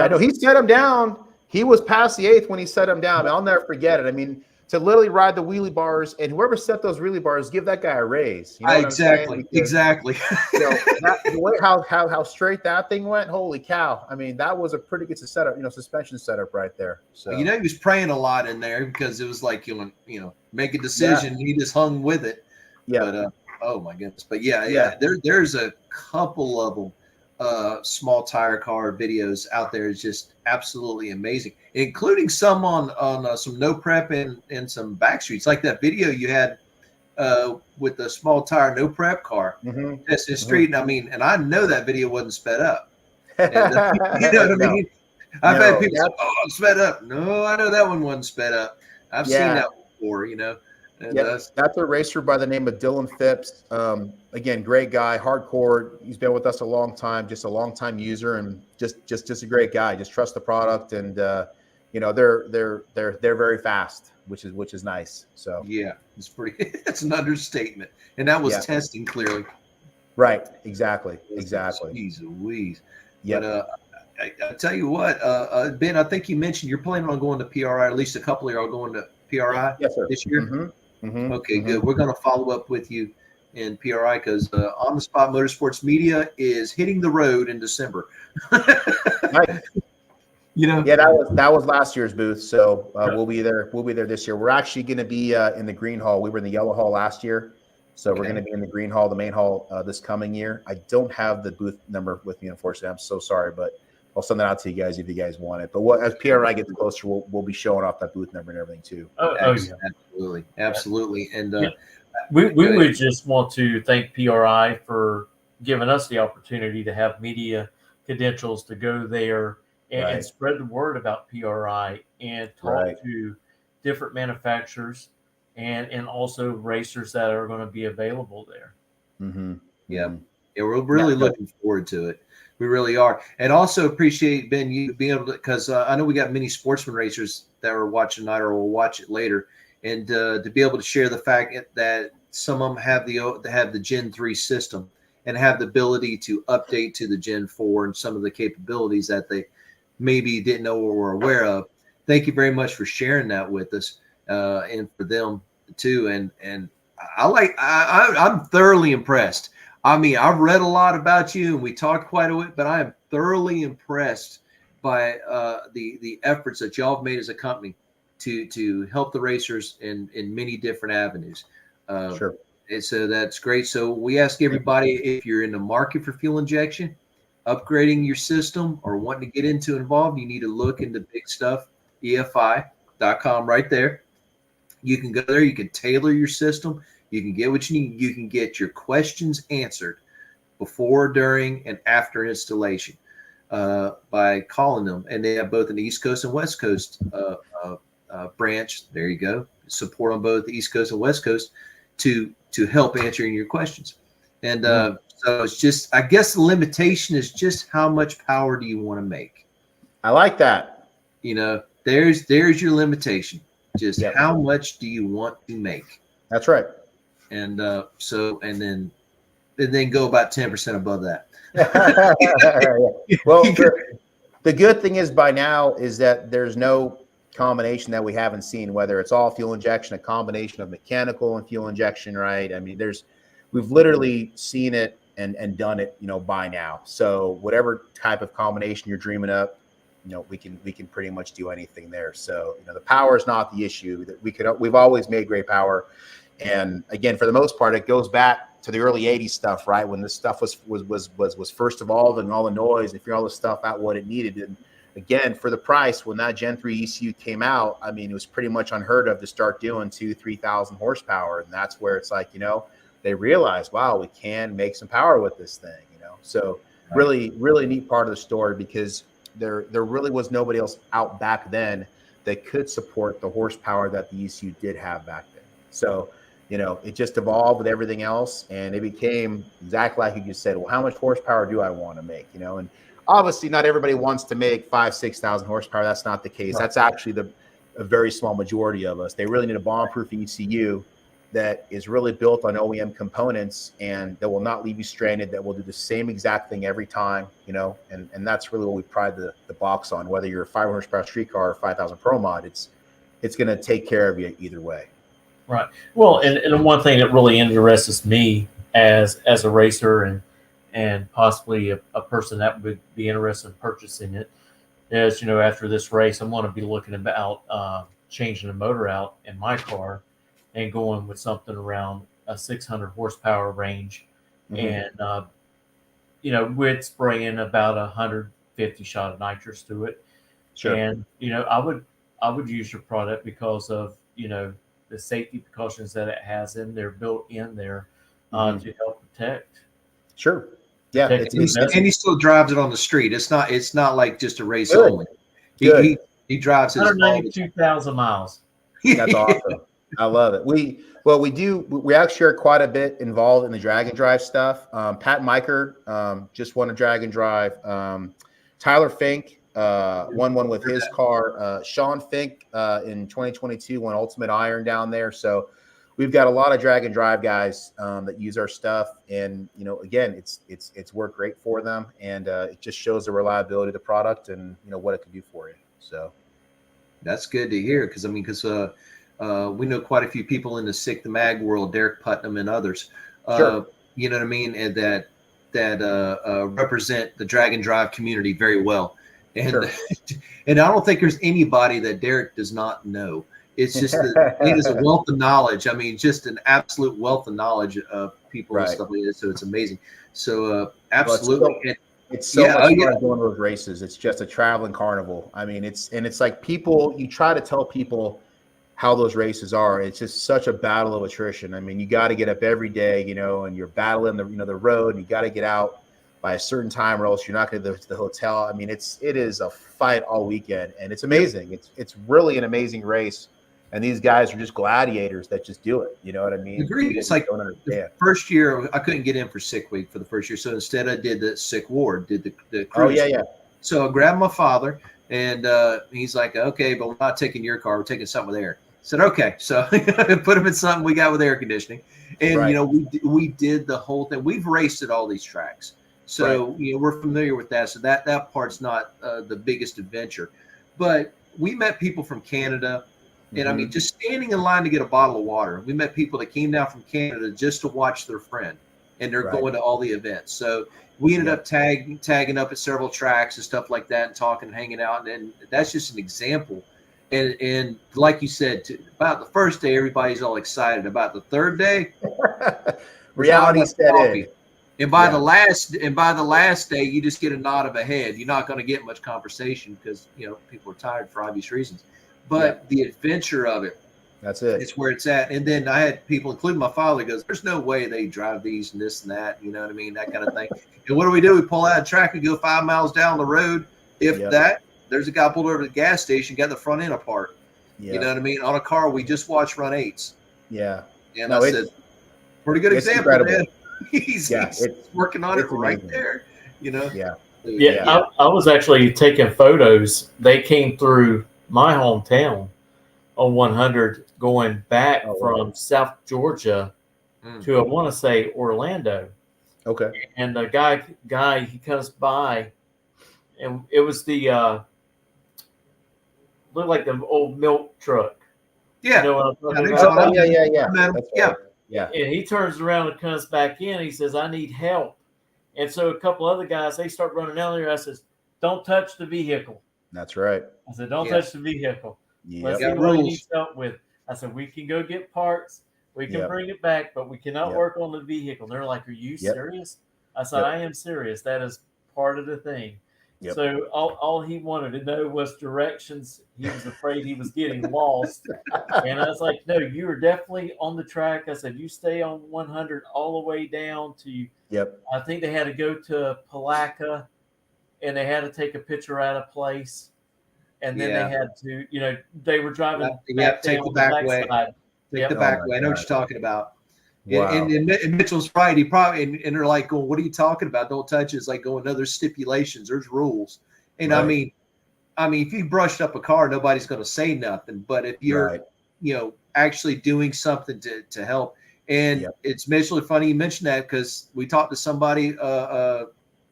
No, he set him down. He was past the 8th when he set him down. I'll never forget it. I mean, to literally ride the wheelie bars, and whoever set those wheelie bars, give that guy a raise. Exactly. The way how straight that thing went, holy cow! I mean, that was a pretty good setup, suspension setup right there. So he was praying a lot in there because it was like make a decision. He just hung with it. Yeah. But oh my goodness. But there's a couple of them. Small tire car videos out there is just absolutely amazing, including some on some no prep and some back streets, like that video you had with the small tire no prep car testing street. And I mean, and I know that video wasn't sped up. And, you know what I mean? I've had people say, "Oh, I'm sped up." No, I know that one wasn't sped up. I've seen that before. And, that's a racer by the name of Dylan Phipps. Again, great guy, hardcore. He's been with us a long time, just a long time user, and just a great guy. Just trust the product, and they're very fast, which is nice. So yeah, it's pretty. It's an understatement, and that was testing clearly. Right. Exactly. Jeez Louise. Yeah. But I tell you what, Ben, I think you mentioned you're planning on going to PRI. At least a couple of you are going to PRI this year. Mm-hmm. Okay, good. We're going to follow up with you in PRI because On the Spot Motorsports Media is hitting the road in December. Right. That was last year's booth, so we'll be there. We'll be there this year. We're actually going to be in the green hall. We were in the yellow hall last year, so we're going to be in the green hall, the main hall, this coming year. I don't have the booth number with me, unfortunately. I'm so sorry, but I'll send that out to you guys if you guys want it. But as PRI gets closer, we'll be showing off that booth number and everything too. Absolutely. And we would just want to thank PRI for giving us the opportunity to have media credentials to go there and spread the word about PRI and talk to different manufacturers and also racers that are going to be available there. Mm-hmm. Yeah, we're really looking forward to it. We really are. And also appreciate, Ben, you being able to, because I know we got many sportsman racers that are watching tonight or will watch it later, and to be able to share the fact that some of them have the Gen 3 system and have the ability to update to the Gen 4 and some of the capabilities that they maybe didn't know or were aware of. Thank you very much for sharing that with us and for them too. And I'm thoroughly impressed. I mean, I've read a lot about you, and we talked quite a bit, but I am thoroughly impressed by the efforts that y'all have made as a company to help the racers in many different avenues. Sure. And so that's great. So we ask everybody, if you're in the market for fuel injection, upgrading your system, or wanting to get involved, you need to look into BigStuffEFI.com right there. You can go there. You can tailor your system. You can get what you need. You can get your questions answered before, during, and after installation. by calling them, and they have both an East Coast and West Coast branch. There you go. Support on both the East Coast and West Coast to help answering your questions. And so it's just, I guess the limitation is just how much power do you want to make? I like that. You know, there's your limitation. Just how much do you want to make? That's right. And and then go about 10% above that. Well, the good thing is by now is that there's no combination that we haven't seen, whether it's all fuel injection, a combination of mechanical and fuel injection, right? I mean, we've literally seen it and done it, you know, by now. So whatever type of combination you're dreaming up, you know, we can pretty much do anything there. So, you know, the power is not the issue. That we've always made great power. And again, for the most part, it goes back to the early 80s stuff, right? When this stuff was first evolved and all the noise and figure all the stuff out what it needed. And again, for the price, when that Gen 3 ECU came out, I mean, it was pretty much unheard of to start doing 2,000-3,000 horsepower. And that's where it's like, you know, they realized, wow, we can make some power with this thing, you know? So really, really neat part of the story, because there really was nobody else out back then that could support the horsepower that the ECU did have back then. So, you know, it just evolved with everything else, and it became exactly like you just said, well, how much horsepower do I want to make, you know? And obviously not everybody wants to make 5,000-6,000 horsepower. That's not the case. Right. That's actually a very small majority of us. They really need a bomb-proof ECU that is really built on OEM components and that will not leave you stranded, that will do the same exact thing every time, you know, and that's really what we pride the box on. Whether you're a 500 horsepower street car or 5,000 Pro Mod, it's going to take care of you either way. Right. Well, and one thing that really interests me as a racer and possibly a person that would be interested in purchasing it is, you know, after this race, I'm going to be looking about changing the motor out in my car and going with something around a 600 horsepower range, and you know, with spraying about 150 shot of nitrous through it. Sure. And you know, I would use your product because of, you know, the safety precautions that it has in there, built in there, to help protect. Sure. Yeah. And he still drives it on the street. It's not like just a race only. He drives his 192,000 miles. That's awesome. I love it. We actually are quite a bit involved in the drag and drive stuff. Pat Miker just won a drag and drive. Tyler Fink won one with his car. Sean Fink in 2022 won Ultimate Iron down there. So we've got a lot of drag and drive guys that use our stuff, and you know, again, it's worked great for them, and it just shows the reliability of the product and, you know, what it can do for you. So that's good to hear, because we know quite a few people in the Sick the Mag world, Derek Putnam and others. Sure. You know what I mean, and that represent the drag and drive community very well. And sure. And I don't think there's anybody that Derek does not know. It's just that he has a wealth of knowledge. I mean, just an absolute wealth of knowledge of people and stuff like that. So it's amazing. So absolutely. It's so much fun doing those races. It's just a traveling carnival. I mean, it's like people, you try to tell people how those races are. It's just such a battle of attrition. I mean, you got to get up every day, you know, and you're battling the road, and you got to get out by a certain time or else you're not going to the hotel. I mean, it is a fight all weekend, and it's amazing. It's really an amazing race. And these guys are just gladiators that just do it. You know what I mean? Agreed. It's like the first year I couldn't get in for Sick Week for the first year. So instead I did the Sick Ward, did the cruise. Oh, yeah. So I grabbed my father, and he's like, okay, but we're not taking your car. We're taking something with air. I said, okay. So put him in something we got with air conditioning. And, you know, we did the whole thing. We've raced at all these tracks. So, you know, we're familiar with that. So that part's not the biggest adventure. But we met people from Canada. And I mean, just standing in line to get a bottle of water. We met people that came down from Canada just to watch their friend, and they're going to all the events. So we ended up tagging up at several tracks and stuff like that, and talking and hanging out. And that's just an example. And like you said, about the first day, everybody's all excited. About the third day, reality set in. And by the last day, you just get a nod of a head. You're not going to get much conversation because, you know, people are tired for obvious reasons. But the adventure of it, That's it. It's where it's at. And then I had people, including my father, goes, "There's no way they drive these and this and that." You know what I mean? That kind of thing. And what do? We pull out a track and go 5 miles down the road. If that, there's a guy pulled over to the gas station, got the front end apart. You know what I mean? On a car we just watched run 8s. Yeah. And I said, pretty good example, incredible. man. He's working on it right there. You know? Yeah. I was actually taking photos. They came through my hometown on 100 going back from South Georgia to, I want to say, Orlando. Okay. And the guy, he comes by, and it was the looked like the old milk truck. Yeah. You know what I'm talking about? Yeah. And he turns around and comes back in. He says, "I need help." And so a couple other guys, they start running down there. I says, "Don't touch the vehicle." That's right. I said, "Don't touch the vehicle. Yep. Let's see what he needs help with." I said, "We can go get parts. We can bring it back, but we cannot work on the vehicle." And they're like, "Are you serious?" I said, "I am serious. That is part of the thing." Yep. So all he wanted to know was directions. He was afraid he was getting lost. And I was like, "No, you are definitely on the track." I said, "You stay on 100 all the way down to," I think they had to go to Palaca, and they had to take a picture out of place. And then they had to, they were driving back take down the back way. Take the back way. I know what you're talking about. Wow. And Mitchell's right. He probably and they're like going, "What are you talking about? Don't touch it." It's like going, "No, there's stipulations, there's rules." And I mean, if you brushed up a car, nobody's going to say nothing. But if you're, actually doing something to help, and it's Mitchell. Funny you mentioned that because we talked to somebody a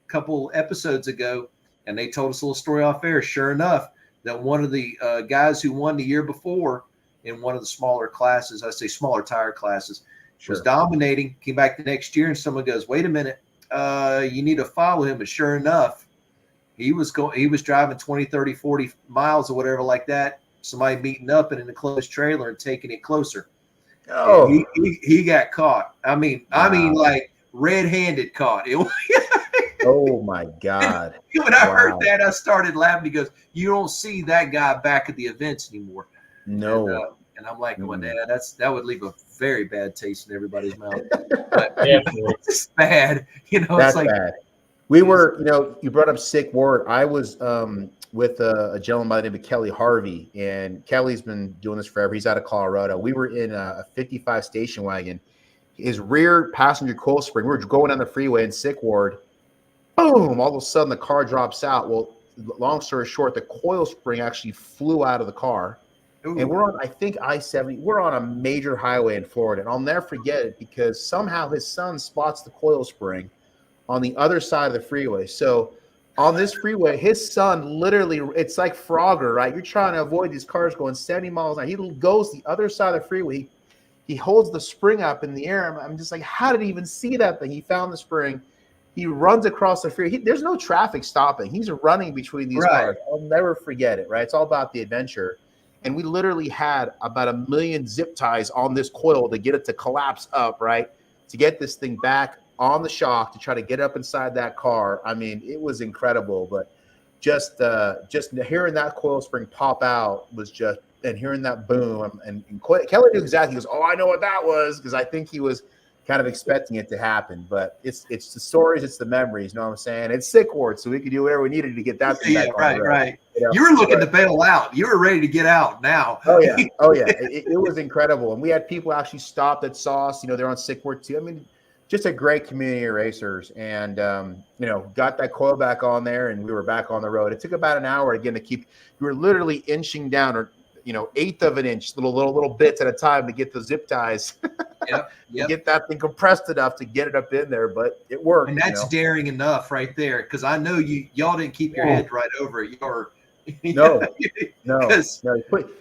couple episodes ago, and they told us a little story off air. Sure enough, that one of the guys who won the year before in one of the smaller classes, I say smaller tire classes, was dominating, came back the next year, and someone goes, "Wait a minute, you need to follow him." But sure enough, he was driving 20, 30, 40 miles or whatever like that. Somebody meeting up in an enclosed trailer and taking it closer. Oh, he got caught. I mean, like red-handed caught. Oh my God. When I heard that, I started laughing. He goes, "You don't see that guy back at the events anymore." No. And I'm like, "Well, that would leave a very bad taste in everybody's mouth." But it's bad. That's it's like bad. We were, you brought up Sick Ward. I was with a gentleman by the name of Kelly Harvey, and Kelly's been doing this forever. He's out of Colorado. We were in a 55 station wagon. His rear passenger coil spring, we were going down the freeway in Sick Ward. Boom! All of a sudden, the car drops out. Well, long story short, the coil spring actually flew out of the car. Ooh. And we're on, I think, I-70. We're on a major highway in Florida. And I'll never forget it because somehow his son spots the coil spring on the other side of the freeway. So on this freeway, his son literally, it's like Frogger, right? You're trying to avoid these cars going 70 miles an hour. He goes the other side of the freeway. He holds the spring up in the air. I'm just like, how did he even see that thing? He found the spring. He runs across the freeway. There's no traffic stopping. He's running between these cars. I'll never forget it, right? It's all about the adventure. And we literally had about 1 million zip ties on this coil to get it to collapse up, right? To get this thing back on the shock to try to get up inside that car. I mean, it was incredible. But just hearing that coil spring pop out was just, and hearing that boom. And Kelly knew exactly. He goes, "Oh, I know what that was," because I think he was kind of expecting it to happen. But it's the stories, it's the memories. You know what I'm saying? It's Sick Ward, so we could do whatever we needed to get that thing back on the road. Right. You were looking to bail out. You were ready to get out now. Oh yeah. It was incredible. And we had people actually stop that saw us. They're on Sick Ward too. I mean, just a great community of racers. And got that coil back on there, and we were back on the road. It took about an hour again to keep. We were literally inching down, or eighth of an inch, little bits at a time to get the zip ties. Yep. Get that thing compressed enough to get it up in there, but it worked. And that's daring enough right there, because I know y'all didn't keep your head right over it. No.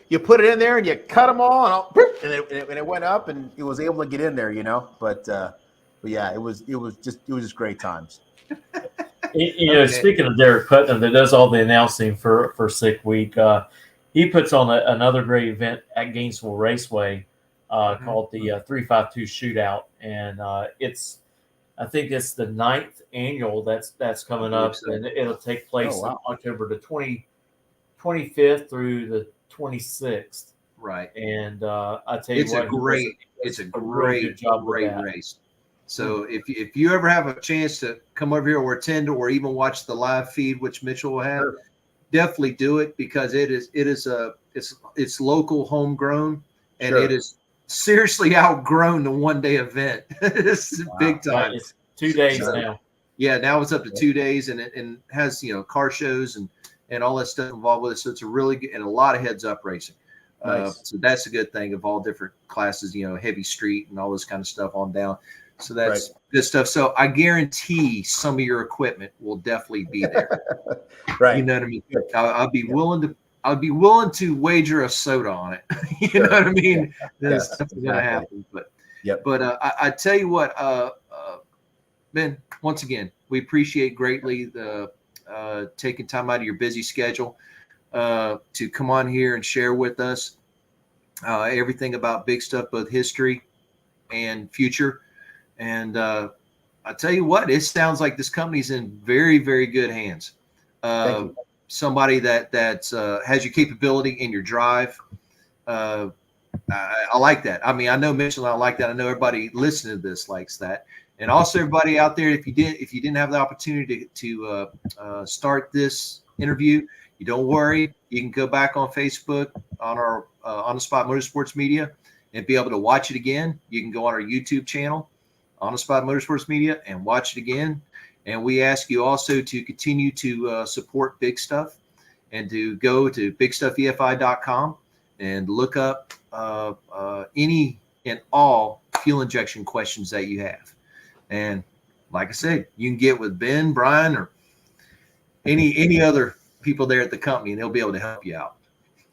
You put it in there and you cut them all, and it went up, and it was able to get in there, But yeah, it was just great times. Speaking of Derek Putnam, that does all the announcing for Sick Week, he puts on another great event at Gainesville Raceway called the 352 Shootout, and I think it's the 9th annual that's coming up, and it'll take place on October the 25th through the 26th. Right. And I tell you It's what, it's a really good job with great that. race. So if you ever have a chance to come over here or attend or even watch the live feed, which Mitchell will have, definitely do it, because it's local, homegrown, and it is seriously outgrown the 1-day event. It's big time. It's 2 days now. Yeah, now it's up to 2 days, and it has car shows and all that stuff involved with it. So it's a really good, and a lot of heads up racing. Nice. So that's a good thing, of all different classes, heavy street and all this kind of stuff on down. So that's good stuff. So I guarantee some of your equipment will definitely be there. Right. You know what I mean? I'll be willing to wager a soda on it. You know what I mean? That's definitely going to happen. But I tell you what, Ben, once again, we appreciate greatly the taking time out of your busy schedule to come on here and share with us everything about Big Stuff, both history and future. And I tell you what, it sounds like this company's in very, very good hands. Somebody that has your capability and your drive. I like that. I mean, I know Mitchell and I like that. I know everybody listening to this likes that. And also everybody out there, if you didn't have the opportunity to start this interview, you don't worry. You can go back on Facebook on our On the Spot Motorsports Media and be able to watch it again. You can go on our YouTube channel, On the Spot Motorsports Media, and watch it again. And we ask you also to continue to support Big Stuff and to go to BIGSTUFFEFI.com and look up any and all fuel injection questions that you have. And like I said, you can get with Ben, Brian, or any other people there at the company, and they'll be able to help you out.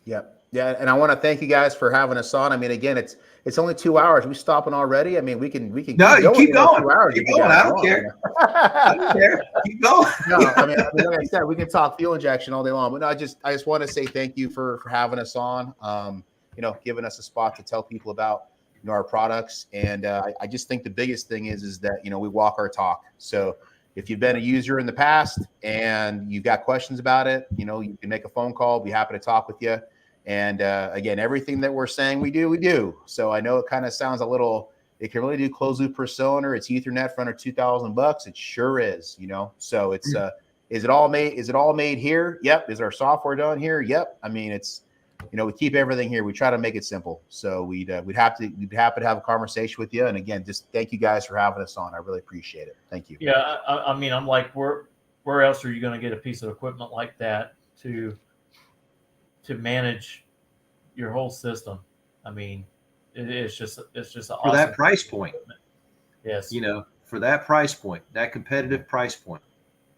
Yeah. And I want to thank you guys for having us on. I mean, again, it's only 2 hours. We stopping already? I mean, we can No, you keep going. 2 hours. Keep going. I don't care. I don't care. Keep going. No, I mean, like I said, we can talk fuel injection all day long. But no, I just want to say thank you for having us on. Giving us a spot to tell people about our products. And I just think the biggest thing is that we walk our talk. So if you've been a user in the past and you've got questions about it, you can make a phone call. Be happy to talk with you. And again, everything that we're saying we do. So I know it kind of sounds a little. It can really do closed loop per cylinder. It's Ethernet for under $2,000. It sure is. So it's is it all made here? Yep. Is our software done here? Yep. I mean, it's we keep everything here. We try to make it simple. So we'd happy to have a conversation with you. And again, just thank you guys for having us on. I really appreciate it. Thank you. Yeah, I mean, I'm like, where else are you going to get a piece of equipment like that to manage your whole system? I mean, it's just awesome. For that price point. Yes. For that price point, that competitive price point.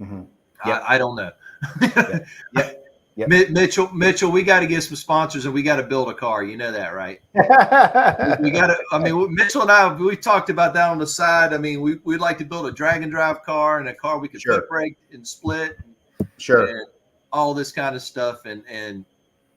Mm-hmm. I don't know. Yep. Mitchell, we got to get some sponsors and we got to build a car. You know that, right? We got to. I mean, Mitchell and I, we talked about that on the side. I mean, we'd like to build a drag and drive car and a car we could foot brake and split. And all this kind of stuff. And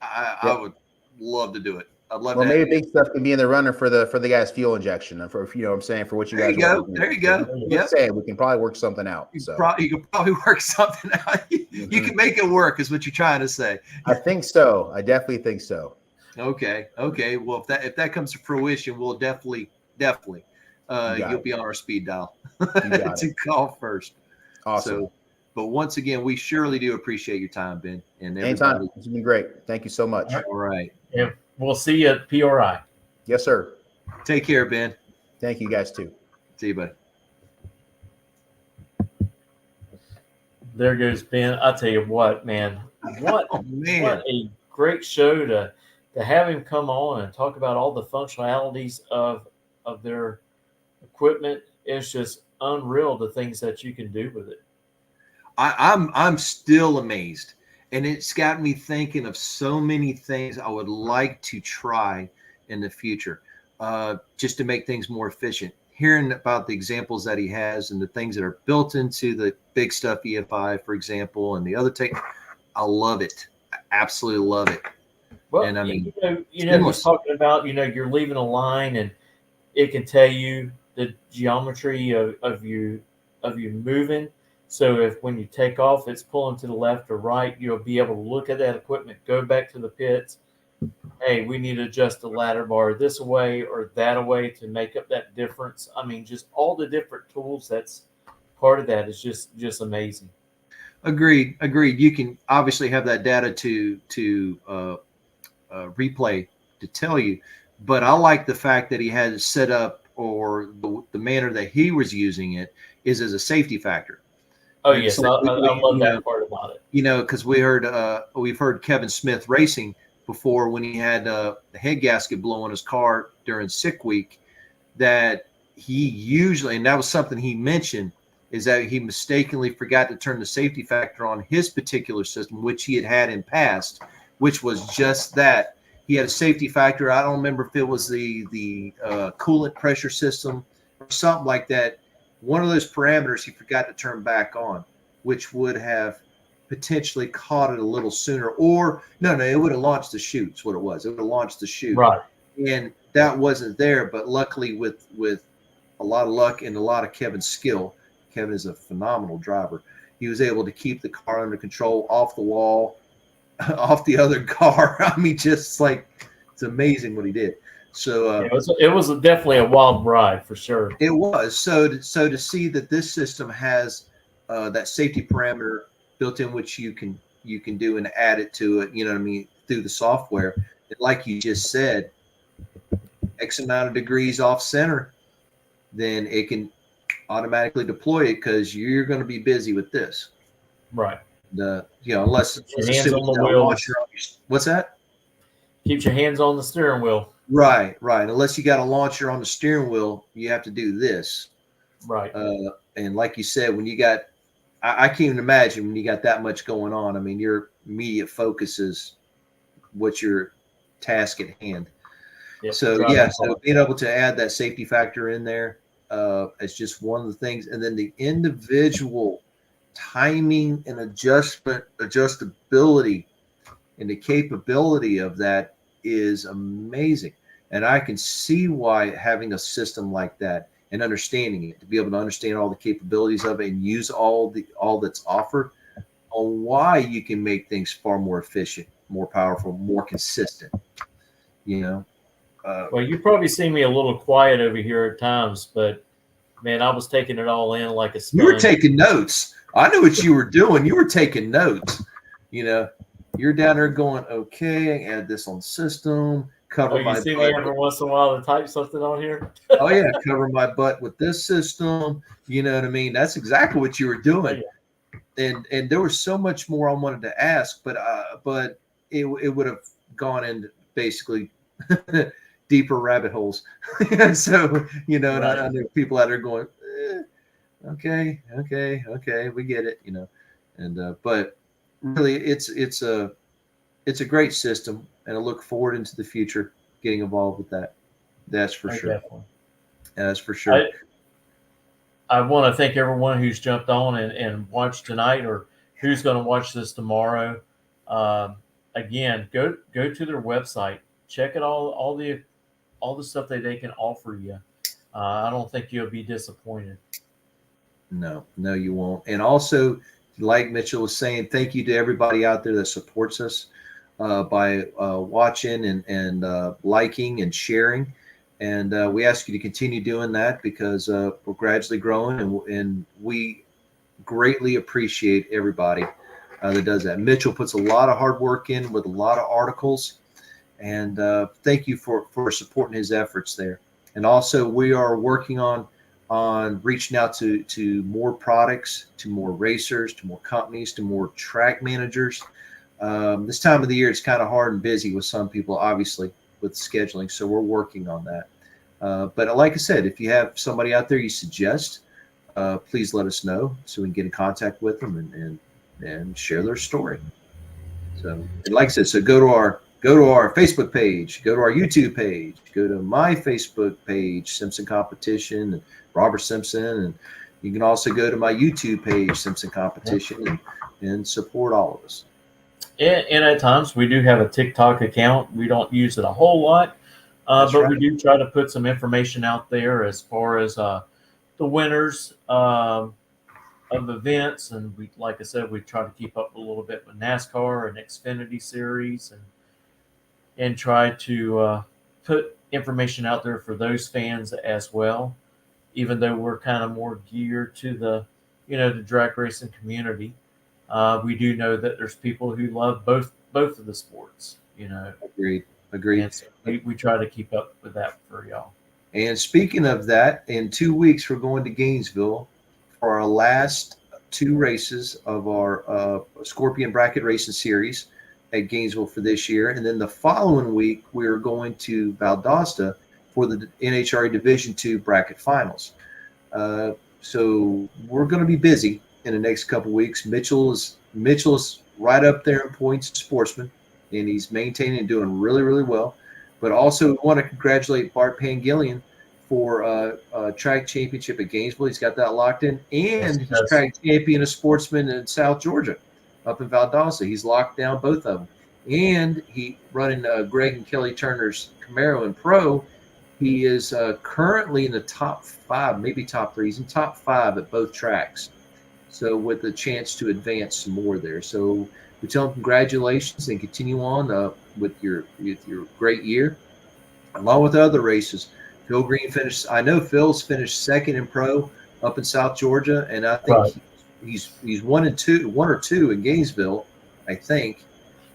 I would love to do it. I'd love to. Well, maybe Big Stuff can be in the runner for the guys' fuel injection, and for what I'm saying, for what you guys. There you go. Yeah, saying we can probably work something out. You can probably work something out. You can make it work, is what you're trying to say. I think so. I definitely think so. Okay. Well, if that comes to fruition, we'll definitely you'll be on our speed dial to call first. Awesome. So, but once again, we surely do appreciate your time, Ben. And anytime. It's been great. Thank you so much. All right. Yeah. We'll see you at PRI. Yes, sir. Take care, Ben. Thank you guys too. See you, buddy. There goes Ben. I tell you what, man. What a great show to have him come on and talk about all the functionalities of their equipment. It's just unreal, the things that you can do with it. I'm still amazed. And it's got me thinking of so many things I would like to try in the future, just to make things more efficient. Hearing about the examples that he has and the things that are built into the Big Stuff EFI, for example, and the other I love it. I absolutely love it. Well, and I mean, he's talking about, you're leaving a line and it can tell you the geometry of you moving. So if when you take off, it's pulling to the left or right, you'll be able to look at that equipment, go back to the pits, hey, we need to adjust the ladder bar this way or that away to make up that difference. I mean, just all the different tools. That's part of that is just amazing. Agreed. You can obviously have that data to replay to tell you, but I like the fact that he had it set up, or the manner that he was using it is as a safety factor. Oh And yes, so I love that part about it. because we've heard Kevin Smith racing before when he had the head gasket blow on his car during sick week, that he usually, and that was something he mentioned, is that he mistakenly forgot to turn the safety factor on his particular system, which he had in past, which was just that. He had a safety factor. I don't remember if it was the coolant pressure system or something like that. One of those parameters he forgot to turn back on, which would have potentially caught it a little sooner. Or no, it would have launched the chute. That's what it was. It would have launched the chute. Right. And that wasn't there. But luckily, with a lot of luck and a lot of Kevin's skill, Kevin is a phenomenal driver. He was able to keep the car under control, off the wall, off the other car. I mean, just like, it's amazing what he did. So it was definitely a wild ride for sure. It was. So to see that this system has that safety parameter built in, which you can do and add it to it, you know what I mean, through the software. And like you just said, X amount of degrees off center, then it can automatically deploy it because you're going to be busy with this. Right. Unless your hands on the wheel. What's that? Keeps your hands on the steering wheel. Right. Unless you got a launcher on the steering wheel, you have to do this. Right. And like you said, when you got, I can't even imagine when you got that much going on. I mean, your immediate focus is what's your task at hand. Yep, so being able to add that safety factor in there is just one of the things. And then the individual timing and adjustability and the capability of that is amazing. And I can see why having a system like that and understanding it, to be able to understand all the capabilities of it and use all that's offered, on why you can make things far more efficient, more powerful, more consistent. Well, you probably see me a little quiet over here at times, but man, I was taking it all in like a sponge. You were taking notes. I knew what you were doing. You were taking notes. You're down there going, okay, add this on system, cover my butt. You see me every once in a while to type something on here? Oh, yeah, cover my butt with this system. You know what I mean? That's exactly what you were doing. Oh, yeah. And there was so much more I wanted to ask, but it would have gone into basically deeper rabbit holes. So, right. And I know people out there going, okay, we get it, and but really it's a great system, and I look forward into the future getting involved with that. That's for sure. Definitely. That's for sure. I want to thank everyone who's jumped on and watched tonight, or who's going to watch this tomorrow. Again, go to their website, check it all the stuff that they can offer you. I don't think you'll be disappointed. No, you won't. And also, like Mitchell was saying, thank you to everybody out there that supports us by watching and liking and sharing. And we ask you to continue doing that because we're gradually growing, and we greatly appreciate everybody that does that. Mitchell puts a lot of hard work in with a lot of articles, and thank you for supporting his efforts there. And also, we are working on reaching out to more products, to more racers, to more companies, to more track managers. This time of the year, it's kind of hard and busy with some people, obviously, with scheduling. So we're working on that. But like I said, if you have somebody out there you suggest, please let us know so we can get in contact with them and share their story. So, and like I said, so go to our Facebook page, go to our YouTube page, go to my Facebook page, Simpson Competition, and Robert Simpson, and you can also go to my YouTube page, Simpson Competition, and support all of us. And at times we do have a TikTok account. We don't use it a whole lot, but right. We do try to put some information out there as far as the winners of events. And we, like I said, we try to keep up a little bit with NASCAR and Xfinity Series. and try to put information out there for those fans as well. Even though we're kind of more geared to the, the drag racing community, we do know that there's people who love both of the sports. Agreed. And so we try to keep up with that for y'all. And speaking of that, in 2 weeks, we're going to Gainesville for our last 2 races of our Scorpion Bracket Racing Series at Gainesville for this year. And then the following week, we're going to Valdosta for the NHRA Division II Bracket Finals. So we're going to be busy in the next couple weeks. Mitchell's right up there in points, sportsman, and he's maintaining and doing really, really well. But also, we want to congratulate Bart Pangillion for a track championship at Gainesville. He's got that locked in. And he's track champion of sportsman in South Georgia, up in Valdosta. He's locked down both of them. And he running Greg and Kelly Turner's Camaro in Pro. He is currently in the top 5, maybe top 3. He's in top 5 at both tracks. So with a chance to advance some more there. So we tell him congratulations and continue on with your great year, along with other races. Phil Green finished. I know Phil's finished 2nd in Pro up in South Georgia, and I think he's 1 or 2 in Gainesville. I think.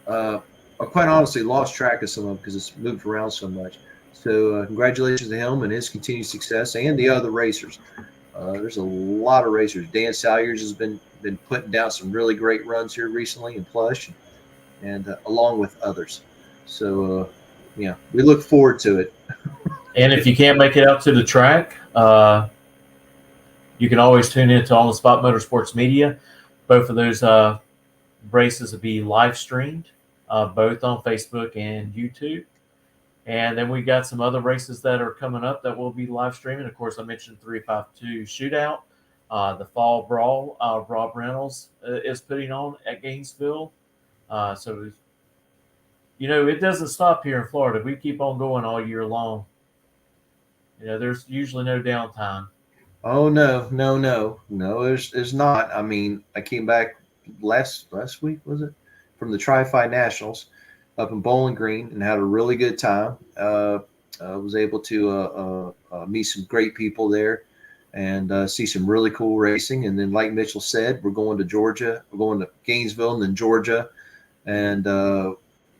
I quite honestly lost track of some of them because it's moved around so much. So congratulations to him and his continued success, and the other racers. There's a lot of racers. Dan Salyers has been putting down some really great runs here recently in Plush, and along with others. So, we look forward to it. And if you can't make it out to the track, you can always tune in to On the Spot Motorsports Media. Both of those races will be live streamed, both on Facebook and YouTube. And then we got some other races that are coming up that will be live streaming. Of course, I mentioned 352 Shootout, the Fall Brawl. Rob Reynolds is putting on at Gainesville. So, it doesn't stop here in Florida. We keep on going all year long. There's usually no downtime. Oh no, there's not. I mean, I came back last week, was it, from the Tri-Fi Nationals up in Bowling Green, and had a really good time. I was able to meet some great people there and see some really cool racing. And then, like Mitchell said, we're going to Georgia. We're going to Gainesville and then Georgia, and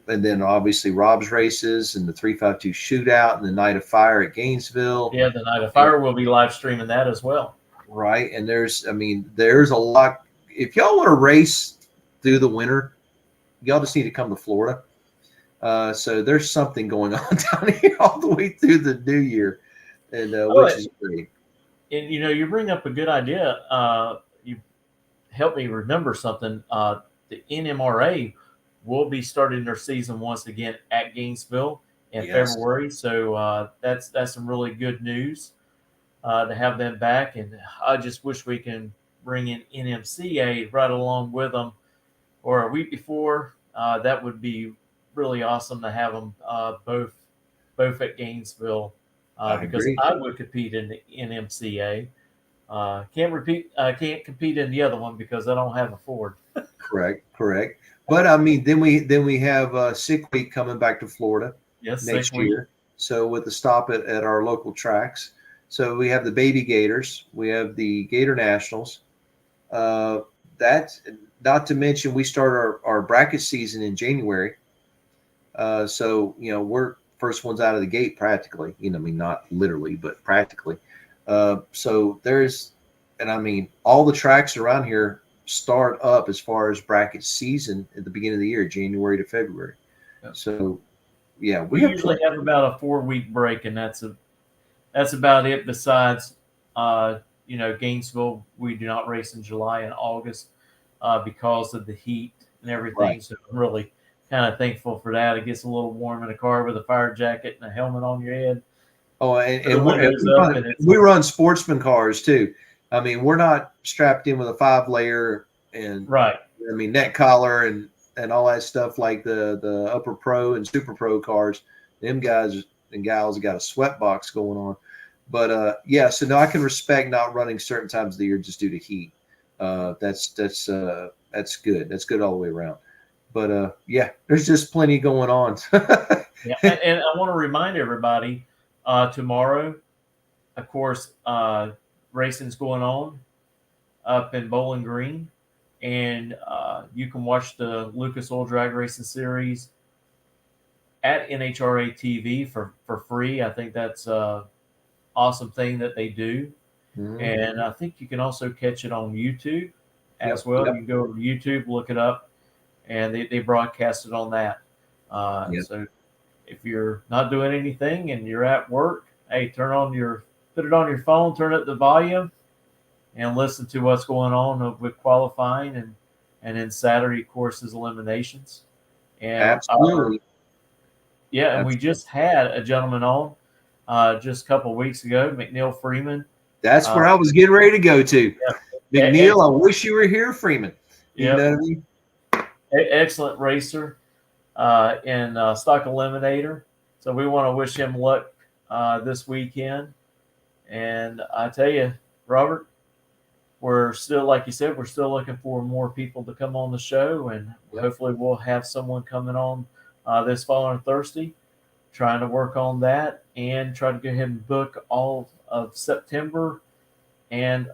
then obviously Rob's races and the 352 Shootout and the Night of Fire at Gainesville. Yeah, the Night of Fire will be live streaming that as well. Right, and there's a lot. If y'all want to race through the winter, y'all just need to come to Florida. So there's something going on down here all the way through the new year, and which is great. And you bring up a good idea. You helped me remember something. The NMRA will be starting their season once again at Gainesville in February. So that's some really good news to have them back. And I just wish we can bring in NMCA right along with them, or a week before. That would be really awesome to have them both at Gainesville because I would compete in the NMCA. Can't compete in the other one because I don't have a Ford. Correct. But I mean, then we have Sick Week coming back to Florida next year. So with the stop at our local tracks. So we have the Baby Gators, we have the Gator Nationals. That's not to mention we start our bracket season in January. So we're first ones out of the gate practically. Not literally, but practically. So all the tracks around here start up as far as bracket season at the beginning of the year, January to February. So we usually have about a 4-week break, and that's about it. Besides, Gainesville, we do not race in July and August because of the heat and everything. Right. So I'm really kind of thankful for that. It gets a little warm in the car with a fire jacket and a helmet on your head. Oh, and we run sportsman cars too. I mean, we're not strapped in with a 5-layer and neck collar and all that stuff like the Upper Pro and Super Pro cars. Them guys and gals got a sweat box going on. But so no, I can respect not running certain times of the year just due to heat. That's good. That's good all the way around. But there's just plenty going on. Yeah, and I want to remind everybody, tomorrow, of course, racing's going on up in Bowling Green, and you can watch the Lucas Oil Drag Racing Series at NHRA TV for free. I think that's an awesome thing that they do. And I think you can also catch it on YouTube as well. You can go to YouTube, look it up, and they broadcast it on that. So if you're not doing anything and you're at work, hey, put it on your phone, turn up the volume, and listen to what's going on with qualifying and then Saturday, of course, is eliminations. And Absolutely. and we just had a gentleman on just a couple of weeks ago, McNeil Freeman. That's where I was getting ready to go to. McNeil, I wish you were here, Freeman. You know what I mean? Excellent racer in Stock Eliminator. So we want to wish him luck this weekend. And I tell you, Robert, we're still, like you said, we're still looking for more people to come on the show. And hopefully we'll have someone coming on this following Thursday, trying to work on that and try to go ahead and book all of September and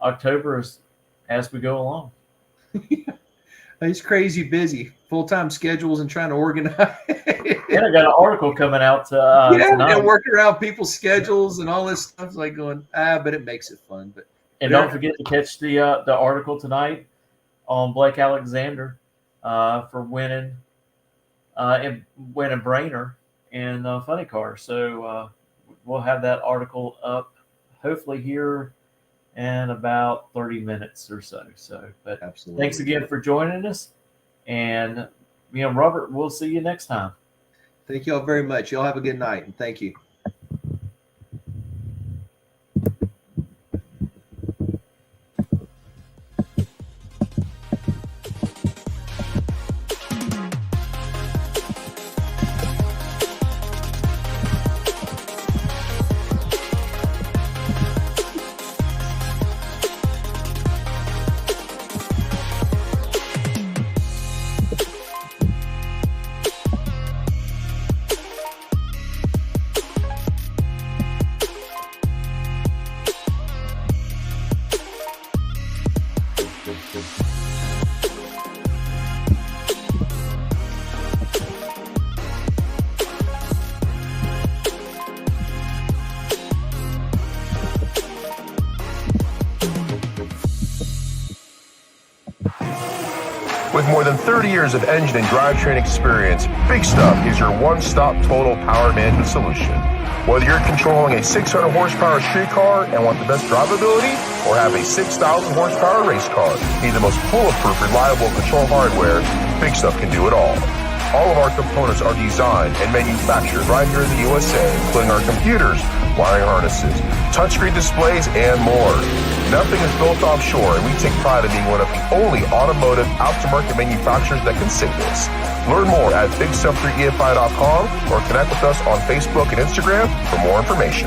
October as we go along. He's crazy busy, full-time schedules and trying to organize. And I got an article coming out tonight. And working around people's schedules and all this stuff. It's like going, but it makes it fun. But don't forget to catch the article tonight on Blake Alexander for winning Brainer in Funny Car. So we'll have that article up hopefully here in about 30 minutes or so. But absolutely. Thanks again for joining us. And, Robert, we'll see you next time. Thank you all very much. Y'all have a good night, and thank you. With more than 30 years of engine and drivetrain experience, Big Stuff is your one-stop total power management solution. Whether you're controlling a 600 horsepower street car and want the best drivability, or have a 6,000 horsepower race car, need the most bulletproof, reliable control hardware, Big Stuff can do it all. All of our components are designed and manufactured right here in the USA, including our computers, wiring harnesses, touchscreen displays, and more. Nothing is built offshore, and we take pride in being one of the only automotive aftermarket manufacturers that can say this. Learn more at BIGSTUFF3EFI.com or connect with us on Facebook and Instagram for more information.